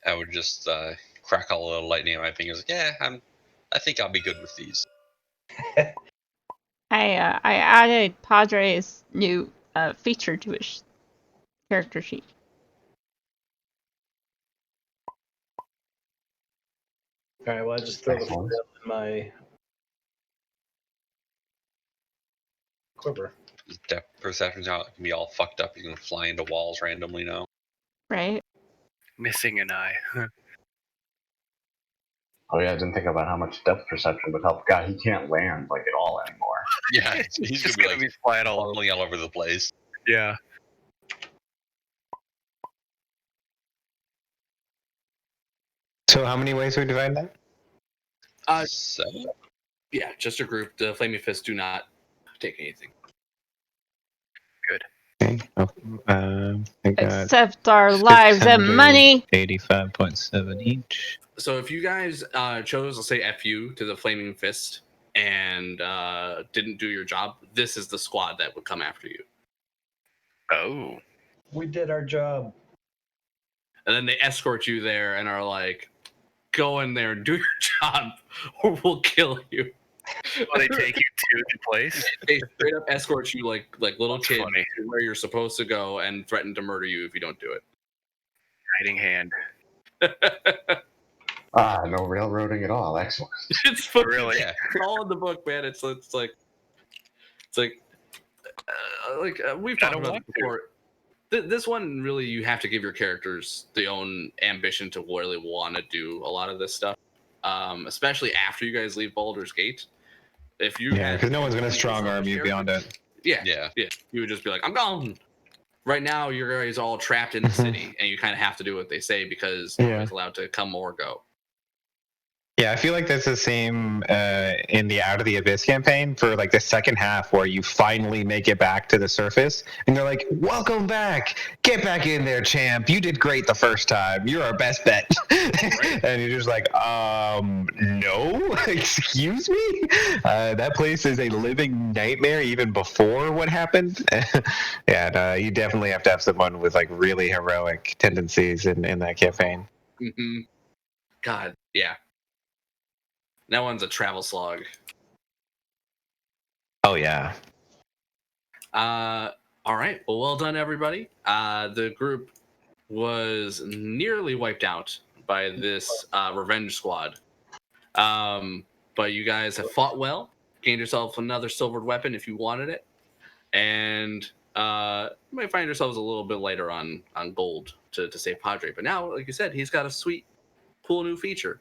I would just crackle a little lightning in my fingers. Like, yeah, I think I'll be good with these. I added Padre's new feature to his character sheet. All right, well, I just throw the flail Excellent. in my quiver. Depth perception's how it can be all fucked up. You can fly into walls randomly now. Right? Missing an eye. Oh yeah, I didn't think about how much depth perception would help. God, he can't land like at all anymore. Yeah, he's just gonna gonna be be flying all over. falling all over the place. Yeah. So how many ways we divide that? So Yeah, just a group. The Flaming Fists do not take anything. Okay. I got Except our lives and money. 85.7 each. So if you guys chose to say F you to the Flaming Fist and didn't do your job, this is the squad that would come after you. Oh. We did our job. And then they escort you there and are like, go in there and do your job or we'll kill you. Will they take you to the place? They straight up escort you like little That's kids funny. to where you're supposed to go and threaten to murder you if you don't do it. Hiding hand. No railroading at all. Excellent. It's fucking, Really? yeah, it's all in the book, man. It's like we've I talked don't about want it before. this one really, you have to give your characters the own ambition to really want to do a lot of this stuff, especially after you guys leave Baldur's Gate. If you because no one's going to strong arm you beyond it. Yeah, you would just be like, I'm gone. Right now, you guys are all trapped in the city, and you kind of have to do what they say because nobody's allowed to come or go. Yeah, I feel like that's the same in the Out of the Abyss campaign for like the second half where you finally make it back to the surface and they're like, welcome back, get back in there, champ, you did great the first time, you're our best bet. And you're just like, no, excuse me, that place is a living nightmare even before what happened. Yeah, you definitely have to have someone with like really heroic tendencies in that campaign. Mm-hmm. God, yeah. That one's a travel slog. Oh yeah. All right. Well done, everybody. The group was nearly wiped out by this revenge squad. But you guys have fought well, gained yourself another silvered weapon if you wanted it, and you might find yourselves a little bit lighter on gold to save Padre. But now, like you said, he's got a sweet, cool new feature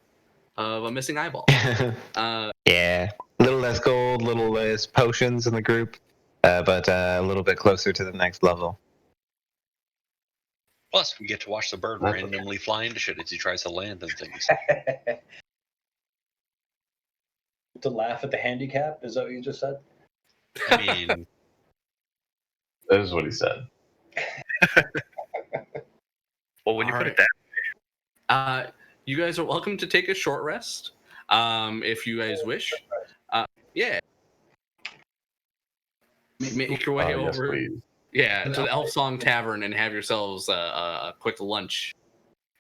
of a missing eyeball. Yeah, a little less gold, a little less potions in the group, but a little bit closer to the next level. Plus, we get to watch the bird randomly fly into shit as he tries to land and things. To laugh at the handicap? Is that what you just said? I mean, That is what he said. Well, when you put it that you guys are welcome to take a short rest, if you guys wish. Yeah. Make your way Yes, over. please. Yeah, to the Elf Song Tavern and have yourselves a quick lunch.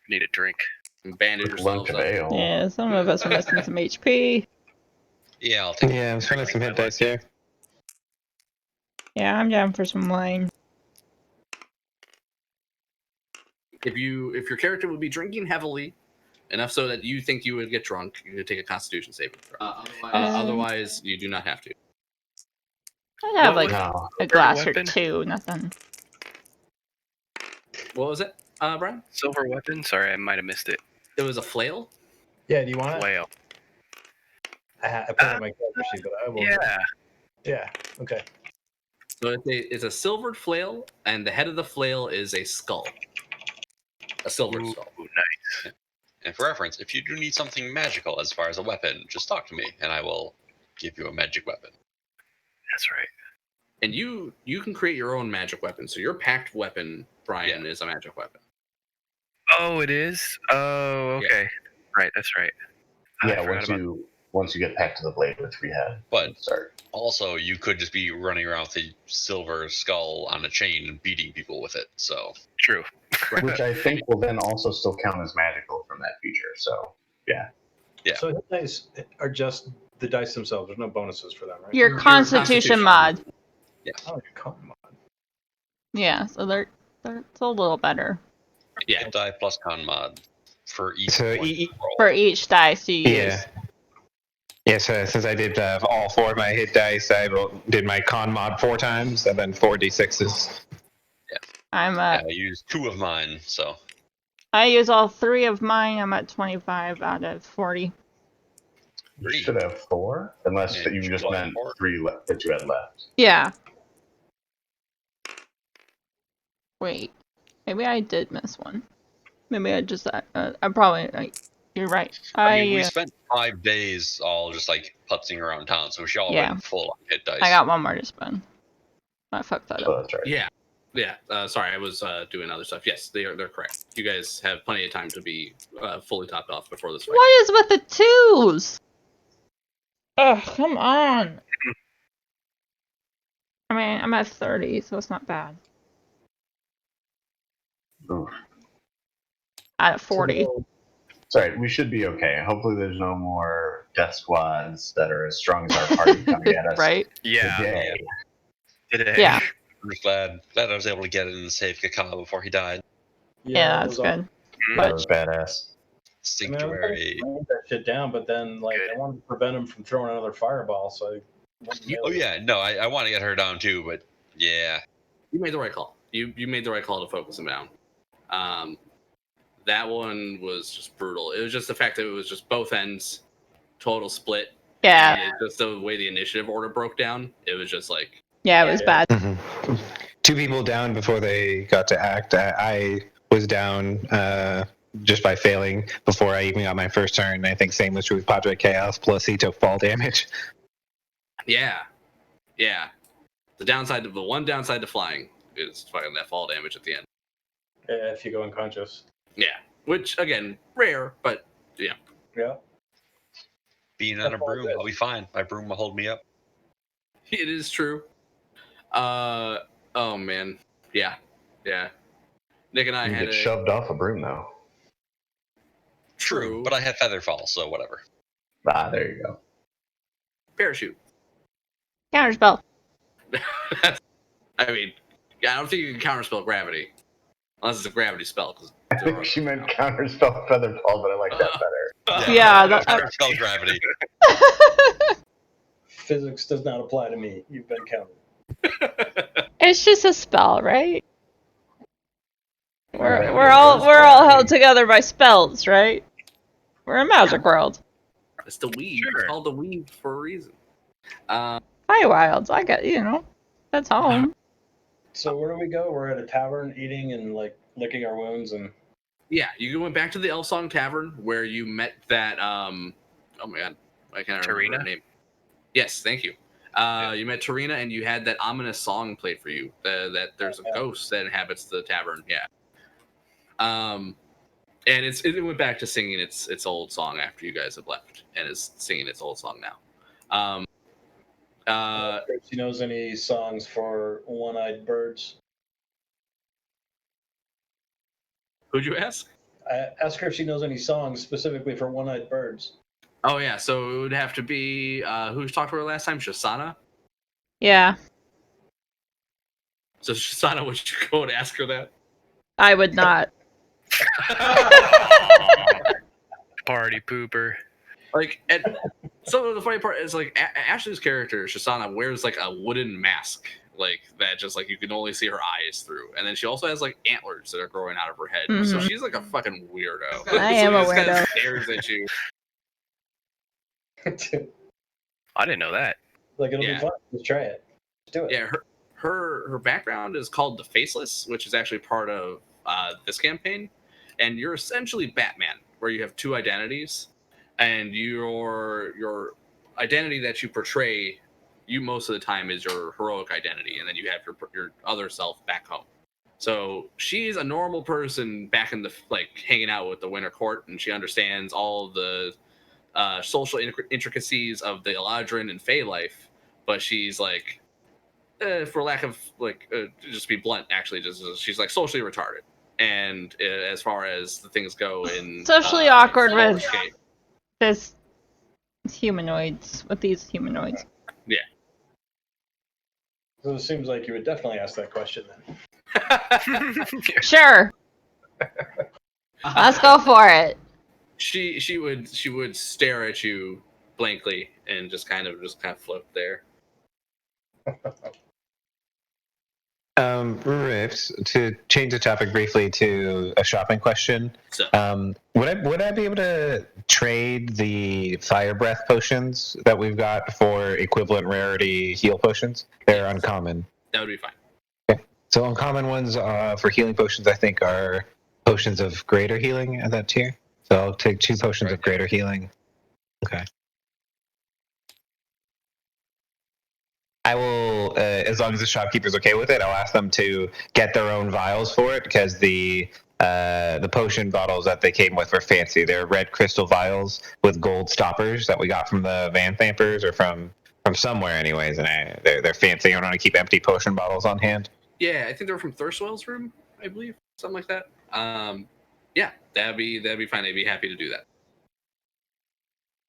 need a drink. And bandage Quick yourselves lunch of up. ale. Yeah, some of us are missing some HP. yeah, I'll take it. Yeah, I'm spending some hit dice here. Yeah, I'm down for some wine. If your character would be drinking heavily, enough so that you think you would get drunk, you could take a Constitution saving throw. Otherwise, you do not have to. I have like No. a glass or weapon? two, nothing. What was it, Brian? Silver weapon? Sorry, I might have missed it. It was a flail. Yeah, do you want it? Flail. I put it on my character sheet, but I will. Yeah. Yeah, okay. So it's a silvered flail, and the head of the flail is a skull. A silver skull. Ooh, nice. And for reference, if you do need something magical as far as a weapon, just talk to me, and I will give you a magic weapon. That's right. And you can create your own magic weapon. So your packed weapon, Brian, is a magic weapon. Oh, it is? Oh, okay. Right, that's right. I Yeah, forgot about once you get back to the blade, which we had. But Start. also, you could just be running around with a silver skull on a chain and beating people with it. So True. Which I think will then also still count as magical from that feature. So, yeah. Yeah. So hit dice are just the dice themselves. There's no bonuses for them, right? Your Constitution mod. Oh, your con mod. Yeah, so they're it's a little better Yeah. die plus con mod for each So one you roll. for each dice you use. Yeah. Yeah, so since I did all 4 of my hit dice, I did my con mod 4 times and then 4 d6s. I'm Yeah, I used 2 of mine, so I use all 3 of mine. I'm at 25 out of 40. You should have 4, unless Yeah, that you you just should meant have 4. 3 that you had left. Yeah. Wait, maybe I did miss one. Maybe I just I probably you're right. I mean, we spent 5 days all just like putzing around town, so she all Yeah. went full on hit dice. I got one more to spend. I fucked that So up. that's right. Yeah. Sorry, I was doing other stuff. Yes, they're correct. You guys have plenty of time to be fully topped off before this fight. What is with the twos? Ugh, come on. I mean, I'm at 30, so it's not bad. Oof. At 40. Sorry, we should be okay. Hopefully, there's no more death squads that are as strong as our party coming at us Right? Yeah. today. Today. Yeah. I'm just glad I was able to get in and save Kakao before he died. Yeah, that that's was good. That was badass. I mean, I was gonna Sanctuary. write that shit down, but then like Good. I wanted to prevent him from throwing another fireball, so I Oh yeah, no, I want to get her down too, but yeah. You made the right call. you made the right call to focus him down. That one was just brutal. It was just the fact that it was just both ends, total split. Yeah. And just the way the initiative order broke down, it was just like. Yeah, it was bad. Mm-hmm. 2 people down before they got to act. I was down just by failing before I even got my first turn. I think same was true with Padre Chaos, plus he took fall damage. Yeah. The one downside to flying is fucking that fall damage at the end. Yeah, if you go unconscious. Yeah. Which, again, rare, but yeah. Yeah. Being on a broom, I'll be fine. My broom will hold me up. It is true. Oh, man. Yeah. Nick and I You had get shoved off a broom, though. True. But I have feather fall, so whatever. Ah, there you go. Parachute. Counterspell. I mean, yeah, I don't think you can counterspell gravity. Unless it's a gravity spell. I think she meant counterspell feather fall, but I like that better. Yeah, counterspell gravity. Physics does not apply to me. You've been counted. It's just a spell, right? Right. We're all held together by spells, right? We're a magic world. It's the weave. Sure. It's called the weave for a reason. Wilds, I got, that's home. So where do we go? We're at a tavern eating and like licking our wounds and. Yeah, you went back to the Elf Song Tavern where you met that. Oh my god, I can't remember her name. Yes, thank you. You met Tarina and you had that ominous song played for you. That there's a ghost that inhabits the tavern. Yeah. And it went back to singing its old song after you guys have left, and is singing its old song now. If she knows any songs for one-eyed birds. Who'd you ask? I asked her if she knows any songs specifically for one-eyed birds. Oh yeah, so it would have to be who talked to her last time? Shasana. Yeah, So Shasana, would you go and ask her that? I would not. Party pooper. Like, so the funny part is like Ashley's character Shasana wears like a wooden mask, like that, just like you can only see her eyes through, and then she also has like antlers that are growing out of her head. So Mhm. she's like a fucking weirdo. I am a She just kinda weirdo. stares at you. I didn't know that. Like it'll Yeah. be fun. Let's try it. Let's do it. Yeah, her background is called the Faceless, which is actually part of this campaign, and you're essentially Batman, where you have two identities, and your identity that you portray, you most of the time is your heroic identity, and then you have your other self back home. So she's a normal person back in the hanging out with the Winter Court, and she understands all the social intricacies of the Eladrin and Fey life, but she's like, for lack of just be blunt, actually, she's like socially retarded. And as far as the things go in Socially awkward Baldur's with Gate. this humanoids, with these humanoids. Yeah. So it seems like you would definitely ask that question then. Sure. Let's go for it. She would stare at you blankly and just kind of float there. Rift, to change the topic briefly to a shopping question. So Would I be able to trade the fire breath potions that we've got for equivalent rarity heal potions? They're uncommon. that would be fine. So uncommon ones for healing potions, I think, are potions of greater healing at that tier. So I'll take 2 potions of greater healing. Okay. I will, as long as the shopkeeper's okay with it, I'll ask them to get their own vials for it, because the potion bottles that they came with were fancy. They're red crystal vials with gold stoppers that we got from the Van Thampers, or from somewhere, anyways. And they're fancy. I don't want to keep empty potion bottles on hand. Yeah, I think they were from Thurstwell's room, I believe, something like that. Yeah, that'd be fine. They'd be happy to do that.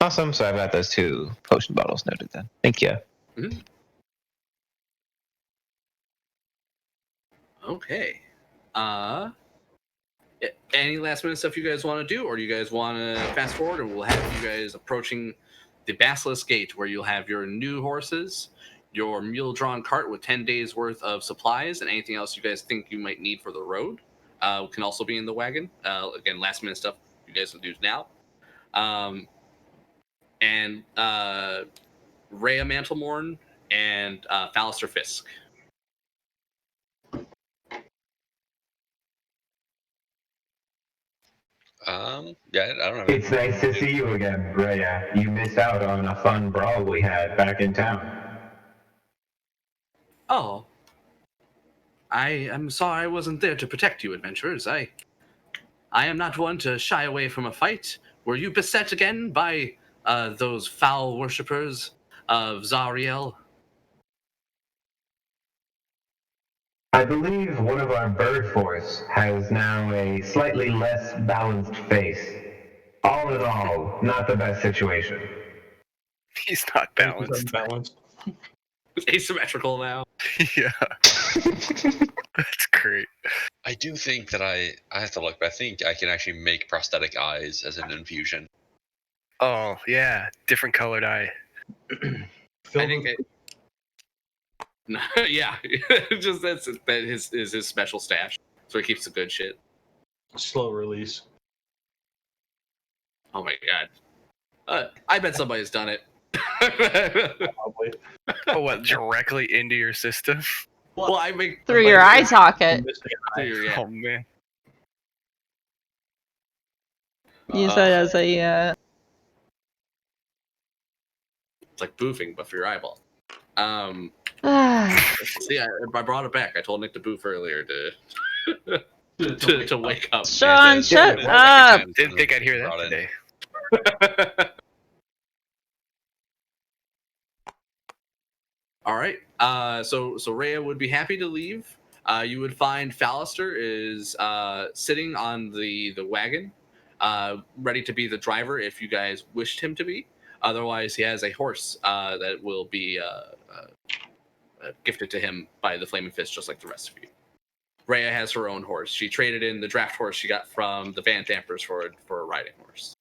Awesome. So I've got those 2 potion bottles noted then. Thank you. Mm-hmm. Okay. Any last minute stuff you guys want to do, or do you guys want to fast forward, and we'll have you guys approaching the Basilisk Gate, where you'll have your new horses, your mule-drawn cart with 10 days worth of supplies and anything else you guys think you might need for the road can also be in the wagon. Again, last-minute stuff you guys can do now. And Rhea Mantlemorn and Fallister Fisk. Yeah, I don't know. It's nice to see you again, Rhea. You missed out on a fun brawl we had back in town. Oh, I am sorry I wasn't there to protect you, adventurers. I am not one to shy away from a fight. Were you beset again by those foul worshippers of Zariel? I believe one of our bird force has now a slightly less balanced face. All in all, not the best situation. He's not balanced. Unbalanced. It's asymmetrical now. Yeah. That's great. I do think that I have to look, but I think I can actually make prosthetic eyes as an infusion. Oh, yeah. Different colored eye. I think yeah, just that is his special stash. So he keeps the good shit. Slow release. Oh my god. I bet somebody's done it. Probably. Oh, what? Directly into your system? Well, I make Through your eye socket. Yeah. Oh man. Use that as a. It's like boofing, but for your eyeball. See, I brought it back. I told Nick to boof earlier to wake up. Sean, And- shut Second up! time Didn't think I'd hear that brought in. today. All right. So Rhea would be happy to leave. You would find Fallister is sitting on the wagon, ready to be the driver if you guys wished him to be. Otherwise, he has a horse that will be gifted to him by the Flaming Fist, just like the rest of you. Rhea has her own horse. She traded in the draft horse she got from the Van Dampers for a riding horse.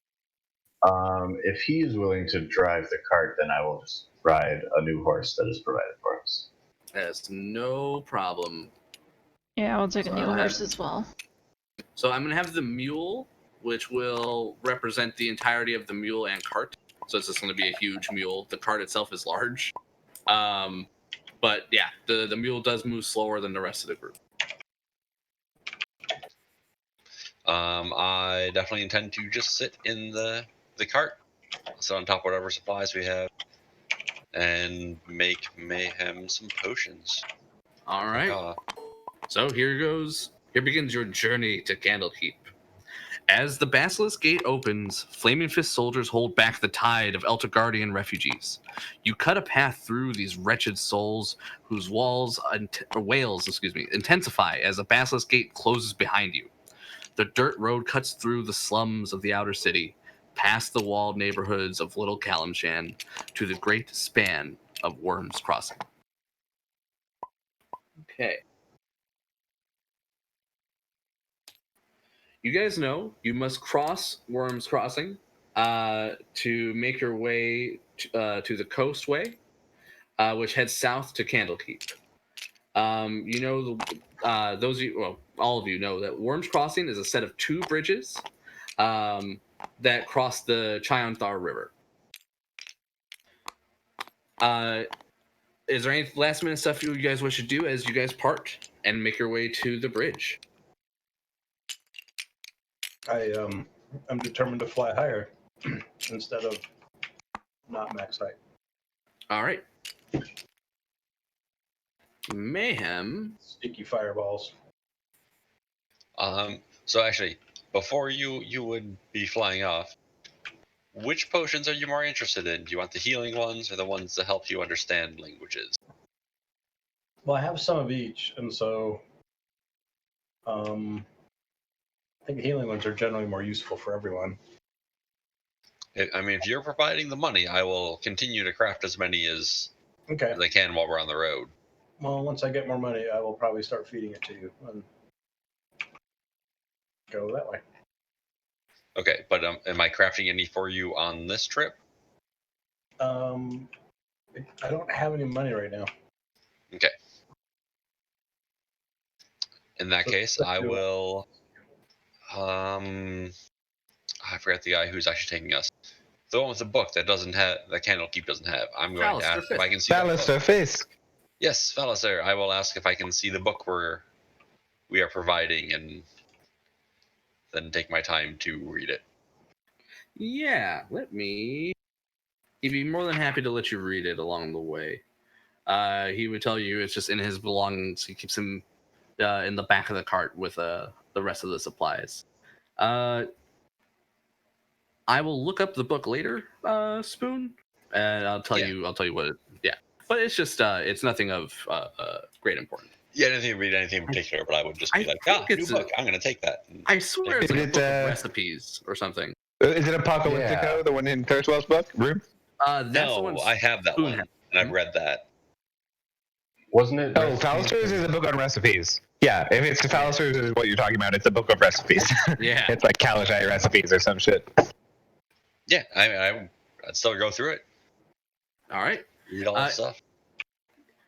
If he is willing to drive the cart, then I will just ride a new horse that is provided for us. That's no problem. Yeah, I'll take a new horse as well. So I'm going to have the mule, which will represent the entirety of the mule and cart. So it's just going to be a huge mule. The cart itself is large. But yeah, the mule does move slower than the rest of the group. I definitely intend to just sit in the cart, sit on top of whatever supplies we have, and make Mayhem some potions. All right. So here begins your journey to Candlekeep. As the Basilisk Gate opens, Flaming Fist soldiers hold back the tide of Eltergardian refugees. You cut a path through these wretched souls whose wails intensify as the Basilisk Gate closes behind you. The dirt road cuts through the slums of the outer city, past the walled neighborhoods of Little Kalimshan, to the great span of Worms Crossing. Okay. You guys know you must cross Worms Crossing to make your way to the Coastway, which heads south to Candlekeep. You know, those of you, well, all of you know that Worms Crossing is a set of two bridges that cross the Chionthar River. Is there any last minute stuff you guys wish to do as you guys part and make your way to the bridge? I'm determined to fly higher instead of not max height. All right. Mayhem. Sticky fireballs. So actually, before you would be flying off, which potions are you more interested in? Do you want the healing ones or the ones that help you understand languages? Well, I have some of each, and so I think the healing ones are generally more useful for everyone. I mean, if you're providing the money, I will continue to craft as many as Okay. I can while we're on the road. Well, once I get more money, I will probably start feeding it to you and go that way. Okay, but am I crafting any for you on this trip? I don't have any money right now. Okay. In that case, I will. I forgot the guy who's actually taking us. The one with the book that doesn't have that Candlekeep doesn't have. I'm going to ask if I can see that book. Ballister Fisk. Yes, Valister. I will ask if I can see the book we are providing, and then take my time to read it. Yeah, he'd be more than happy to let you read it along the way. He would tell you it's just in his belongings. He keeps him in the back of the cart with the rest of the supplies. I will look up the book later, Spoon, and I'll tell you what it. Yeah, but it's just it's nothing of great importance. Yeah, I didn't read anything in particular, but I would just be like, new book. I'm going to take that. I swear it's like a book of recipes or something. Is it Apocalyptico, the one in Kurzweil's book? Room? That's the one. I have that one, and I've read that. Wasn't it? Oh, Fallister's is a book on recipes. Yeah, if it's Fallister's is what you're talking about, it's a book of recipes. Yeah. It's like Kalashite recipes or some shit. Yeah, I'd still go through it. All right. Read all that stuff.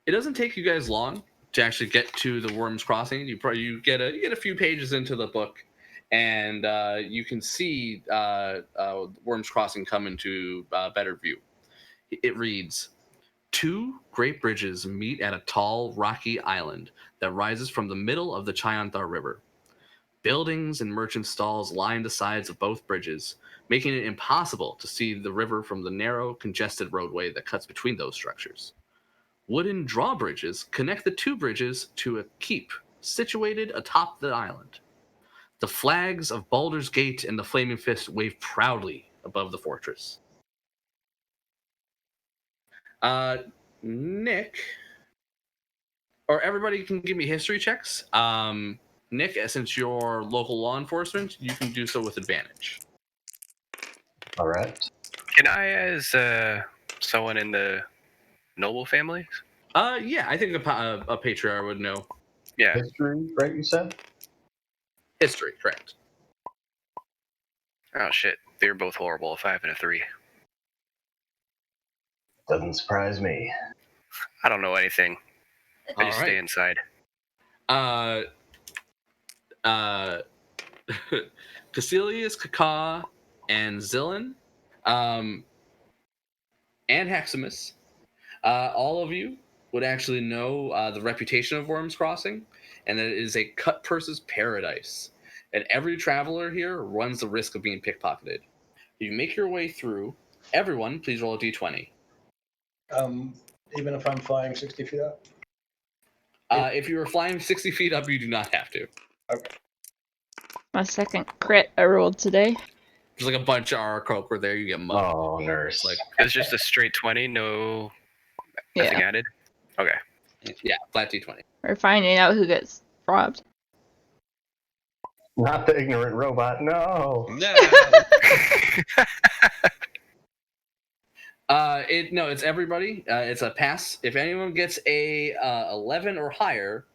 It doesn't take you guys long to actually get to the Worms Crossing. You get a few pages into the book, and you can see Worms Crossing come into better view. It reads, 2 great bridges meet at a tall, rocky island that rises from the middle of the Chyanthar River. Buildings and merchant stalls line the sides of both bridges, making it impossible to see the river from the narrow, congested roadway that cuts between those structures. Wooden drawbridges connect the 2 bridges to a keep situated atop the island. The flags of Baldur's Gate and the Flaming Fist wave proudly above the fortress. Nick, or everybody can give me history checks. Nick, since you're local law enforcement, you can do so with advantage. All right. Can I, as someone in the noble families? Yeah, I think a patriarch would know. Yeah. History, right? You said. History, correct. Oh shit, they're both horrible. A 5 and a 3. Doesn't surprise me. I don't know anything. I just stay inside. Caecilius, Kaka, and Zillan, and Heximus, all of you would actually know the reputation of Worms Crossing, and that it is a cut purse's paradise. And every traveler here runs the risk of being pickpocketed. You make your way through. Everyone, please roll a d20. Even if I'm flying 60 feet up? If you were flying 60 feet up, you do not have to. Okay. My second crit I rolled today. There's like a bunch of Arakoke were there. You get mugged. Oh, nurse. Like, It's just a straight 20, nothing added? Okay. Yeah, flat d20. We're finding out who gets robbed. Not the ignorant robot. No. No. It's everybody. It's a pass. If anyone gets a 11 or higher,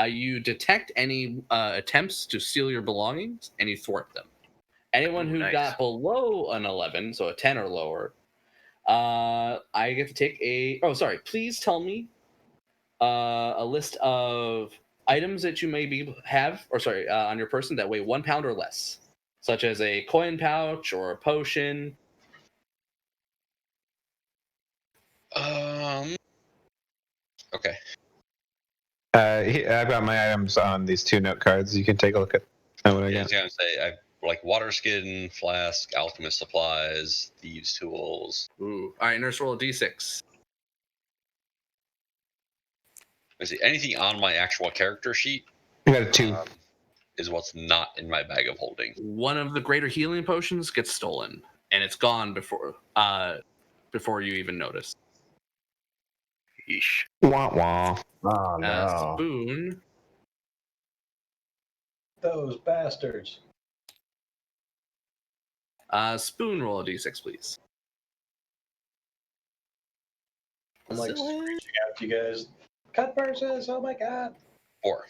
you detect any attempts to steal your belongings and you thwart them. Anyone who got below an 11, so a 10 or lower, I get to take a. Oh, sorry. Please tell me a list of items that you maybe have, on your person that weigh 1 pound or less, such as a coin pouch or a potion. Okay. I've got my items on these 2 note cards. You can take a look at what I I got. was gonna say I like water skin, flask, alchemist supplies, thieves tools. Ooh. All right, nurse, roll a d6. Let's see, anything on my actual character sheet I got a 2. is what's not in my bag of holding. One of the greater healing potions gets stolen, and it's gone before you even notice. Yeesh. Wah wah. Oh, no. Spoon. Those bastards. Spoon, roll a d6, please. I'm like screeching out to you guys. Cut purses, oh my god. 4.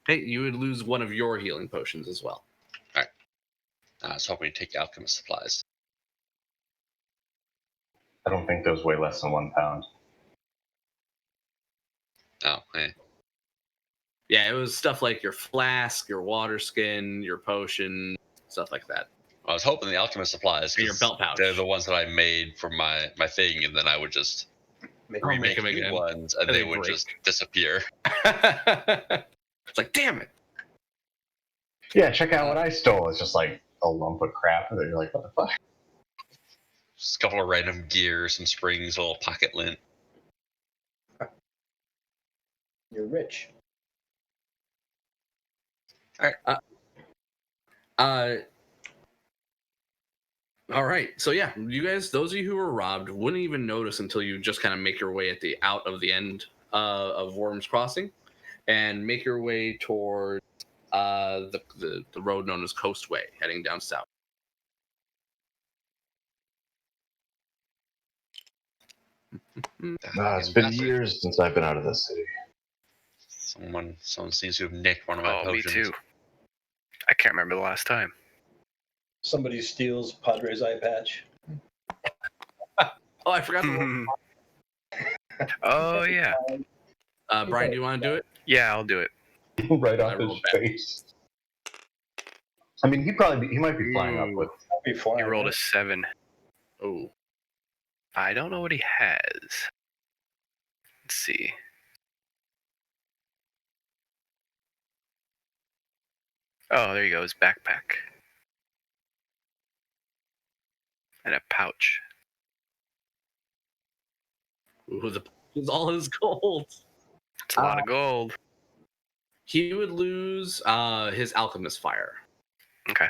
Hey, you would lose one of your healing potions as well. I was hoping to take alchemist supplies. I don't think those weigh less than 1 pound. Oh, hey. Yeah, it was stuff like your flask, your water skin, your potion, stuff like that. I was hoping the alchemist supplies, And your 'cause belt pouch. they're the ones that I made for my thing, and then I would just Make Remake remake them new again. ones, and And they they would break. just disappear. It's like, damn it. Yeah, check out what I stole. It's just like a lump of crap, and then you're like, what the fuck? Just a couple of random gears, some springs, a little pocket lint. You're rich. All right. So yeah, you guys, those of you who were robbed, wouldn't even notice until you just kind of make your way out of the end of Worms Crossing, and make your way toward the road known as Coastway, heading down south. It's been years since I've been out of this city. Someone seems to have nicked one of my Oh, me potions. too. I can't remember the last time. Somebody steals Padre's eye patch. Oh, I forgot. Oh yeah, Brian, do you want to do it? yeah, I'll do it. Right I off rolled his bad. face. I mean, he might be flying up with. Be flying, He rolled a right? 7. Oh, I don't know what he has. Let's see. Oh, there you go. His backpack and a pouch. ooh, it's all his gold. It's a lot of gold. He would lose his alchemist fire. Okay.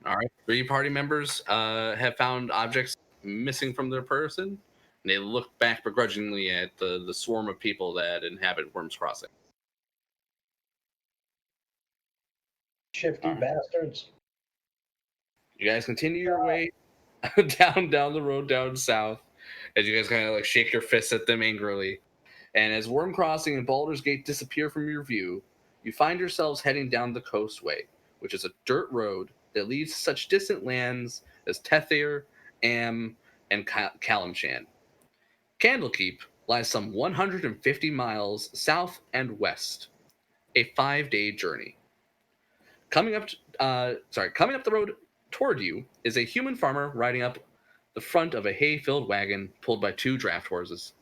All right. 3 party members have found objects missing from their person, and they look back begrudgingly at the swarm of people that inhabit Worms Crossing. Shifty bastards. You guys continue your way down the road down south, as you guys kind of like shake your fists at them angrily. And as Worm Crossing and Baldur's Gate disappear from your view, you find yourselves heading down the Coastway, which is a dirt road that leads to such distant lands as Tethir, Am, and Kalimshan. Candlekeep lies some 150 miles south and west, a 5-day journey. Coming up the road toward you is a human farmer riding up the front of a hay-filled wagon pulled by 2 draft horses.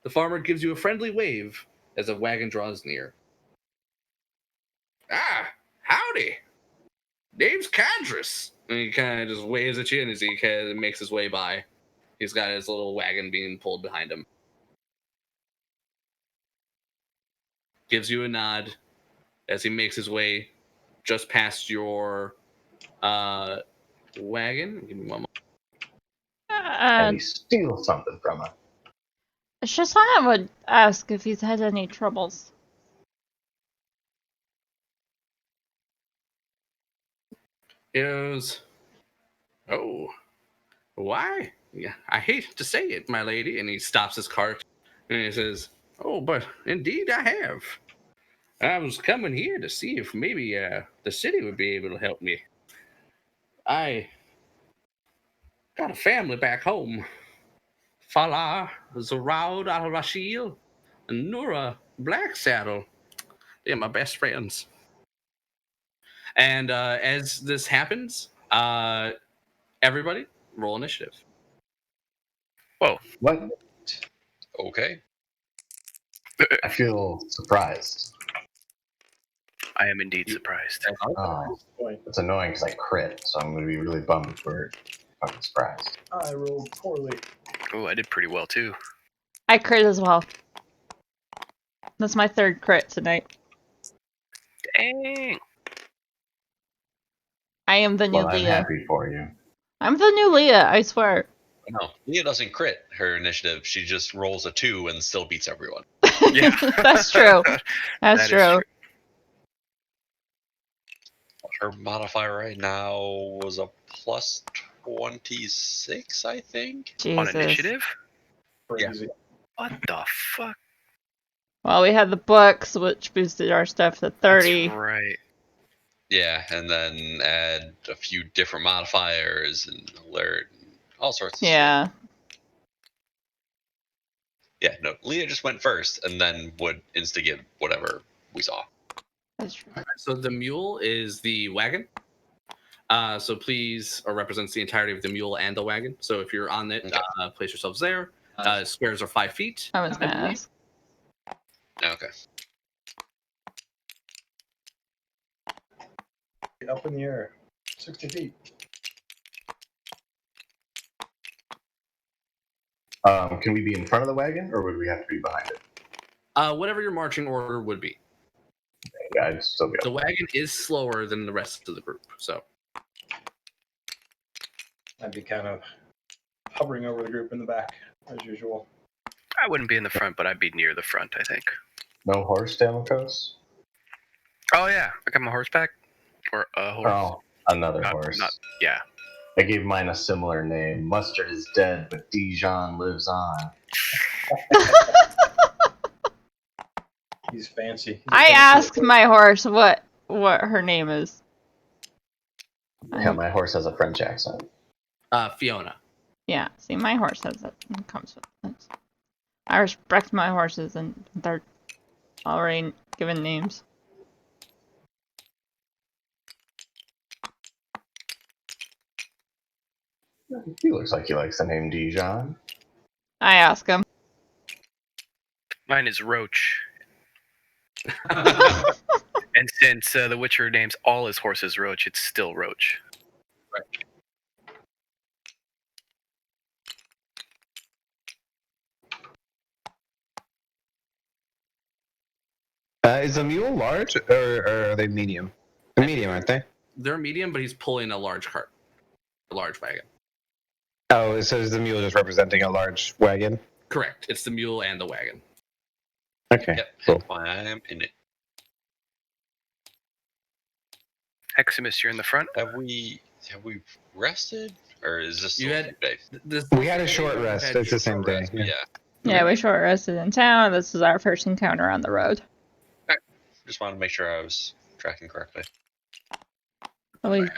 The farmer gives you a friendly wave as the wagon draws near. Ah, howdy. Name's Cadrus. And he kind of just waves at you, and as he kind of makes his way by, he's got his little wagon being pulled behind him. Gives you a nod as he makes his way just past your wagon. Give me one moment. And he steals something from her. Shoshana would ask if he's had any troubles. He goes, oh, why? Yeah, I hate to say it, my lady. And he stops his cart and he says, oh, but indeed I have. I was coming here to see if maybe the city would be able to help me. I got a family back home. Falah, Zoraud al-Rashil, and Nura Blacksaddle. They're my best friends. And as this happens, everybody roll initiative. What? Okay. I feel surprised. I am indeed surprised. Oh, Point. it's annoying because I crit, so I'm going to be really bummed if we're fucking surprised. I rolled poorly. Oh, I did pretty well too. I crit as well. That's my 3rd crit tonight. Dang. I am the new Well, I'm Leah. happy for you. I'm the new Leah, I swear. No, Leah doesn't crit her initiative. She just rolls a 2 and still beats everyone. Yeah. That's true. That's That is true. Her modifier right now was a plus 26, I think. On Jesus. initiative? crazy. What the fuck? Well, we had the books, which boosted our stuff to 30. That's right. Yeah, and then add a few different modifiers and alert and all sorts of shit. Yeah. Yeah, no, Leah just went first and then would insta-give whatever we saw. That's true. So the mule is the wagon. So please, or represents the entirety of the mule and the wagon. So if you're on it, Okay. place yourselves there. Squares are 5 feet. I was gonna believe. ask. Okay. Up in the air, 60 feet. Can we be in front of the wagon, or would we have to be behind it? Whatever your marching order would be. Yeah, I'd still be. The wagon is slower than the rest of the group, so I'd be kind of hovering over the group in the back, as usual. I wouldn't be in the front, but I'd be near the front, I think. No horse, Damocos? Oh, yeah. I got my horseback. Or a horse. Oh, another Not- horse. not- yeah. I gave mine a similar name. Mustard is dead, but Dijon lives on. He's fancy. He's a I fancy asked horse. my horse what her name is. Yeah, my horse has a French accent. Fiona. Yeah, see, my horse has it. It comes with it. I respect my horses, and they're already given names. He looks like he likes the name Dijon. I ask him. Mine is Roach. And since the Witcher names all his horses Roach, it's still Roach. Is the mule large or are they medium? They're medium, aren't they? They're medium, but he's pulling a large cart, a large wagon. Oh, so is the mule just representing a large wagon? Correct. It's the mule and the wagon. Okay, Yep, cool. that's why I am in it. Heximus, you're in the front. Have we rested? Or is this still You a had- few days? We had a short rest. It's the same day. Rest, Yeah. yeah. Yeah, we short rested in town. This is our first encounter on the road. Just wanted to make sure I was tracking correctly. We To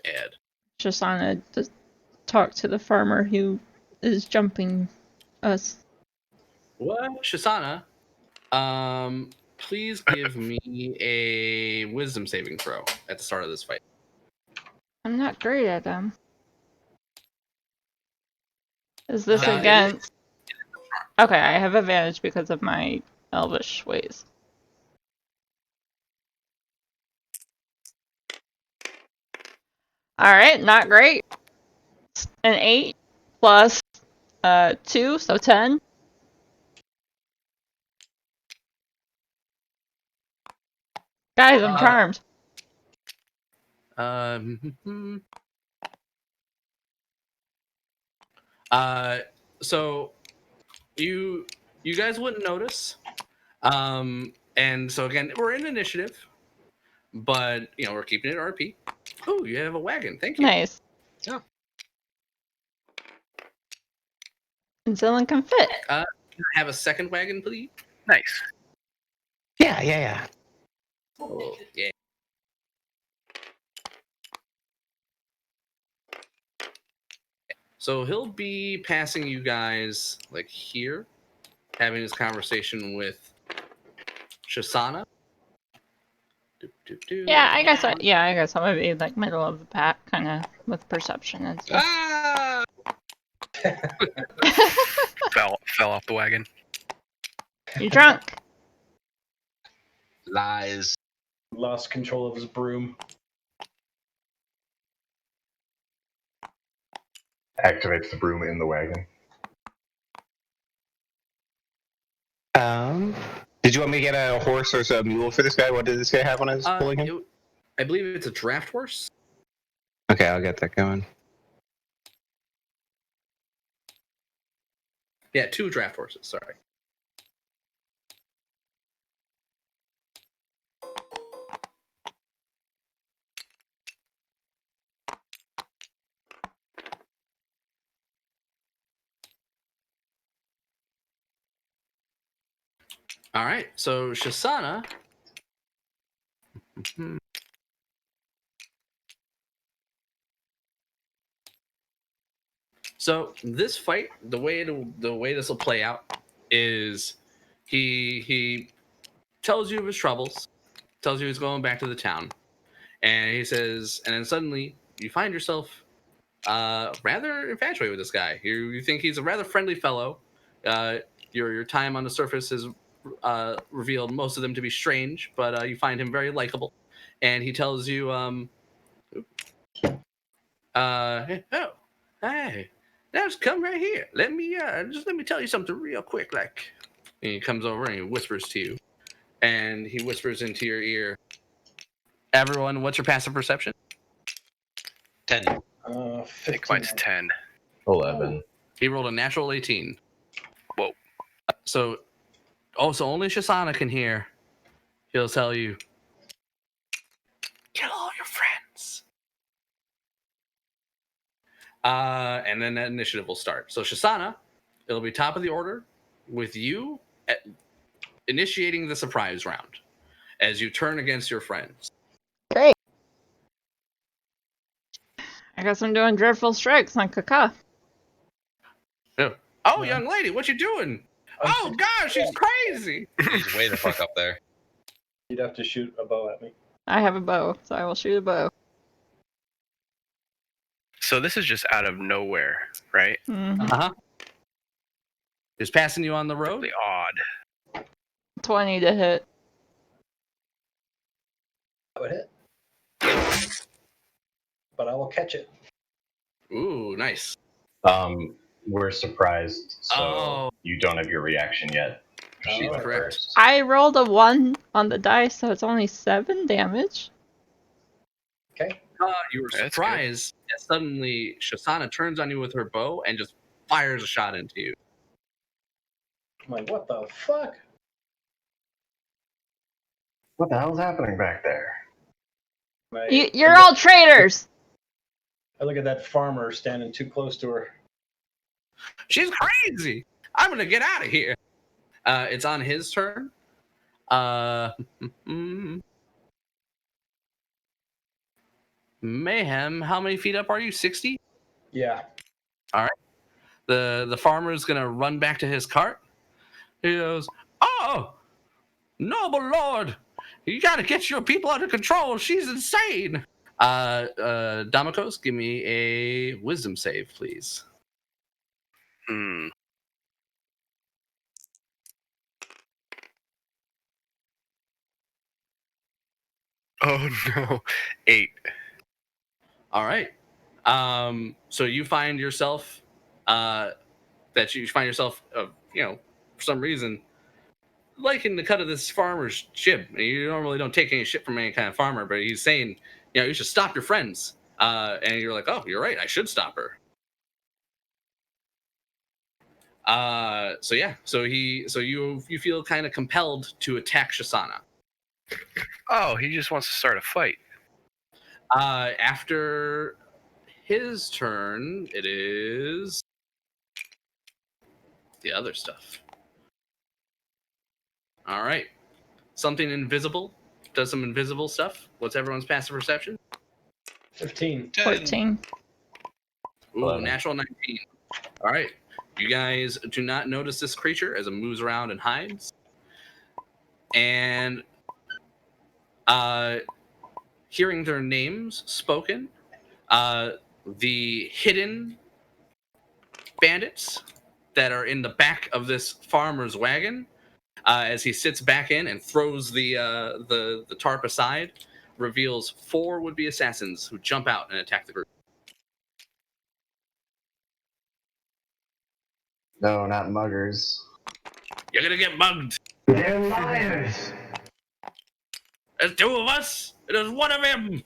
add. just wanted to talk to the farmer who is jumping us. What? Shisana, please give me a wisdom saving throw at the start of this fight. I'm not great at them. Is this it is- against? Okay, I have advantage because of my elvish ways. Alright, not great. An 8 plus 2, so 10. Guys, I'm charmed. So you guys wouldn't notice. And so again, we're in initiative, but we're keeping it RP. Oh, you have a wagon. Thank you. Nice. Yeah. And Dylan can fit. Can I have a second wagon, please? Nice. Yeah. Oh, yeah. So he'll be passing you guys like here, having this conversation with Shisana. Yeah, I guess I'm gonna be like middle of the pack, kind of with perception and stuff. Ah! Fell off the wagon. You drunk? Lies. Lost control of his broom. Activates the broom in the wagon. Did you want me to get a horse or a mule for this guy? What did this guy have when I was pulling him? I believe it's a draft horse. Okay, I'll get that going. Yeah, 2 draft horses. Sorry. All right, so Shisana. So this fight, the way this will play out is he tells you of his troubles, tells you he's going back to the town, and he says, and then suddenly you find yourself rather infatuated with this guy. You think he's a rather friendly fellow. Your time on the surface has revealed most of them to be strange, but you find him very likable, and he tells you, hey, oh, hey, now just come right here. Let me tell you something real quick. Like, and he comes over and he whispers to you, and he whispers into your ear. Everyone, what's your passive perception? 10. I 15. think mine's 10. 11. He rolled a natural 18. Whoa. So only Shisana can hear. He'll tell you, kill all your friends. And then that initiative will start. So Shisana, it'll be top of the order with you initiating the surprise round as you turn against your friends. Great. I guess I'm doing dreadful strikes on Kaka. Oh, young lady, what you doing? Oh, gosh, she's crazy. He's way the fuck up there. You'd have to shoot a bow at me. I have a bow, so I will shoot a bow. So this is just out of nowhere, right? Mm-hmm. Uh-huh. Just passing you on the road. Really odd. 20 to hit. That would hit. But I will catch it. Ooh, nice. We're surprised, so you don't have your reaction yet. She went correct. first. I rolled a 1 on the dice, so it's only 7 damage. Okay. You were That's surprised that suddenly Shisana turns on you with her bow and just fires a shot into you. I'm like, what the fuck? What the hell's happening back there? You're all traitors! I look at that farmer standing too close to her. She's crazy. I'm gonna get out of here. It's on his turn. Mayhem, how many feet up are you? 60? Yeah. The farmer's gonna run back to his cart. He goes, "Oh, noble lord, you gotta get your people under control. She's insane." Damokos, give me a wisdom save, please. Oh no. 8. All right. So you find yourself for some reason liking the cut of this farmer's jib. You normally don't take any shit from any kind of farmer, but he's saying, you should stop your friends. And you're like, oh, you're right, I should stop her. So you feel kind of compelled to attack Shisana. Oh, he just wants to start a fight. After his turn, it is the other stuff. All right. Something invisible does some invisible stuff. What's everyone's passive perception? 15. 14. Ooh, 11. natural 19. All right. You guys do not notice this creature as it moves around and hides. And hearing their names spoken, the hidden bandits that are in the back of this farmer's wagon, as he sits back in and throws the tarp aside, reveals 4 would-be assassins who jump out and attack the group. No, not muggers. You're gonna get mugged. They're liars! There's 2 of us. There's 1 of him.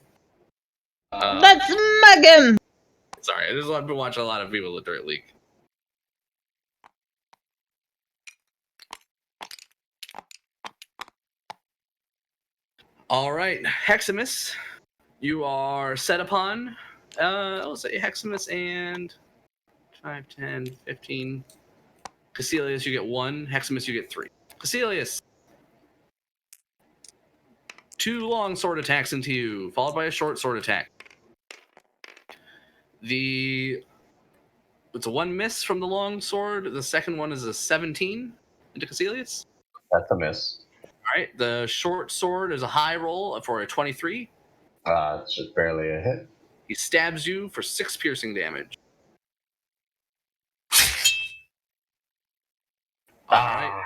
Let's mug him! Sorry, I've been watching a lot of people at Dirt League. All right, Heximus, you are set upon. I'll say Heximus and 5, 10, 15. Caecilius, you get 1. Heximus, you get 3. Caecilius, 2 long sword attacks into you, followed by a short sword attack. It's a 1 miss from the long sword. The second one is a 17 into Caecilius. That's a miss. All right. The short sword is a high roll for a 23. It's just barely a hit. He stabs you for 6 piercing damage. All right.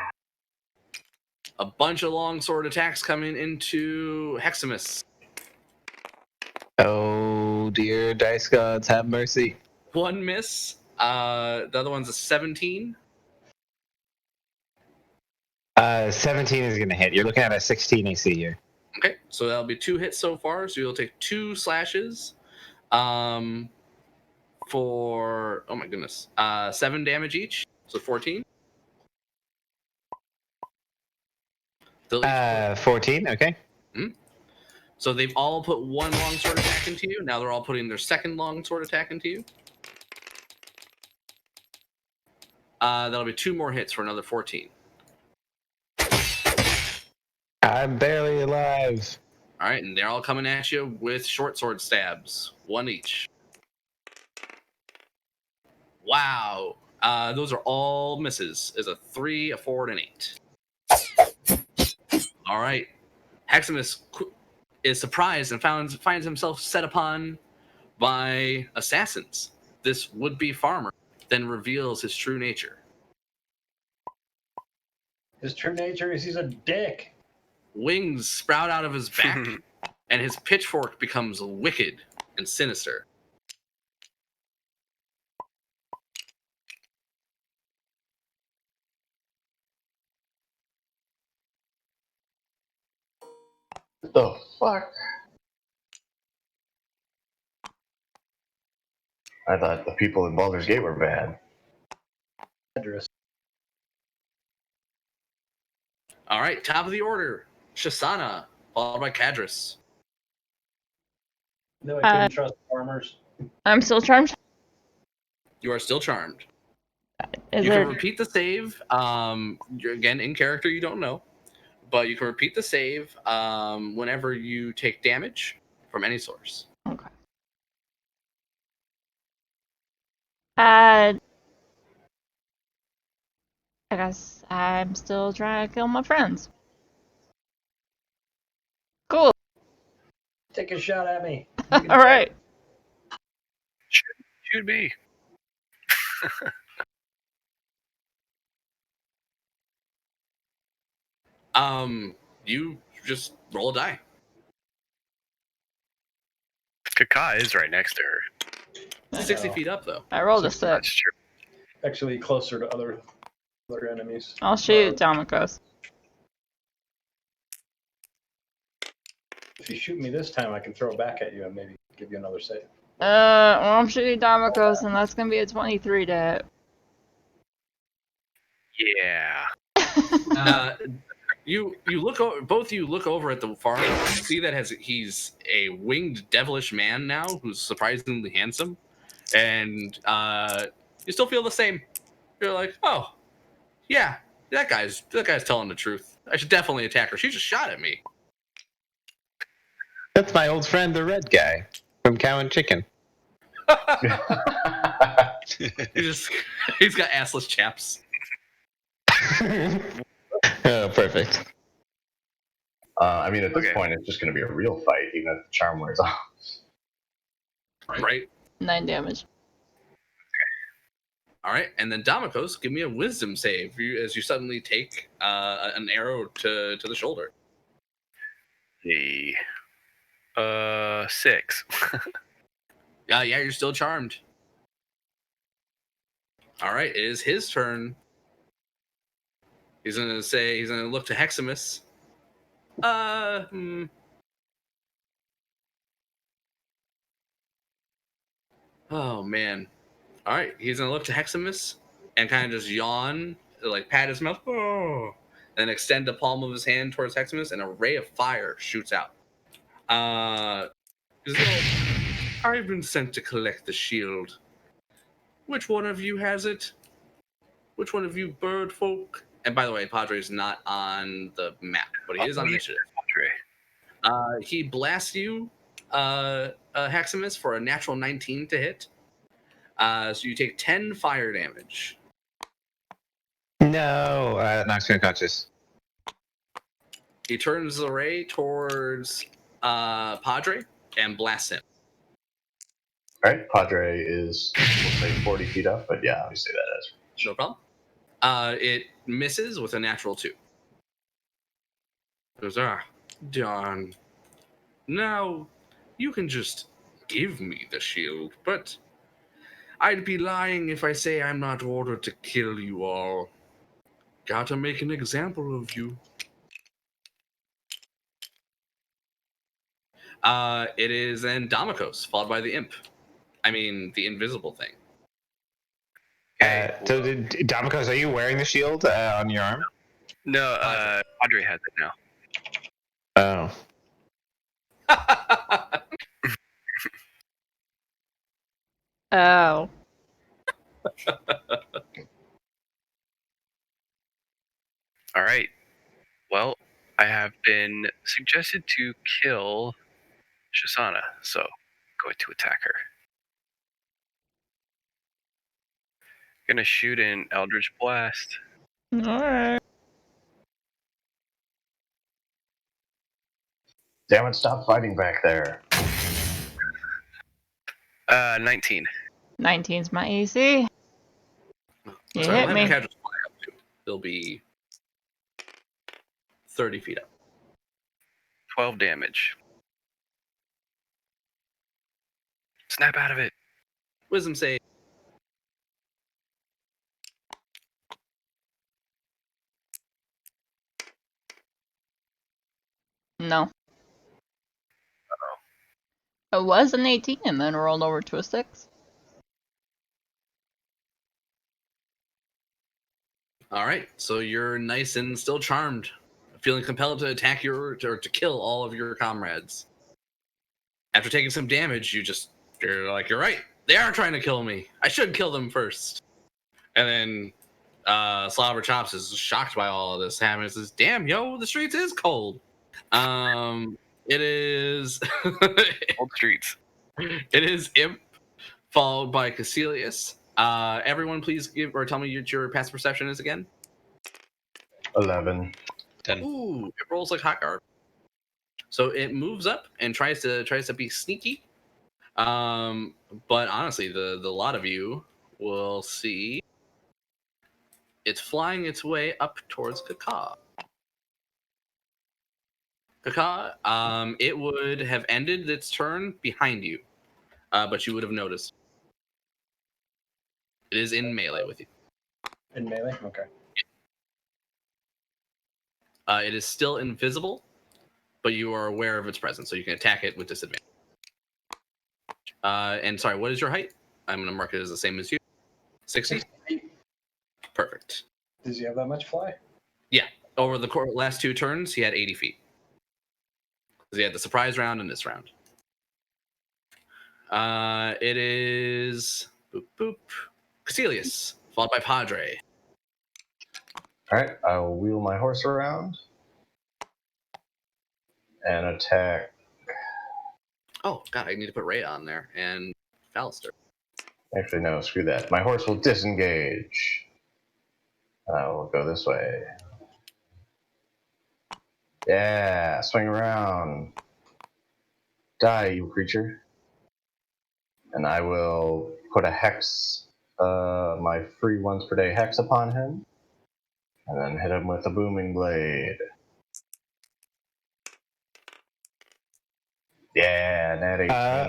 A bunch of long sword attacks coming into Heximus. Oh dear, dice gods, have mercy. 1 miss. The other one's a 17. 17 is going to hit. You're looking at a 16 AC here. Okay, so that'll be 2 hits so far. So you'll take 2 slashes. For 7 damage each. So 14. 14, okay. So they've all put 1 long sword attack into you. Now they're all putting their second long sword attack into you. That'll be 2 more hits for another 14. I'm barely alive. All right, and they're all coming at you with short sword stabs, 1 each. Wow. Those are all misses. Is a 3, a 4, and an 8. All right. Heximus is surprised and finds himself set upon by assassins. This would-be farmer then reveals his true nature. His true nature is he's a dick. Wings sprout out of his back, and his pitchfork becomes wicked and sinister. What the fuck? I thought the people in Baldur's Gate were bad. All right, top of the order, Shisana, followed by Kadris. No, I couldn't trust farmers. I'm still charmed. You are still charmed. Is You there... can repeat the save. You're, again, in character, you don't know. But you can repeat the save whenever you take damage from any source. Okay. I guess I'm still trying to kill my friends. Cool. Take a shot at me. All right. Shoot me. You just roll a die. Kaka is right next to her. It's 60 feet up, though. I rolled a 6. That's true. Actually, closer to other enemies. I'll shoot Damocos. If you shoot me this time, I can throw back at you and maybe give you another save. Well, I'm shooting Damocos, and that's gonna be a 23 to hit. Yeah. You look over, both of you look over at the farm and see that he's a winged devilish man now who's surprisingly handsome, and you still feel the same. You're like, oh, yeah, that guy's telling the truth. I should definitely attack her. She just shot at me. That's my old friend, the red guy from Cow and Chicken. He's got assless chaps. Oh, perfect. I mean, at this point, it's just going to be a real fight, even if the charm wears off. Right. 9 damage. All right, and then Damocos, give me a wisdom save as you suddenly take an arrow to the shoulder. The 6. Yeah, you're still charmed. All right, it is his turn. He's gonna look to Heximus. Oh man. All right, he's gonna look to Heximus and kind of just yawn, like pat his mouth, oh, and extend the palm of his hand towards Heximus, and a ray of fire shoots out. He's like, I've been sent to collect the shield. Which one of you has it? Which one of you bird folk? And by the way, Padre's not on the map, but he is on initiative. He blasts you, Heximus, for a natural 19 to hit. So you take 10 fire damage. No, knocks me unconscious. He turns the ray towards Padre and blasts him. All right, Padre is, we'll say, 40 feet up, but yeah, obviously that is. No problem. It misses with a natural 2. It goes, darn. Now, you can just give me the shield, but I'd be lying if I say I'm not ordered to kill you all. Gotta make an example of you. It is then Damokos, followed by the imp. I mean, the invisible thing. Okay. So, Damokos, are you wearing the shield on your arm? No, Padre has it now. Oh. Oh. All right. Well, I have been suggested to kill Shisana, so I'm going to attack her. Gonna shoot an Eldritch Blast. Alright. Damn it, stop fighting back there. 19. 19's my AC. You Sorry, hit I'll have me. your casuals fly up too. They'll be 30 feet up. 12 damage. Snap out of it. Wisdom save. No. It was an 18 and then rolled over to a 6. All right, so you're nice and still charmed, feeling compelled to attack or to kill all of your comrades. After taking some damage, you're like, you're right. They are trying to kill me. I should kill them first. And then Slobber Chops is shocked by all of this happening. Says, "Damn, yo, the streets is cold." It is Old streets. It is Imp, followed by Caecilius. Everyone, please give or tell me what your passive perception is again. 11. 10. Ooh, it rolls like hot garbage. So it moves up and tries to be sneaky. But honestly, the lot of you will see it's flying its way up towards Kaka. Kaka, it would have ended its turn behind you, but you would have noticed. It is in melee with you. In melee? Okay. It is still invisible, but you are aware of its presence, so you can attack it with disadvantage. And sorry, what is your height? I'm going to mark it as the same as you. 60? Perfect. Does he have that much fly? Yeah. Over the last 2 turns, he had 80 feet. Because he had the surprise round and this round. It is... Boop, boop. Caecilius, followed by Padre. Alright, I will wheel my horse around and attack. Oh, God, I need to put Ray on there. And Fallister. Actually, no, screw that. My horse will disengage. I will go this way. Yeah, swing around. Die, you creature. And I will put a hex, my free once per day hex upon him. And then hit him with a booming blade. Yeah, nat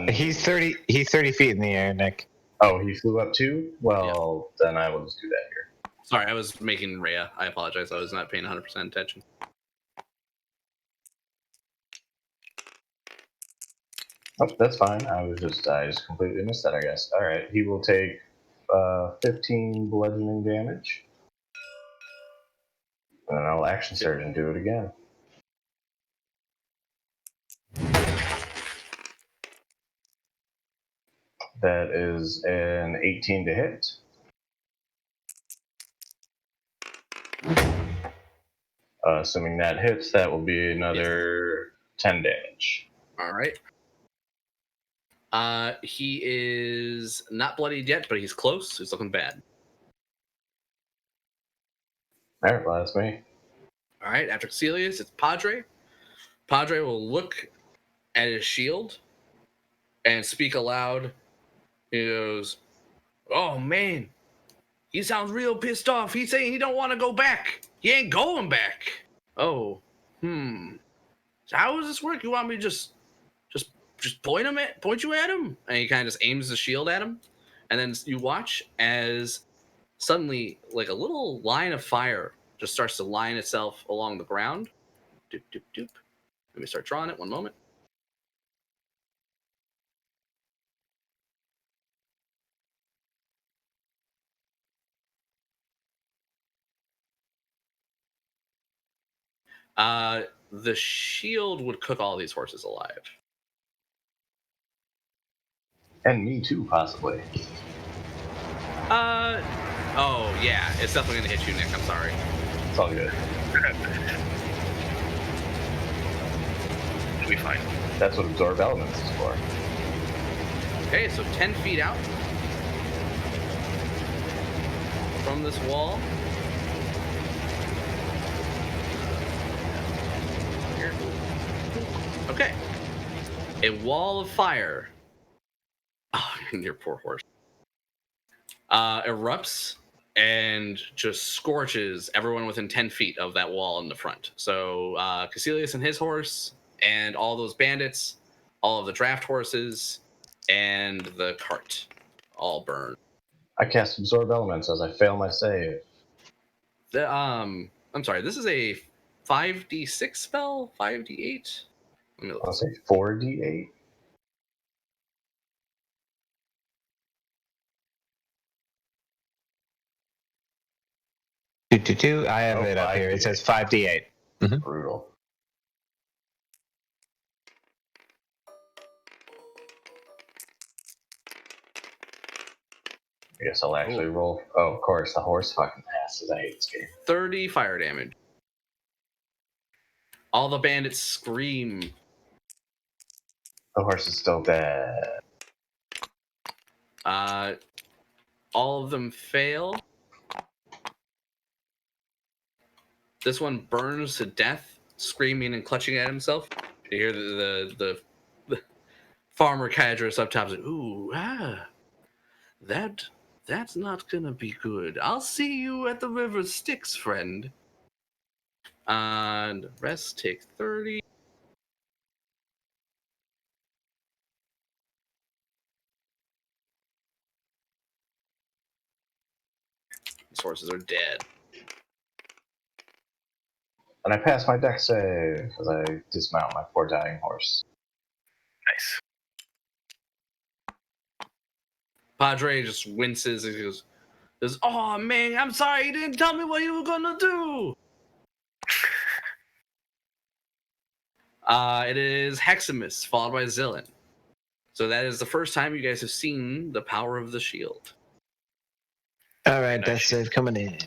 18. He's 30 feet in the air, Nick. Oh, he flew up too? Well, then I will just do that here. Sorry, I was making Rhea. I apologize. I was not paying 100% attention. Oh, that's fine. I just completely missed that, I guess. Alright, he will take 15 bludgeoning damage. And then I'll action surge and do it again. That is an 18 to hit. Assuming that hits, that will be another 10 damage. All right. He is not bloodied yet, but he's close. He's looking bad. All right, well, that's me. All right. After Caecilius, it's Padre. Padre will look at his shield and speak aloud. He goes, "Oh man, he sounds real pissed off. He's saying he don't want to go back. He ain't going back. Oh, So how does this work? You want me to just point you at him?" And he kind of just aims the shield at him, and then you watch as suddenly, like a little line of fire just starts to line itself along the ground. Doop doop doop. Let me start drawing it. One moment. The shield would cook all these horses alive. And me too, possibly. Oh yeah, it's definitely gonna hit you, Nick. I'm sorry. It's all good. It'll be fine. That's what Absorb Elements is for. Okay, so 10 feet out from this wall. Here. Okay. A wall of fire. Oh, your poor horse. Erupts and just scorches everyone within 10 feet of that wall in the front. So Caecilius and his horse, and all those bandits, all of the draft horses, and the cart all burn. I cast Absorb Elements as I fail my save. I'm sorry, this is a 5d6 spell? 5d8? Let me look. I'll say 4d8. I have it up here. It says 5d8. Brutal. I guess I'll actually roll. Oh, of course, the horse fucking passes. I hate this game. 30 fire damage. All the bandits scream. The horse is still dead. All of them fail. This one burns to death, screaming and clutching at himself. You hear the farmer Cadrus up top. Like, ooh, that's not gonna be good. I'll see you at the river Styx, friend. And rest take 30. These horses are dead. And I pass my deck save as I dismount my poor dying horse. Nice. Padre just winces and he goes, "Oh man, I'm sorry, you didn't tell me what you were gonna do." It is Heximus, followed by Zillin. So that is the first time you guys have seen the power of the shield. All right, death save coming in.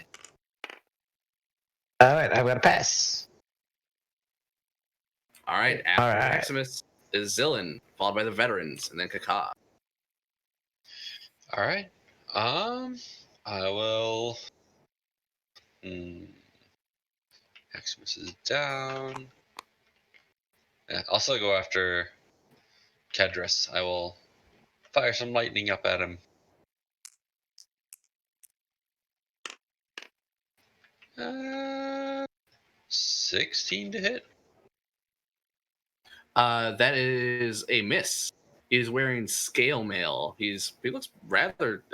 All right, I've got a pass. All right, after All right. Heximus is Zillin, followed by the veterans, and then Kaka. All right. I will. Maximus is down. Yeah, I'll still go after Kedris. I will fire some lightning up at him. 16 to hit. That is a miss. He's wearing scale mail. He looks rather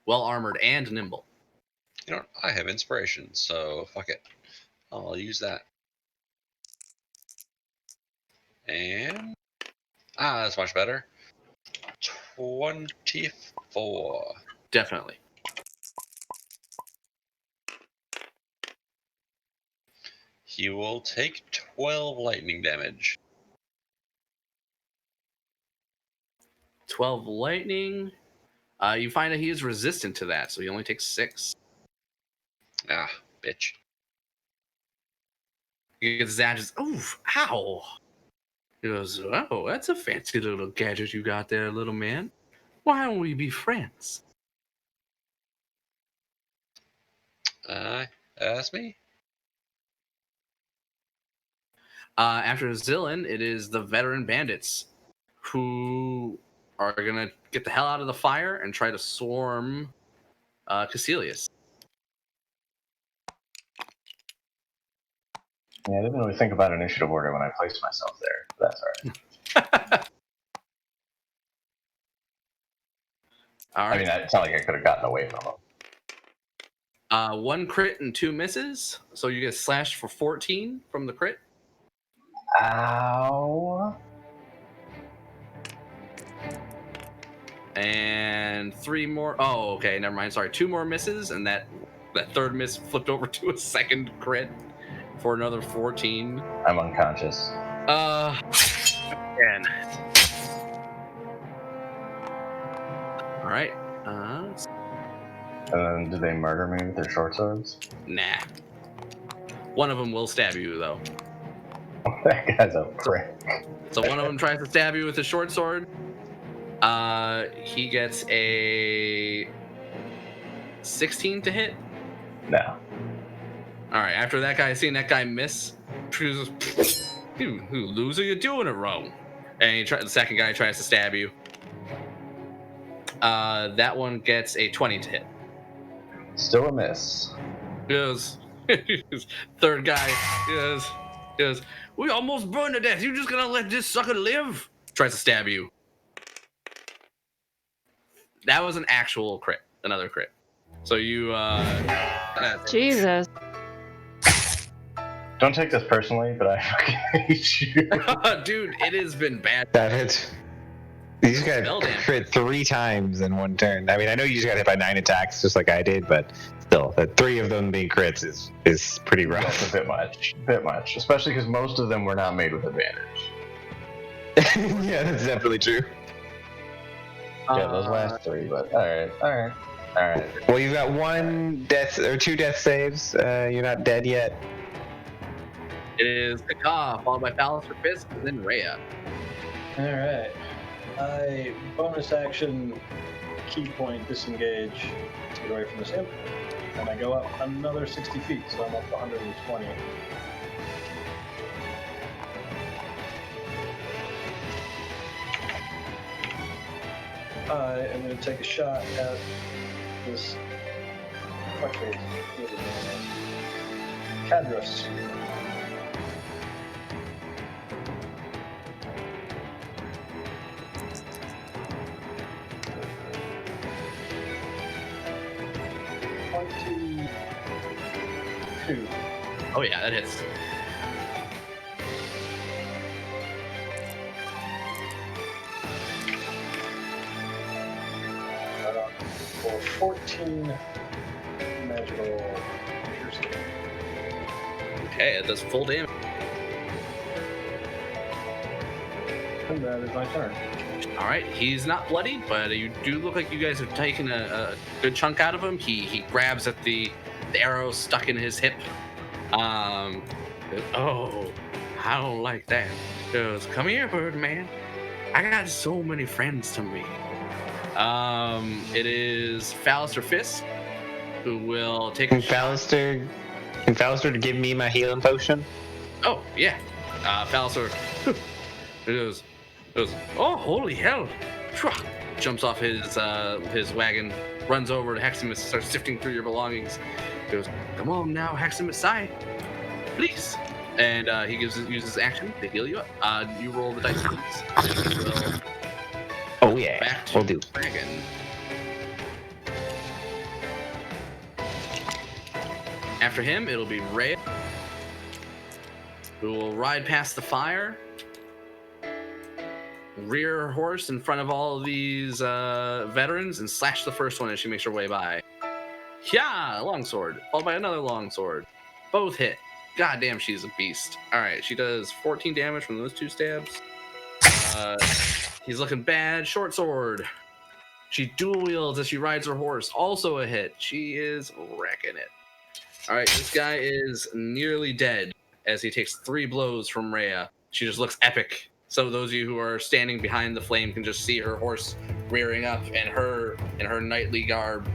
well armored and nimble. You know, I have inspiration, so fuck it. I'll use that. And that's much better. 24. Definitely. He will take 12 lightning damage. 12 lightning. You find that he is resistant to that, so he only takes 6. Ah, bitch. He gets zapped. Oof! Ow! He goes, "Oh, that's a fancy little gadget you got there, little man. Why don't we be friends?" That's me. After Zillin, it is the veteran bandits who are gonna get the hell out of the fire and try to swarm Caecilius. Yeah, I didn't really think about initiative order when I placed myself there. But that's all right. All right. I mean, it's not like I could have gotten away from them. 1 crit and 2 misses, so you get slashed for 14 from the crit. Ow. And 3 more. Oh, okay, never mind. Sorry, 2 more misses, and that third miss flipped over to a second crit for another 14. I'm unconscious. And All right. And then did they murder me with their short swords? Nah. One of them will stab you, though. That guy's a prick. So one of them tries to stab you with his short sword. He gets a 16 to hit. No. All right. After that guy, seeing that guy miss, you loser, you're doing it wrong. And the second guy tries to stab you. That one gets a 20 to hit. Still a miss. Yes. Third guy yes. We almost burned to death. You just gonna let this sucker live? Tries to stab you. That was an actual crit. Another crit. So you Jesus. Don't take this personally, but I fucking hate you. dude, it has been bad. That hits. You just got Spell damage. crit 3 times in one turn. I mean, I know you just got hit by 9 attacks, just like I did, but still, the 3 of them being crits is pretty That's rough. a bit much. Especially because most of them were not made with advantage. Yeah, that's definitely true. Yeah, those last 3, but alright. Well, you've got 1 death or 2 death saves. You're not dead yet. It is Kaka, followed by Palliser Fisk, and then Rhea. All right. I bonus action key point disengage to get away from this imp, and I go up another 60 feet, so I'm up to 120. I am going to take a shot at this fuckface. Cadrus. Oh yeah, that hits. For 14 magical piercing. Okay, it does full damage. And that is my turn. All right, he's not bloodied, but you do look like you guys have taken a good chunk out of him. He grabs at the arrow stuck in his hip. Oh, I don't like that. Goes, come here, Birdman. I got so many friends to meet. It is Palliser Fisk who will take a shot. Can Pallister give me my healing potion? Oh yeah, Palliser. It goes, oh holy hell! Jumps off his wagon, runs over to Heximus, starts sifting through your belongings. He goes, come on now, Heximus, please. And he uses action to heal you up. You roll the dice, please. Oh yeah, Back to we'll do. Wagon. After him, it'll be Ray, who will ride past the fire, rear her horse in front of all of these veterans, and slash the first one as she makes her way by. Yeah, longsword, followed by another longsword. Both hit. God damn, she's a beast. All right, she does 14 damage from those 2 stabs. He's looking bad. Short sword. She dual wields as she rides her horse. Also a hit. She is wrecking it. All right, this guy is nearly dead as he takes 3 blows from Rhea. She just looks epic So those of you who are standing behind the flame can just see her horse rearing up, and her in her knightly garb,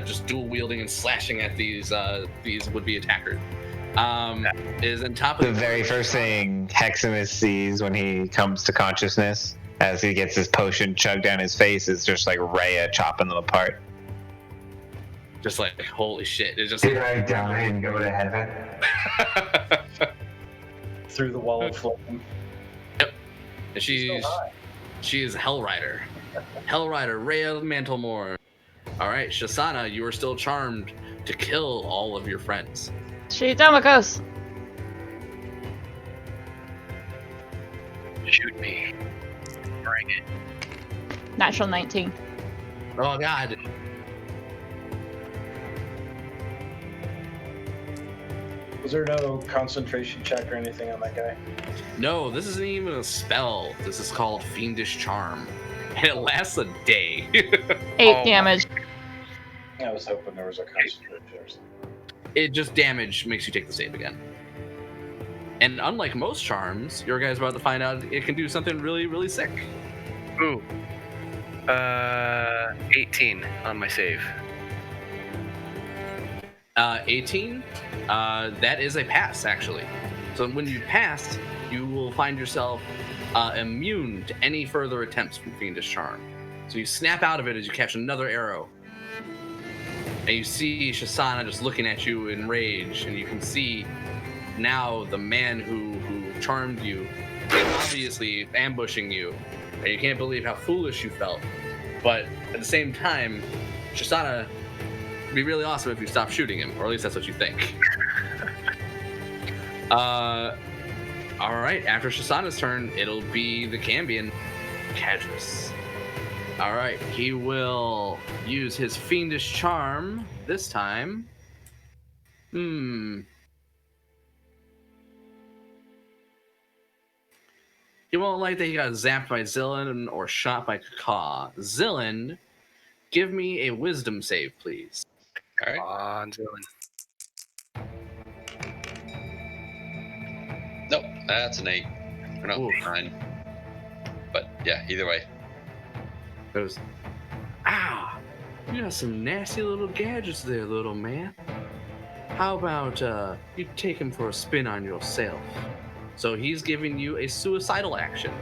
just dual wielding and slashing at these would-be attackers. Is on top of The very first thing Heximus sees when he comes to consciousness, as he gets his potion chugged down his face, is just like Rhea chopping them apart. Just like, holy shit! It's just Did I die and go to heaven? Through the wall of flame. And she is Hellrider. Hellrider, Rhea Mantlemore. All right, Shasana, you are still charmed to kill all of your friends. Shoot Damocos! Shoot me. Bring it. Natural 19. Oh God. Was there no concentration check or anything on that guy? No, this isn't even a spell. This is called Fiendish Charm. And it lasts a day. 8 damage. I was hoping there was a concentration or something. It just damage makes you take the save again. And unlike most charms, your guy's about to find out it can do something really, really sick. Ooh. 18 on my save. 18, that is a pass, actually. So when you pass, you will find yourself immune to any further attempts from Fiendish Charm. So you snap out of it as you catch another arrow. And you see Shasana just looking at you in rage, and you can see now the man who charmed you is obviously ambushing you, and you can't believe how foolish you felt. But at the same time, Shasana, it'd be really awesome if you stopped shooting him, or at least that's what you think. All right, after Shasana's turn, it'll be the Cambion, Cadrus. All right, he will use his Fiendish Charm this time. He won't like that he got zapped by Zillind or shot by Kaka. Zillind, give me a Wisdom save, please. All right. On Zillind. Nope, that's an 8. Or no, Oof. 9. But yeah, either way. Goes, you got some nasty little gadgets there, little man. How about you take him for a spin on yourself? So he's giving you a suicidal action.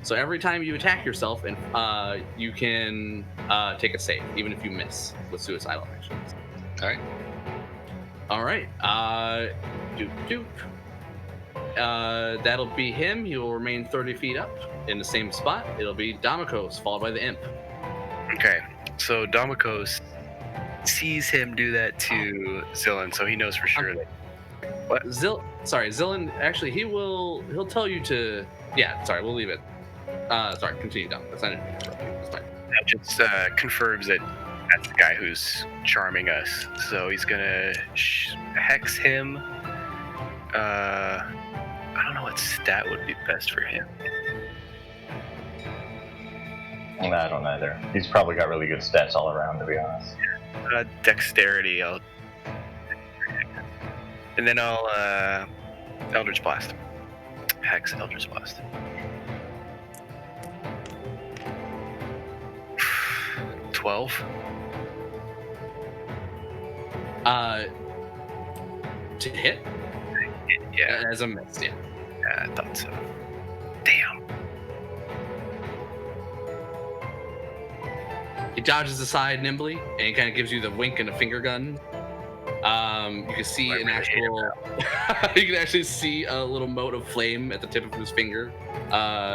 So every time you attack yourself, and you can take a save, even if you miss with suicidal actions. All right. Doop. That'll be him. He will remain 30 feet up in the same spot. It'll be Damocos, followed by the imp. Okay, so Damocos sees him do that to Zillind, so he knows for sure that. What? Zillind, actually, he'll tell you to. Yeah, sorry, we'll leave it. Sorry, continue, Dom. That's not it. It's fine. That just confirms that that's the guy who's charming us. So he's gonna hex him. I don't know what stat would be best for him. I don't either. He's probably got really good stats all around, to be honest. Dexterity, and then I'll Eldritch Blast. Hex Eldritch Blast. 12. To hit? Yeah, As a miss, yeah. I thought so. Damn. He dodges aside nimbly, and he kind of gives you the wink and a finger gun. You can see an actual. You can actually see a little mote of flame at the tip of his finger.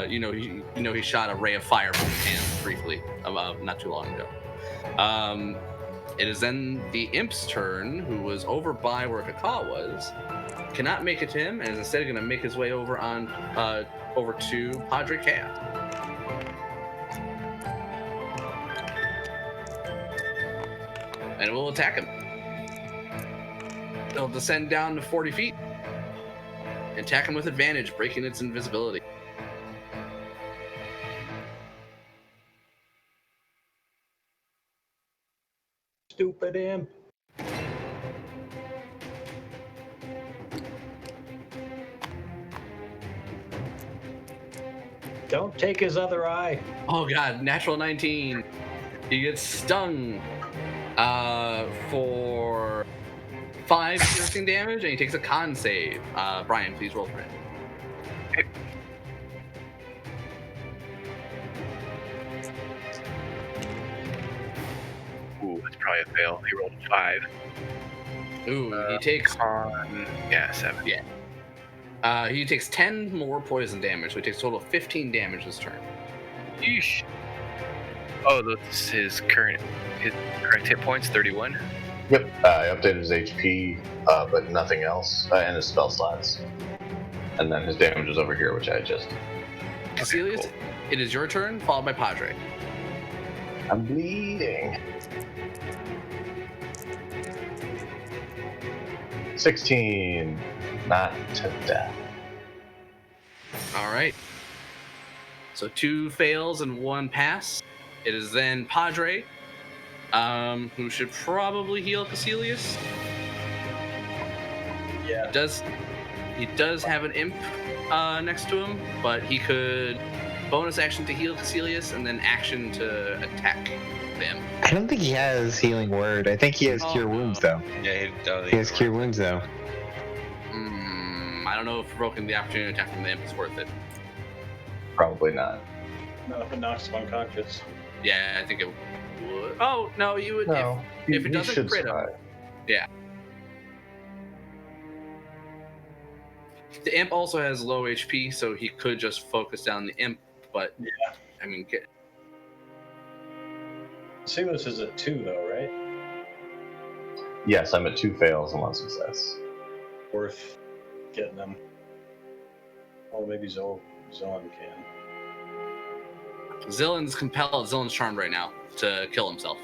He shot a ray of fire from his hand briefly, not too long ago. It is then the imp's turn, who was over by where Kaka was. Cannot make it to him, and is instead going to make his way over to Padre Chaos. And it will attack him. It'll descend down to 40 feet. Attack him with advantage, breaking its invisibility. Stupid imp. Don't take his other eye. Oh god, natural 19. He gets stung for 5 piercing damage, and he takes a con save. Brian, please roll for it. Ooh, that's probably a fail. He rolled a 5. Ooh, he takes Yeah, 7. Yeah. He takes 10 more poison damage, so he takes a total of 15 damage this turn. Yeesh. Oh, that's his correct hit points, 31. Yep, I updated his HP, but nothing else, and his spell slots. And then his damage is over here, which I adjusted. Caecilius, cool. It is your turn, followed by Padre. I'm bleeding. 16. Not to death. All right. So 2 fails and 1 pass. It is then Padre, who should probably heal Caecilius. Yeah. He does have an imp next to him, but he could bonus action to heal Caecilius and then action to attack them. I don't think he has healing word. I think he has cure wounds though. Yeah, He has cure wounds though. I don't know if provoking the opportunity to attack from the imp is worth it. Probably not. Not if it knocks him unconscious. Yeah, I think it would. Oh no, you would. No, if it he doesn't should crit him. survive. The imp also has low HP, so he could just focus down the imp. But Yeah. I mean, Caecilius is at 2 though, right? Yes, I'm at 2 fails and 1 success. Worth getting them. Oh, maybe Zon can. Zillin's compelled. Zillin's charmed right now to kill himself.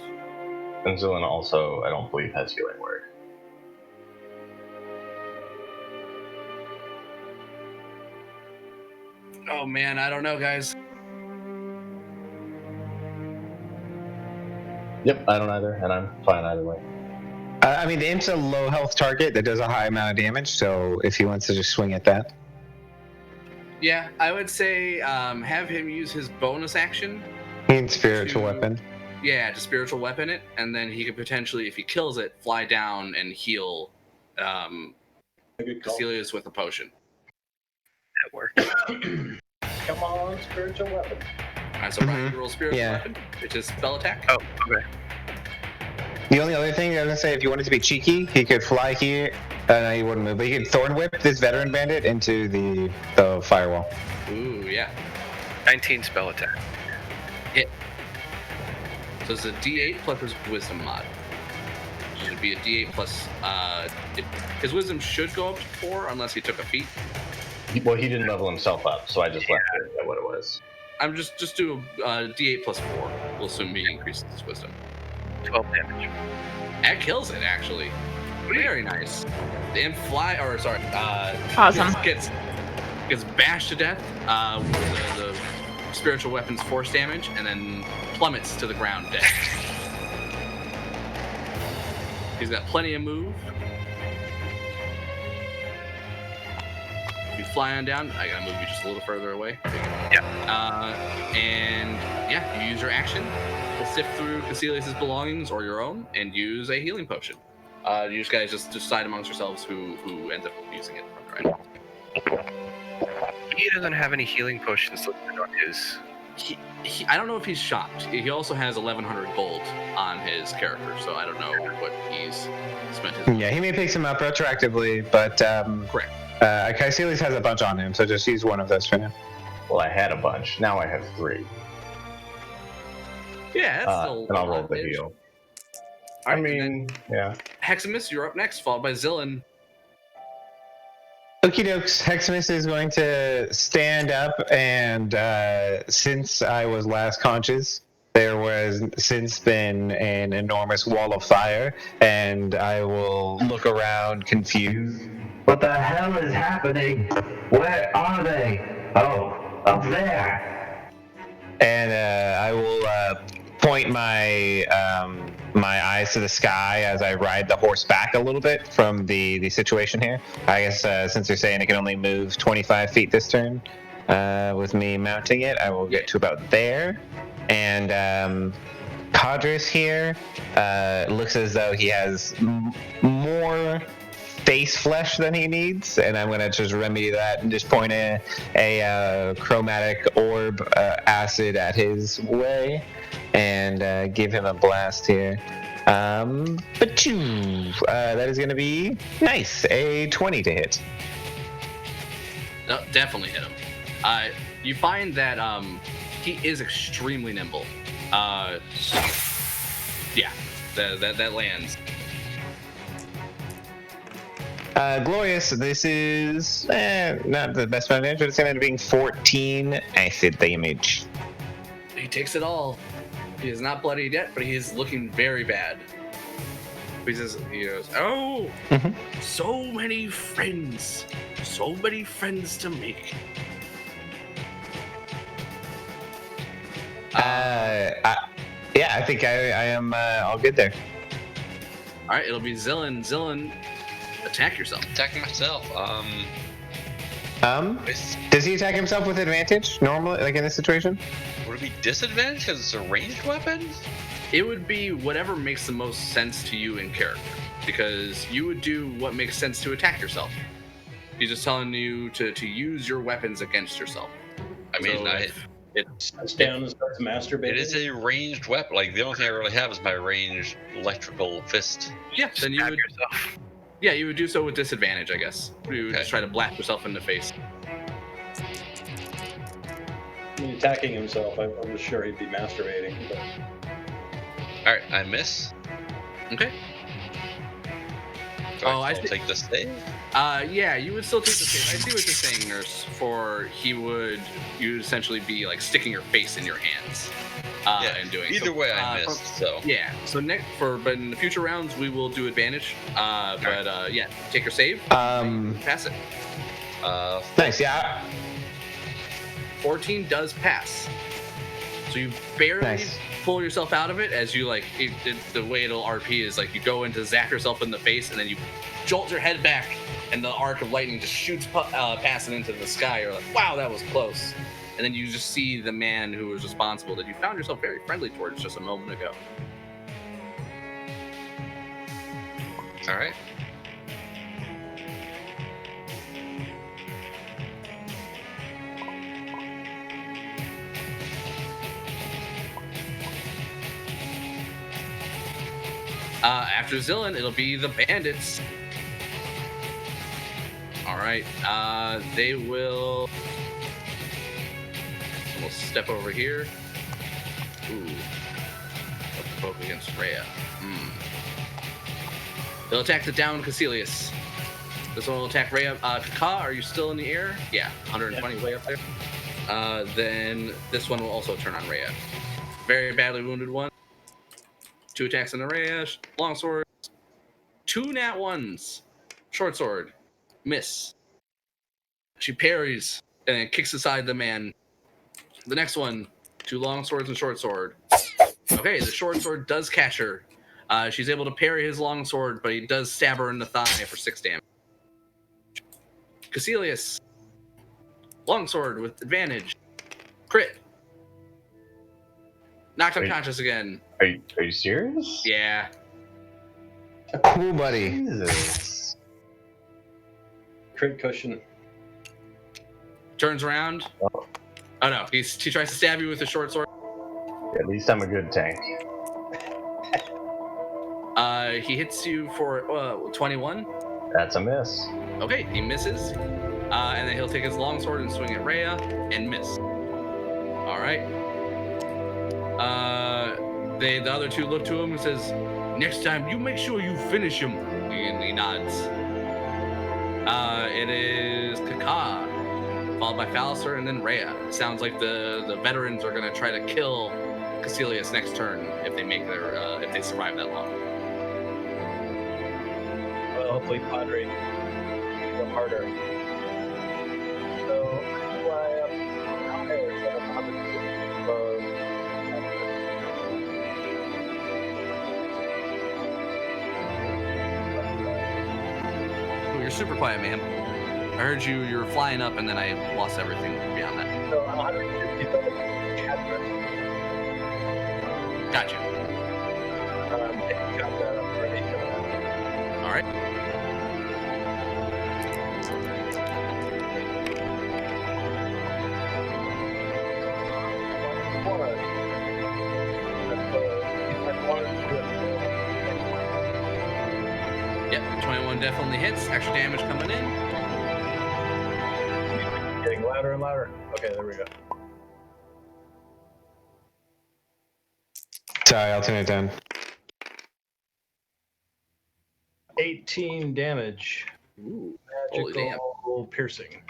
And Zillion also, I don't believe, has healing word. Oh man, I don't know, guys. Yep, I don't either, and I'm fine either way. I mean, the imp's a low health target that does a high amount of damage, so if he wants to just swing at that. Yeah, I would say have him use his bonus action. He needs spiritual To- weapon. Yeah, to spiritual weapon it, and then he could potentially, if he kills it, fly down and heal A good call. Caecilius with a potion. That works. Come on, spiritual weapon. Alright, so Brian, you roll spiritual Yeah. weapon, which is spell attack. Oh, okay. The only other thing I was gonna say, if you wanted to be cheeky, he could fly here. No, he wouldn't move, but he could thorn whip this veteran bandit into the firewall. Ooh, yeah. 19 spell attack. So it's a D8 plus his wisdom mod. It would be a D8 plus. His wisdom should go up to 4 unless he took a feat. Well, he didn't level himself up, so I just left it at what it was. I'm just do a D8 plus 4. We'll assume he increases his wisdom. 12 damage. That kills it, actually. Very nice. The imp Awesome. gets bashed to death with the spiritual weapon's force damage, and then plummets to the ground dead. He's got plenty of move. You fly on down. I gotta move you just a little further away. Yeah. And yeah, you use your action to sift through Caecilius' belongings or your own, and use a healing potion. You guys just decide amongst yourselves who ends up using it. Right? He doesn't have any healing potions listed on his. I don't know if he's shocked. He also has 1,100 gold on his character, so I don't know what he's spent his. Yeah, he may pick some up retroactively, but Correct. Caecilius has a bunch on him, so just use one of those for now. Well, I had a bunch. Now I have 3. Yeah, that's still. And I'll roll a the bit. heal. All right, I mean, yeah. Heximus, you're up next, followed by Zillin. Okie dokes, Heximus is going to stand up, and since I was last conscious, there was since been an enormous wall of fire, and I will look around confused. What the hell is happening? Where are they? Oh, up there. And I will point my my eyes to the sky as I ride the horse back a little bit from the situation here. I guess since you're saying it can only move 25 feet this turn, with me mounting it, I will get to about there. And Cadres here looks as though he has more face flesh than he needs, and I'm gonna just remedy that and just point a chromatic orb acid at his way and give him a blast here. That is gonna be nice, a 20 to hit. No, definitely hit him. You find that he is extremely nimble. Yeah, that lands. Glorious, this is not the best amount of damage, but it's going to end up being 14 acid damage. He takes it all. He is not bloodied yet, but he is looking very bad. He goes, oh, so many friends to make. I think I am all good there. All right, it'll be Zillin. Zillin, attack yourself. Attacking myself. Does he attack himself with advantage normally, like in this situation? Would it be disadvantage because it's a ranged weapon? It would be whatever makes the most sense to you in character, because you would do what makes sense to attack yourself. He's just telling you to use your weapons against yourself. I mean, So It sits down and starts masturbating. it is a ranged weapon. Like, the only thing I really have is my ranged electrical fist. Yeah, then you Stab would. yourself. Yeah, you would do so with disadvantage, I guess. You would Okay. just try to blast yourself in the face. I mean, attacking himself, I was sure he'd be masturbating. But... All right, I miss. Okay. Do Oh, I I still take the save? Yeah, you would still take the save. I see what you're saying, Nurse. You would essentially be like sticking your face in your hands and doing. Either so, way, I missed. So yeah. So but in the future rounds we will do advantage. Yeah, take your save. Pass it. Nice, yeah. 14 does pass. So you barely pull yourself out of it as you the way it'll RP is like you go into zap yourself in the face and then you jolt your head back and the arc of lightning just shoots passing into the sky. You're like, wow, that was close. And then you just see the man who was responsible that you found yourself very friendly towards just a moment ago. all right. After Zillin, it'll be the bandits. All right. They will. We'll step over here. Ooh. Both against Rhea. They'll attack the downed Caecilius. This one will attack Rhea. Kaka, are you still in the air? Yeah, 120 way up there. Then this one will also turn on Rhea. Very badly wounded one. 2 attacks on the Rhea. Long sword. 2 nat 1s. Short sword. Miss. She parries and then kicks aside the man. The next one. 2 long swords and short sword. Okay, the short sword does catch her. She's able to parry his long sword, but he does stab her in the thigh for 6 damage. Caecilius. Long sword with advantage. Crit. Knocked unconscious again. Are you serious? Yeah. Cool, buddy. Jesus. Crit cushion. Turns around. Oh no, he tries to stab you with a short sword. At least I'm a good tank. He hits you for 21. That's a miss. Okay, he misses. And then he'll take his long sword and swing at Rhea and miss. All right. The other 2 look to him and says, "Next time, you make sure you finish him." And he nods. It is Kaka, followed by Phalliser, and then Rhea. It sounds like the veterans are going to try to kill Caecilius next turn if they make if they survive that long. Well, hopefully Padre can go harder. So, fly up there. Ooh, you're super quiet, man. I heard you. You were flying up, and then I lost everything beyond that. So 150 feet Got you. and got that up ready. All right. Yep, 21 definitely hits. Extra damage coming in. Getting louder and louder. Okay, there we go. Sorry, I'll turn it down. 18 damage. Ooh, holy damn. Magical piercing.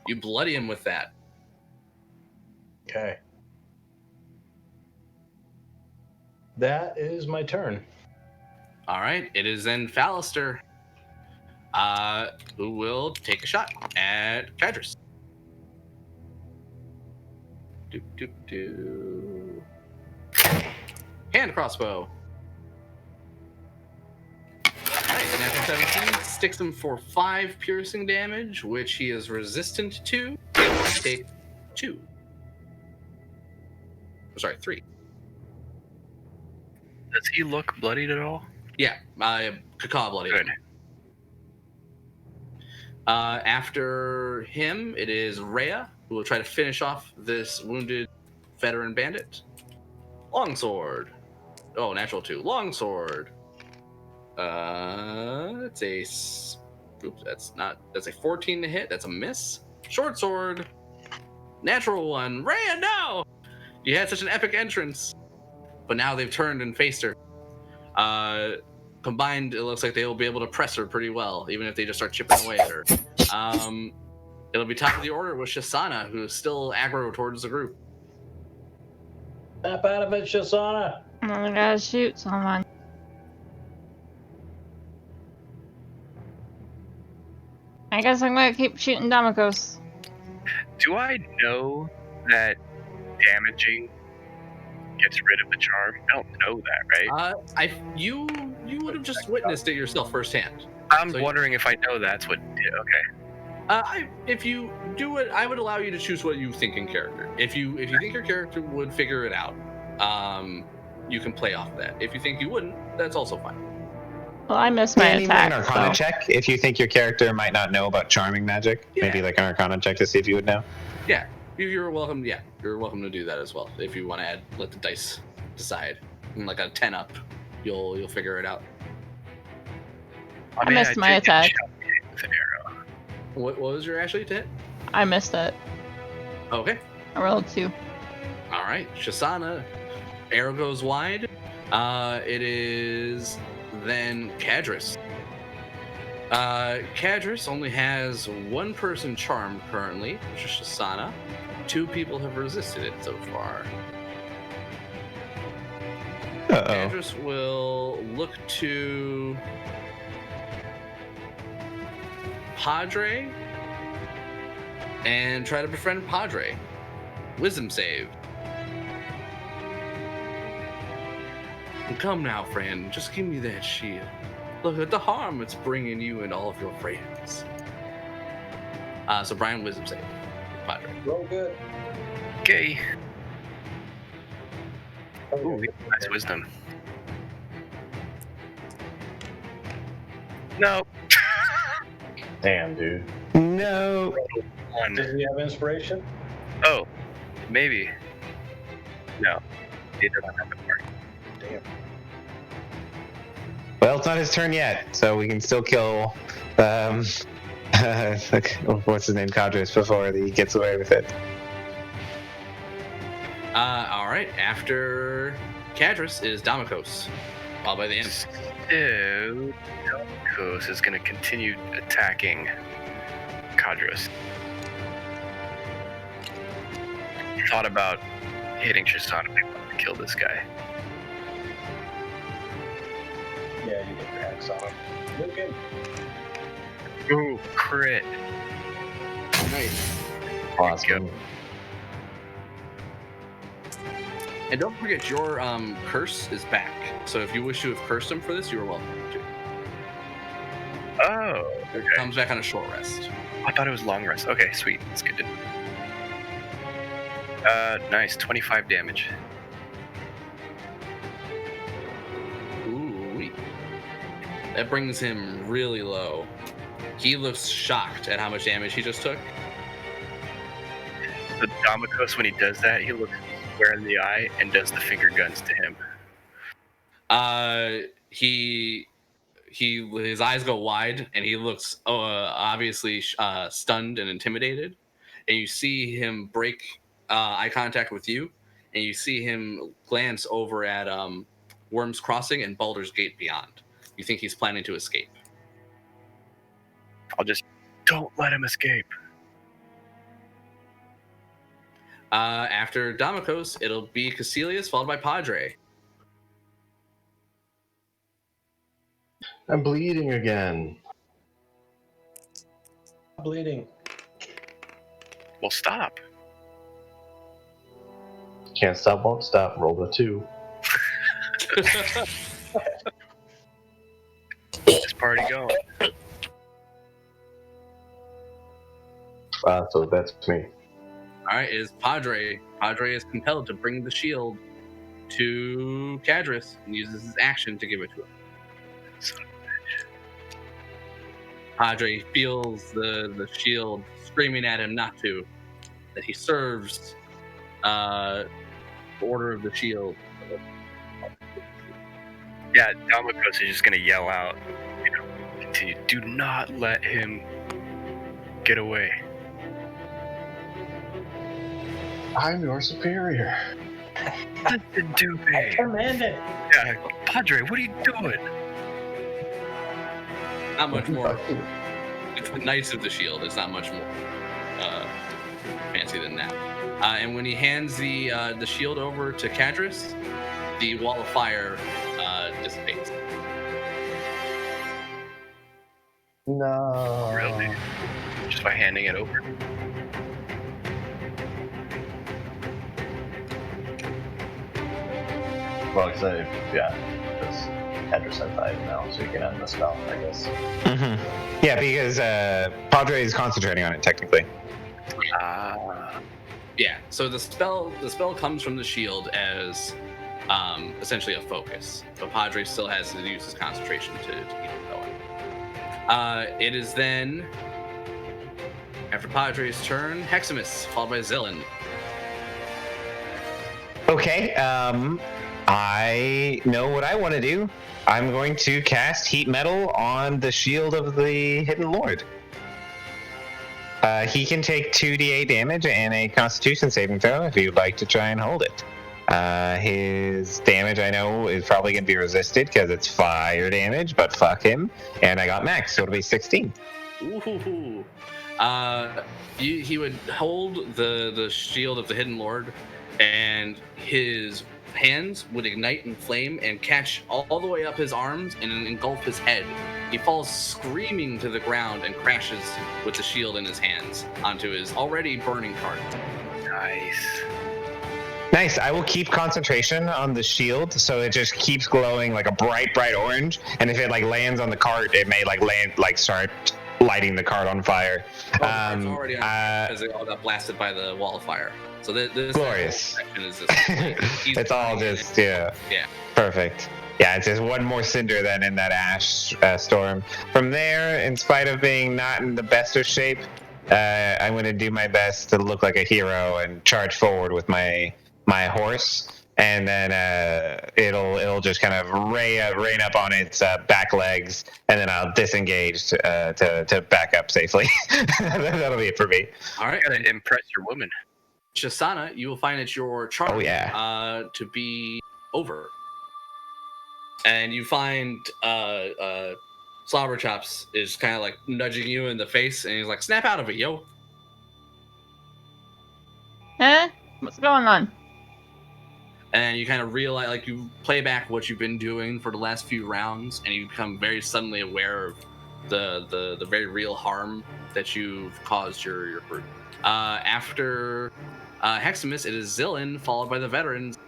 You bloody him with that. Okay. That is my turn. All right, it is then Fallister, who will take a shot at Cadris. Hand crossbow. Nice, natural 17 sticks him for 5 piercing damage, which he is resistant to. He will take 2. Sorry, 3. Does he look bloodied at all? Yeah, Cacaw bloody. Good. After him, it is Rhea, who will try to finish off this wounded veteran bandit. Longsword. Oh, natural 2. Longsword. That's a. Oops, that's a 14 to hit. That's a miss. Short sword. Natural 1. Rhea, no! You had such an epic entrance. But now they've turned and faced her. Combined, it looks like they will be able to press her pretty well, even if they just start chipping away at her. It'll be top of the order with Shisana, who is still aggro towards the group. Snap out of it, Shisana. I gotta shoot someone. I guess I'm gonna keep shooting Damokos. Do I know that damaging gets rid of the charm? I don't know that, right? You would have just witnessed it yourself firsthand. I'm So wondering if I know that's what. Okay. If you do it, I would allow you to choose what you think in character. If you think your character would figure it out, you can play off that. If you think you wouldn't, that's also fine. Well, I missed my Maybe attack. an Arcana So. check if you think your character might not know about charming magic. Yeah. Maybe like an Arcana check to see if you would know. Yeah, you're welcome. Yeah, you're welcome to do that as well. If you want to let the dice decide. And like a 10 up, you'll figure it out. I missed my did get attack. shot with an arrow. What was your Ashley to hit? I missed it. Okay. I rolled 2. All right, Shisana. Arrow goes wide. It is then Cadris. Cadris only has 1 person charmed currently, which is Shisana. 2 people have resisted it so far. Uh-oh. Cadris will look to Padre and try to befriend Padre. Wisdom save. Come now, friend. Just give me that shield. Look at the harm it's bringing you and all of your friends. So Brian, wisdom save. Padre. Roll good. Okay. Ooh, that's wisdom. No. Damn, dude. No. 1. Does he have inspiration? Oh, maybe. No. He doesn't have the part. Damn. Well, it's not his turn yet, so we can still kill. What's his name, Cadris, before he gets away with it. All right. After Cadris is Damokos. All by the end. So, Delcos is going to continue attacking Cadris. Thought about hitting Shisana to kill this guy. Yeah, you get your axe on him. Look in. Ooh, crit. Nice. Awesome. And don't forget, your curse is back. So if you wish to have cursed him for this, you are welcome to. Oh, okay. Comes back on a short rest. I thought it was long rest. Okay, sweet. That's good. Nice. 25 damage. Ooh, that brings him really low. He looks shocked at how much damage he just took. The Damokos, when he does that, he looks square in the eye and does the finger guns to him. His eyes go wide and he looks obviously stunned and intimidated. And you see him break eye contact with you, and you see him glance over at Worm's Crossing and Baldur's Gate beyond. You think he's planning to escape. I'll just don't let him escape. After Damokos, it'll be Caecilius followed by Padre. I'm bleeding again. Bleeding. Well, stop. Can't stop, won't stop. Roll the 2. This party going. So that's me. All right, is Padre. Padre is compelled to bring the shield to Cadris and uses his action to give it to him. Padre feels the shield screaming at him not to, that he serves the order of the shield. Yeah, Damokos is just gonna yell out, continue, do not let him get away. I'm your superior. Listen to me. Command it. Yeah, Padre, what are you doing? Not much more. It's the Knights of the Shield. It's not much more fancy than that. And when he hands the shield over to Cadris, the wall of fire dissipates. No. Really? Just by handing it over? Well, because Hedris has died now, so you can end the spell, I guess. Mm-hmm. Yeah, because Padre is concentrating on it technically. Yeah. So the spell comes from the shield as essentially a focus, but Padre still has to use his concentration to keep it going. It is then, after Padre's turn, Heximus, followed by Zillan. Okay, I know what I want to do. I'm going to cast Heat Metal on the shield of the Hidden Lord. He can take 2d8 damage and a Constitution saving throw if you'd like to try and hold it. His damage, I know, is probably going to be resisted because it's fire damage, but fuck him. And I got max, so it'll be 16. Ooh. He would hold the shield of the Hidden Lord, and his hands would ignite in flame and catch all the way up his arms and engulf his head. He falls screaming to the ground and crashes with the shield in his hands onto his already burning cart. Nice. I will keep concentration on the shield, so it just keeps glowing like a bright Oh, orange. And if it lands on the cart, it may start lighting the cart on fire. The cart's already on fire because it all got blasted by the wall of fire. So this glorious. section is just It's all just yeah. Perfect. Yeah, it's just one more cinder than in that ash storm. From there, in spite of being not in the best of shape, I'm going to do my best to look like a hero and charge forward with my horse, and then it'll just kind of rain up on its back legs, and then I'll disengage to back up safely. That'll be it for me. All right. Gotta impress your woman. Shasana, you will find it's your charm to be over. And you find Slobberchops is kind of nudging you in the face, and he's like, snap out of it, yo. What's going on? And you kind of realize, you play back what you've been doing for the last few rounds, and you become very suddenly aware of the very real harm that you've caused your group. After Heximus, it is Zillan, followed by the veterans.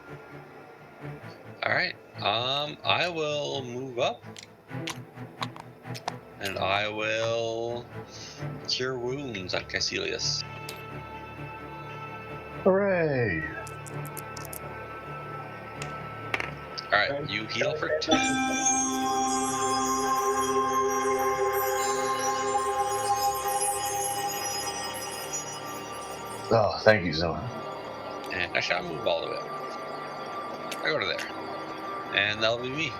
All right. I will move up And I will cure wounds on Caecilius. Hooray! Alright, you heal for 2. Oh, thank you, Zilla. And I shall move all the way up. I go to there. And that'll be me.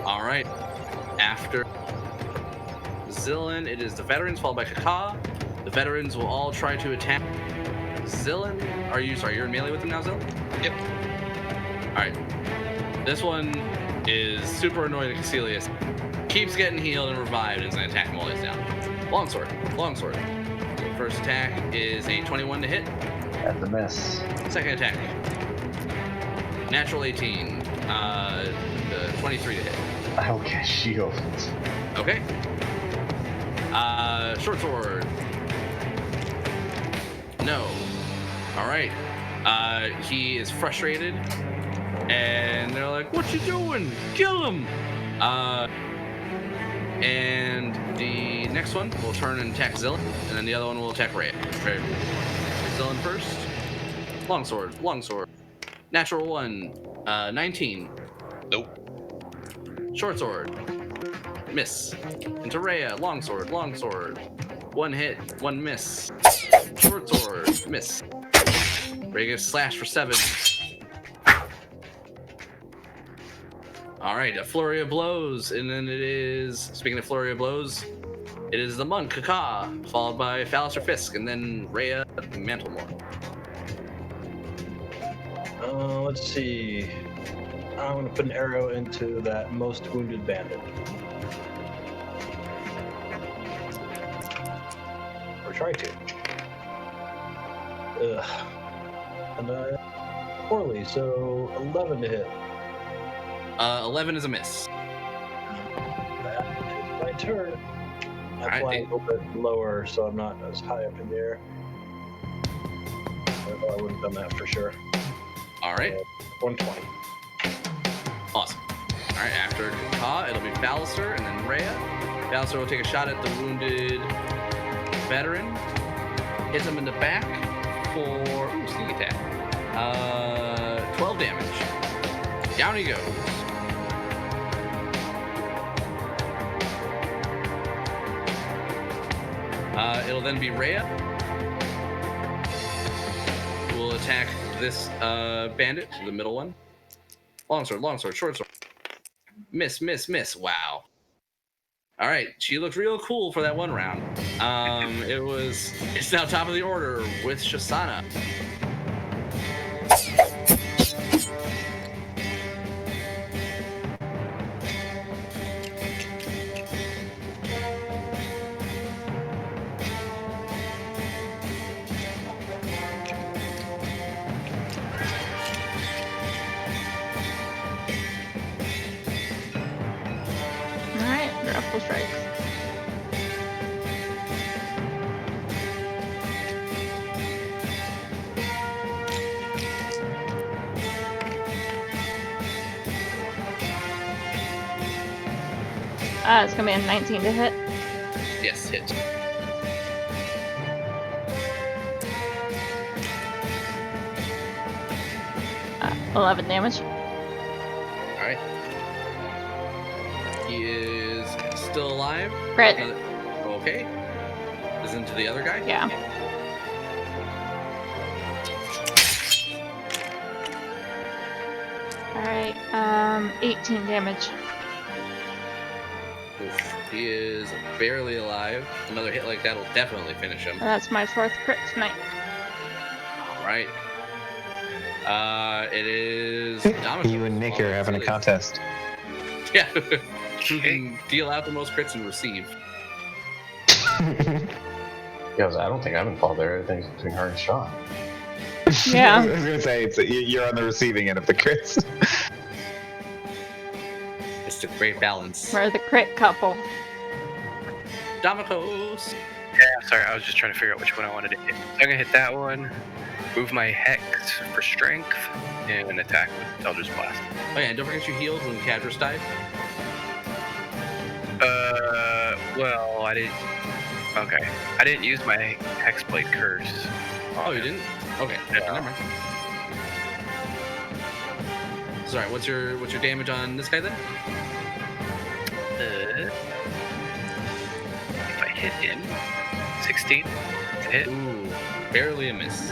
All right. After Zillin, it is the veterans followed by Kaka. The veterans will all try to attack Zillin. You're in melee with him now, Zillin? Yep. All right. This one is super annoyed at Caecilius. Keeps getting healed and revived and is going to attack him while he's down. Longsword. The first attack is a 21 to hit. That's a miss. Second attack. Natural 18. 23 to hit. I will cast shield. Okay. Short sword. No. All right. He is frustrated, and they're like, "What you doing? Kill him!" And the next one will turn and attack Zillin, and then the other one will attack Rhea. Okay. Zillin first. Longsword. Natural 1. 19. Nope. Short sword. Miss. Into Rhea. Longsword. 1 hit, 1 miss. Short sword. Miss. Rhea gets slashed for 7. Alright, a flurry of blows. And then it is, speaking of flurry of blows, it is the monk, Kaka, followed by Phallus or Fisk, and then Rhea Mantlemore. Let's see. I'm going to put an arrow into that most wounded bandit. Or try to. Ugh. And poorly, so 11 to hit. 11 is a miss. That is my turn. I'm Alright, flying a little bit lower, so I'm not as high up in the air. I would have done that for sure. Alright, 120. awesome. Alright, after Kaka, it'll be Ballister and then Rhea. Ballister will take a shot at the wounded veteran. Hits him in the back for sneak attack. 12 damage. Down he goes. It'll then be Rhea, who will attack this bandit, the middle one. Longsword, short sword. Miss. Wow. All right, she looks real cool for that one round. It's now top of the order with Shasana. Alright, grapple strikes. It's gonna be a 19 to hit. Yes, hit. Uh, 11 damage. All right. He is still alive. Crit. Okay. Is into the other guy? Yeah. Alright, 18 damage. Oof. He is barely alive. Another hit like that will definitely finish him. And that's my 4th crit tonight. All right. It is Dominic. You and Nick are having a contest. Yeah. Who can deal out the most crits and receive? Yeah, I don't think I'm involved there. I think it's between her and Sean. Yeah. I was gonna say you're on the receiving end of the crits. It's a great balance. We're the crit couple. Domicos. Yeah, sorry, I was just trying to figure out which one I wanted to hit. So I'm gonna hit that one, move my hex for strength and an attack with Eldritch Blast. Oh yeah, and don't forget your heals when Cadrus died. Well, I didn't. Okay, I didn't use my Hexblade Curse. Oh, you didn't? Okay, Yeah. never mind. Sorry, what's your damage on this guy then? If I hit him, 16 to hit. Ooh, barely a miss.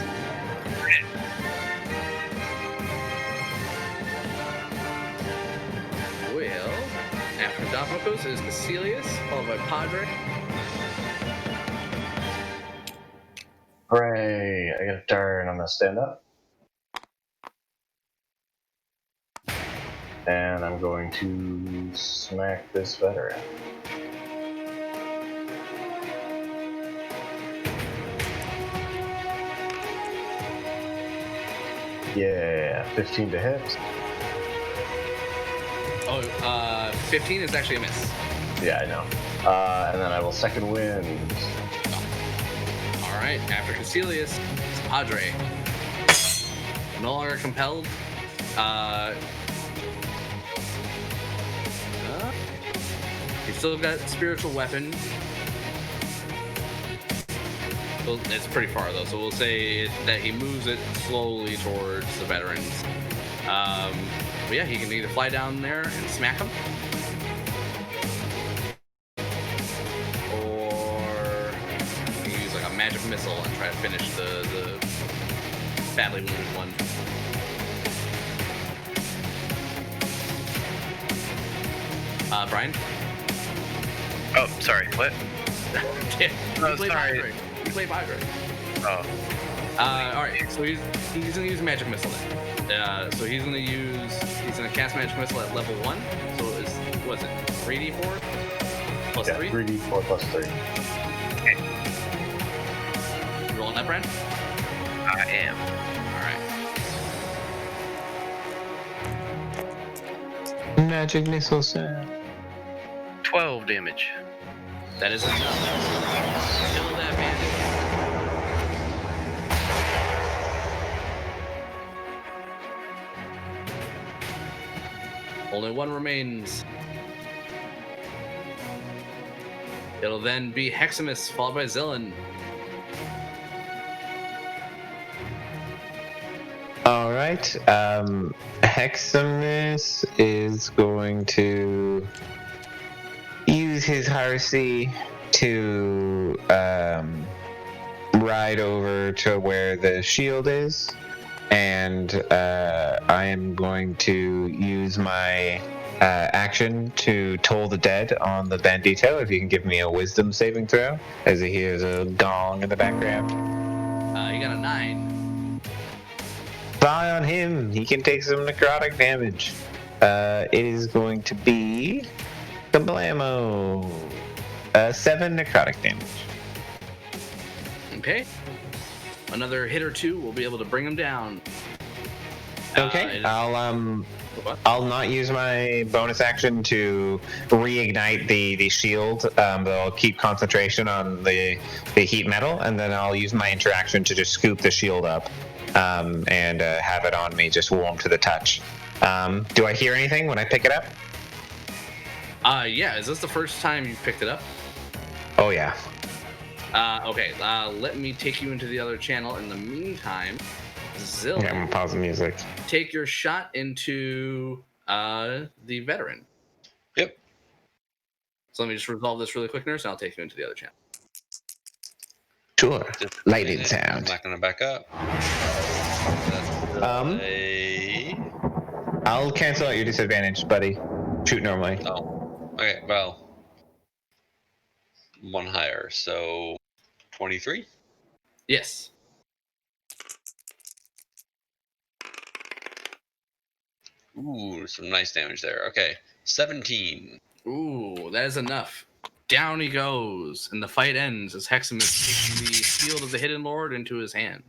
Well, after Domicos is Caecilius, followed by Padre. Hooray! I get a turn. I'm gonna stand up. And I'm going to smack this veteran. Yeah, 15 to hit. Oh, 15 is actually a miss. Yeah, I know. And then I will second wind. All right, after Caecilius, it's Padre. No longer compelled. He's still got spiritual weapon. Well, it's pretty far though, so we'll say that he moves it slowly towards the veterans. But yeah, he can either fly down there and smack them, or he can use like a magic missile and try to finish the badly wounded one. Brian? Oh, sorry. What? Yeah, Oh, you play sorry. Padre. You play Padre. Oh. All right, so he's gonna use magic missile then. So he's gonna cast magic missile at level 1. So was it 3d4 plus Yeah, 3? 3d4 plus 3. You rolling that, Brent? I am. All right. Magic missile sound. 12 damage. That is enough. Kill that bandit. Only one remains. It'll then be Heximus, followed by Zillan. All right. Heximus is going to use his Heresy to ride over to where the shield is, and I am going to use my action to toll the dead on the bandito. If you can give me a wisdom saving throw, as he hears a gong in the background. You got a 9. Fly on him. He can take some necrotic damage. It is going to be kablamo. 7 necrotic damage. Okay. Another hit or two will be able to bring him down. Okay. I'll not use my bonus action to reignite the shield, but I'll keep concentration on the heat metal, and then I'll use my interaction to just scoop the shield up and have it on me, just warm to the touch. Do I hear anything when I pick it up? Yeah. Is this the first time you've picked it up? Oh yeah. Okay. Let me take you into the other channel. In the meantime, Zillan, Okay, I'm gonna pause the music. take your shot into the veteran. Yep. So let me just resolve this really quick, nurse, and I'll take you into the other channel. Sure. Just a Lightning minute. sound. I'm not gonna back up. I'll cancel out your disadvantage, buddy. Shoot normally. Oh. Okay. Well. One higher, so 23. Yes. Ooh, some nice damage there. Okay, 17. Ooh, that is enough. Down he goes, and the fight ends as Heximus takes the shield of the Hidden Lord into his hand.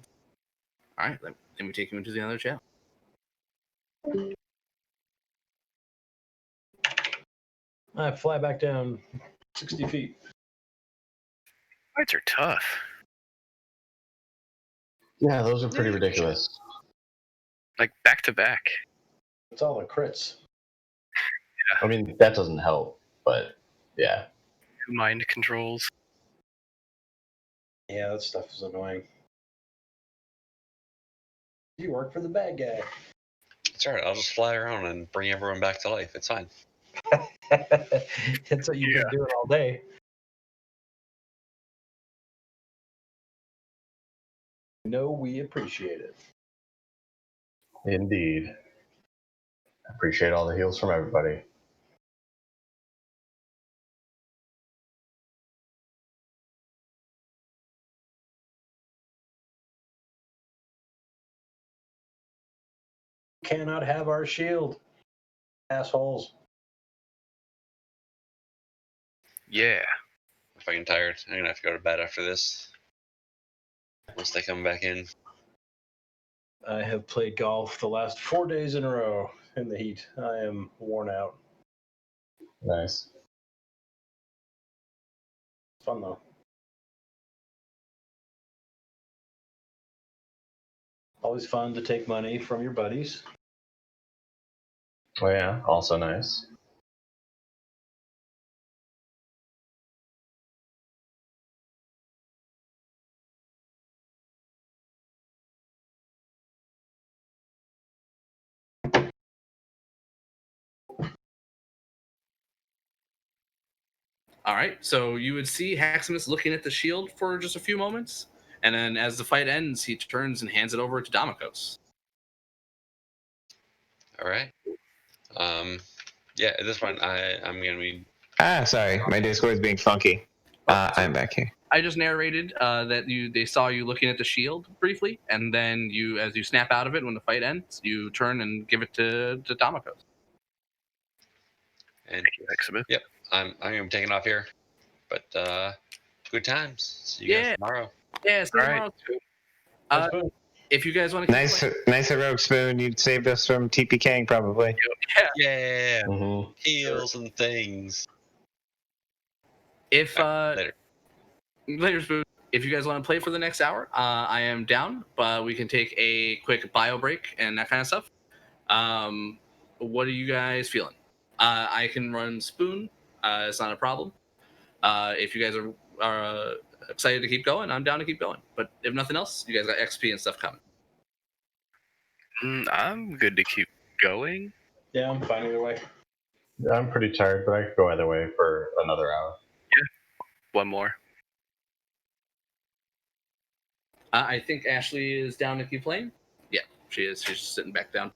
All right, let me take you into the other channel. I fly back down 60 feet. Fights are tough. Yeah, those are pretty ridiculous. Like back to back. It's all the crits. I mean, that doesn't help, but yeah. 2 mind controls. Yeah, that stuff is annoying. You work for the bad guy. It's alright, I'll just fly around and bring everyone back to life. It's fine. That's what you've been doing all day. No, we appreciate it. Indeed. I appreciate all the heals from everybody. Cannot have our shield. Assholes. Yeah. I'm fucking tired. I'm gonna have to go to bed after this. Once they come back in. I have played golf the last 4 days in a row in the heat. I am worn out. Nice. Fun though. Always fun to take money from your buddies. Oh yeah, also nice. All right, so you would see Haximus looking at the shield for just a few moments, and then as the fight ends, he turns and hands it over to Damokos. Alright. Yeah, at this point, I'm gonna be. Sorry, my Discord is being funky. I'm back here. I just narrated that they saw you looking at the shield briefly, and then as you snap out of it when the fight ends, you turn and give it to Damokos. And Thank you, Haximus. yep, I'm taking off here. But good times. See you guys tomorrow. Yeah, see you All right. tomorrow. If you guys want to Nice Rogue Spoon. You saved us from TPKing probably. Yeah. Mm-hmm. Heals and things. If Later. Spoon, if you guys want to play for the next hour, I am down, but we can take a quick bio break and that kind of stuff. What are you guys feeling? I can run Spoon. It's not a problem. If you guys are excited to keep going, I'm down to keep going. But if nothing else, you guys got XP and stuff coming. I'm good to keep going. Yeah, I'm fine either way. Yeah, I'm pretty tired, but I could go either way for another hour. One more. I think Ashley is down to keep playing. Yeah, she is. She's just sitting back down.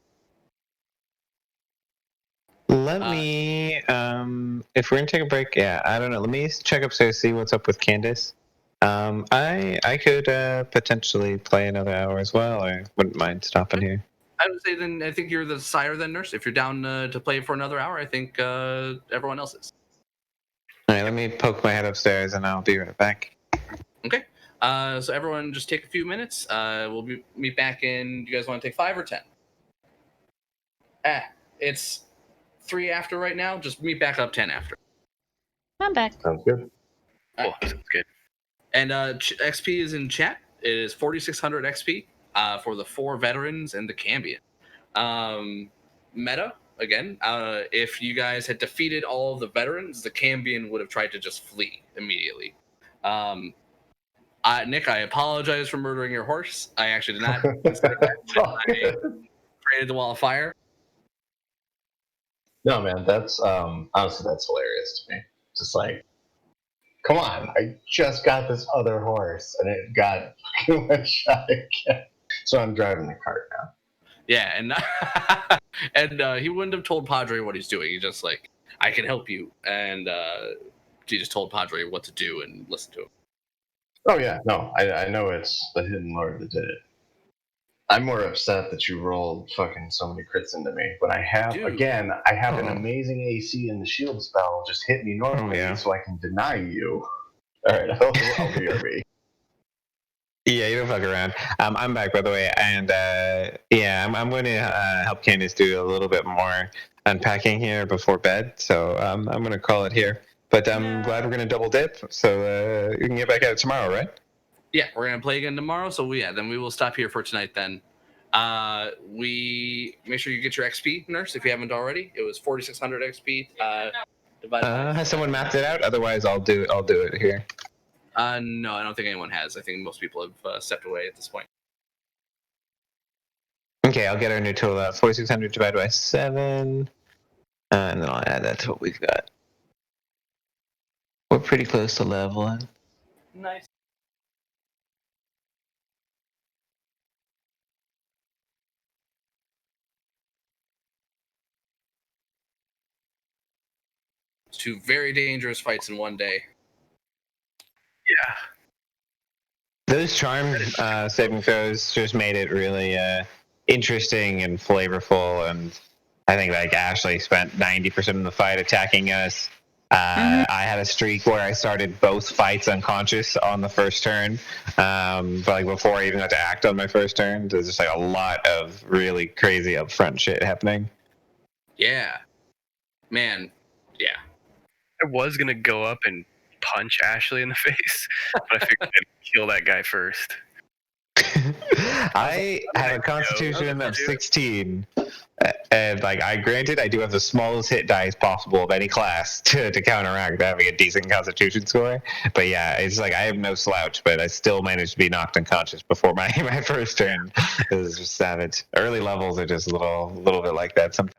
Let me, if we're gonna take a break, yeah, I don't know. Let me check upstairs, see what's up with Candace. I could potentially play another hour as well. I wouldn't mind stopping here. I would say then I think you're the sire then, Nurse. If you're down to play for another hour, I think everyone else is. All right, let me poke my head upstairs and I'll be right back. Okay. So everyone just take a few minutes. We'll meet back in. Do you guys want to take 5 or 10? It's 3 after right now. Just meet back up 10 after. I'm back. Sounds good. Cool. Sounds good. And XP is in chat. It is 4,600 XP for the 4 veterans and the Cambion. Meta, again, if you guys had defeated all of the veterans, the Cambion would have tried to just flee immediately. Nick, I apologize for murdering your horse. I actually did not consider that when I created the wall of fire. No, man, that's honestly that's hilarious to me. Just like, come on, I just got this other horse and it got one shot again. So I'm driving the cart now. Yeah, and he wouldn't have told Padre what he's doing. He's just like, I can help you, and he just told Padre what to do and listen to him. Oh yeah, no, I know it's the Hidden Lord that did it. I'm more upset that you rolled fucking so many crits into me. But I have, again, I have an amazing AC and the shield spell just hit me normally so I can deny you. Alright, I'll BRB. Yeah, you don't fuck around. I'm back, by the way, and I'm going to help Candace do a little bit more unpacking here before bed, so I'm going to call it here. But I'm glad we're going to double dip, so you can get back at it tomorrow, right? Yeah, we're going to play again tomorrow, so then we will stop here for tonight then. We make sure you get your XP, nurse, if you haven't already. It was 4,600 XP. Divided by Has someone mapped it out? Otherwise, I'll do it here. No, I don't think anyone has. I think most people have stepped away at this point. Okay, I'll get our new total out. 4,600 divided by 7. And then I'll add that to what we've got. We're pretty close to leveling. Nice. Two very dangerous fights in one day. Yeah. Those charm saving throws just made it really interesting and flavorful, and I think like Ashley spent 90% of the fight attacking us. I had a streak where I started both fights unconscious on the first turn, but like before I even got to act on my first turn. There's just like a lot of really crazy upfront shit happening. Yeah, man. Yeah. I was gonna go up and punch Ashley in the face, but I figured I'd kill that guy first. I have a constitution of 16, and like I granted I do have the smallest hit dice possible of any class to counteract having a decent constitution score. But yeah, it's like I have no slouch, but I still managed to be knocked unconscious before my first turn. It was just savage. Early levels are just a little bit like that sometimes.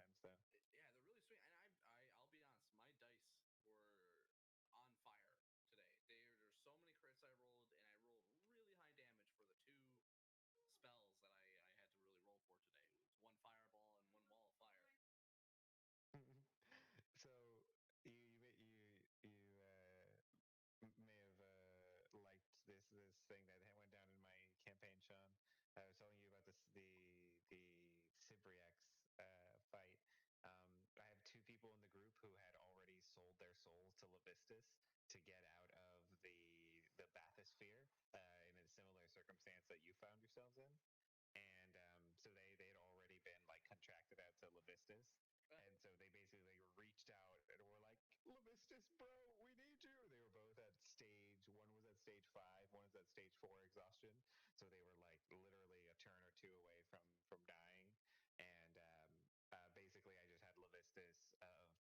So you may have liked this thing that went down in my campaign, Sean. I was telling you about the Cypriax fight. I have two people in the group who had already sold their souls to Levistus to get out of the bathysphere in a similar circumstance that you found yourselves in. And so they had already been like contracted out to Levistus, and so they basically reached out and were like, "Levistus, bro, we need you." They were both at stage one was at stage 5, one was at stage 4 exhaustion, so they were like literally a turn or two away from dying. And basically, I just had Levistus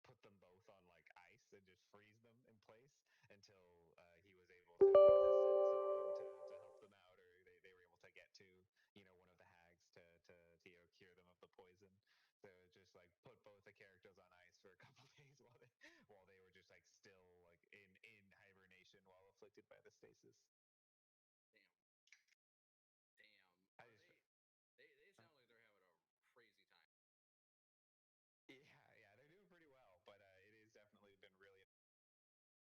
put them both on like ice and just freeze them in place until he was able to send someone to help them out, or they were able to get to one of the hags to cure them of the poison. So just like put both the characters on ice for a couple days while they were just like still like in hibernation while afflicted by the stasis.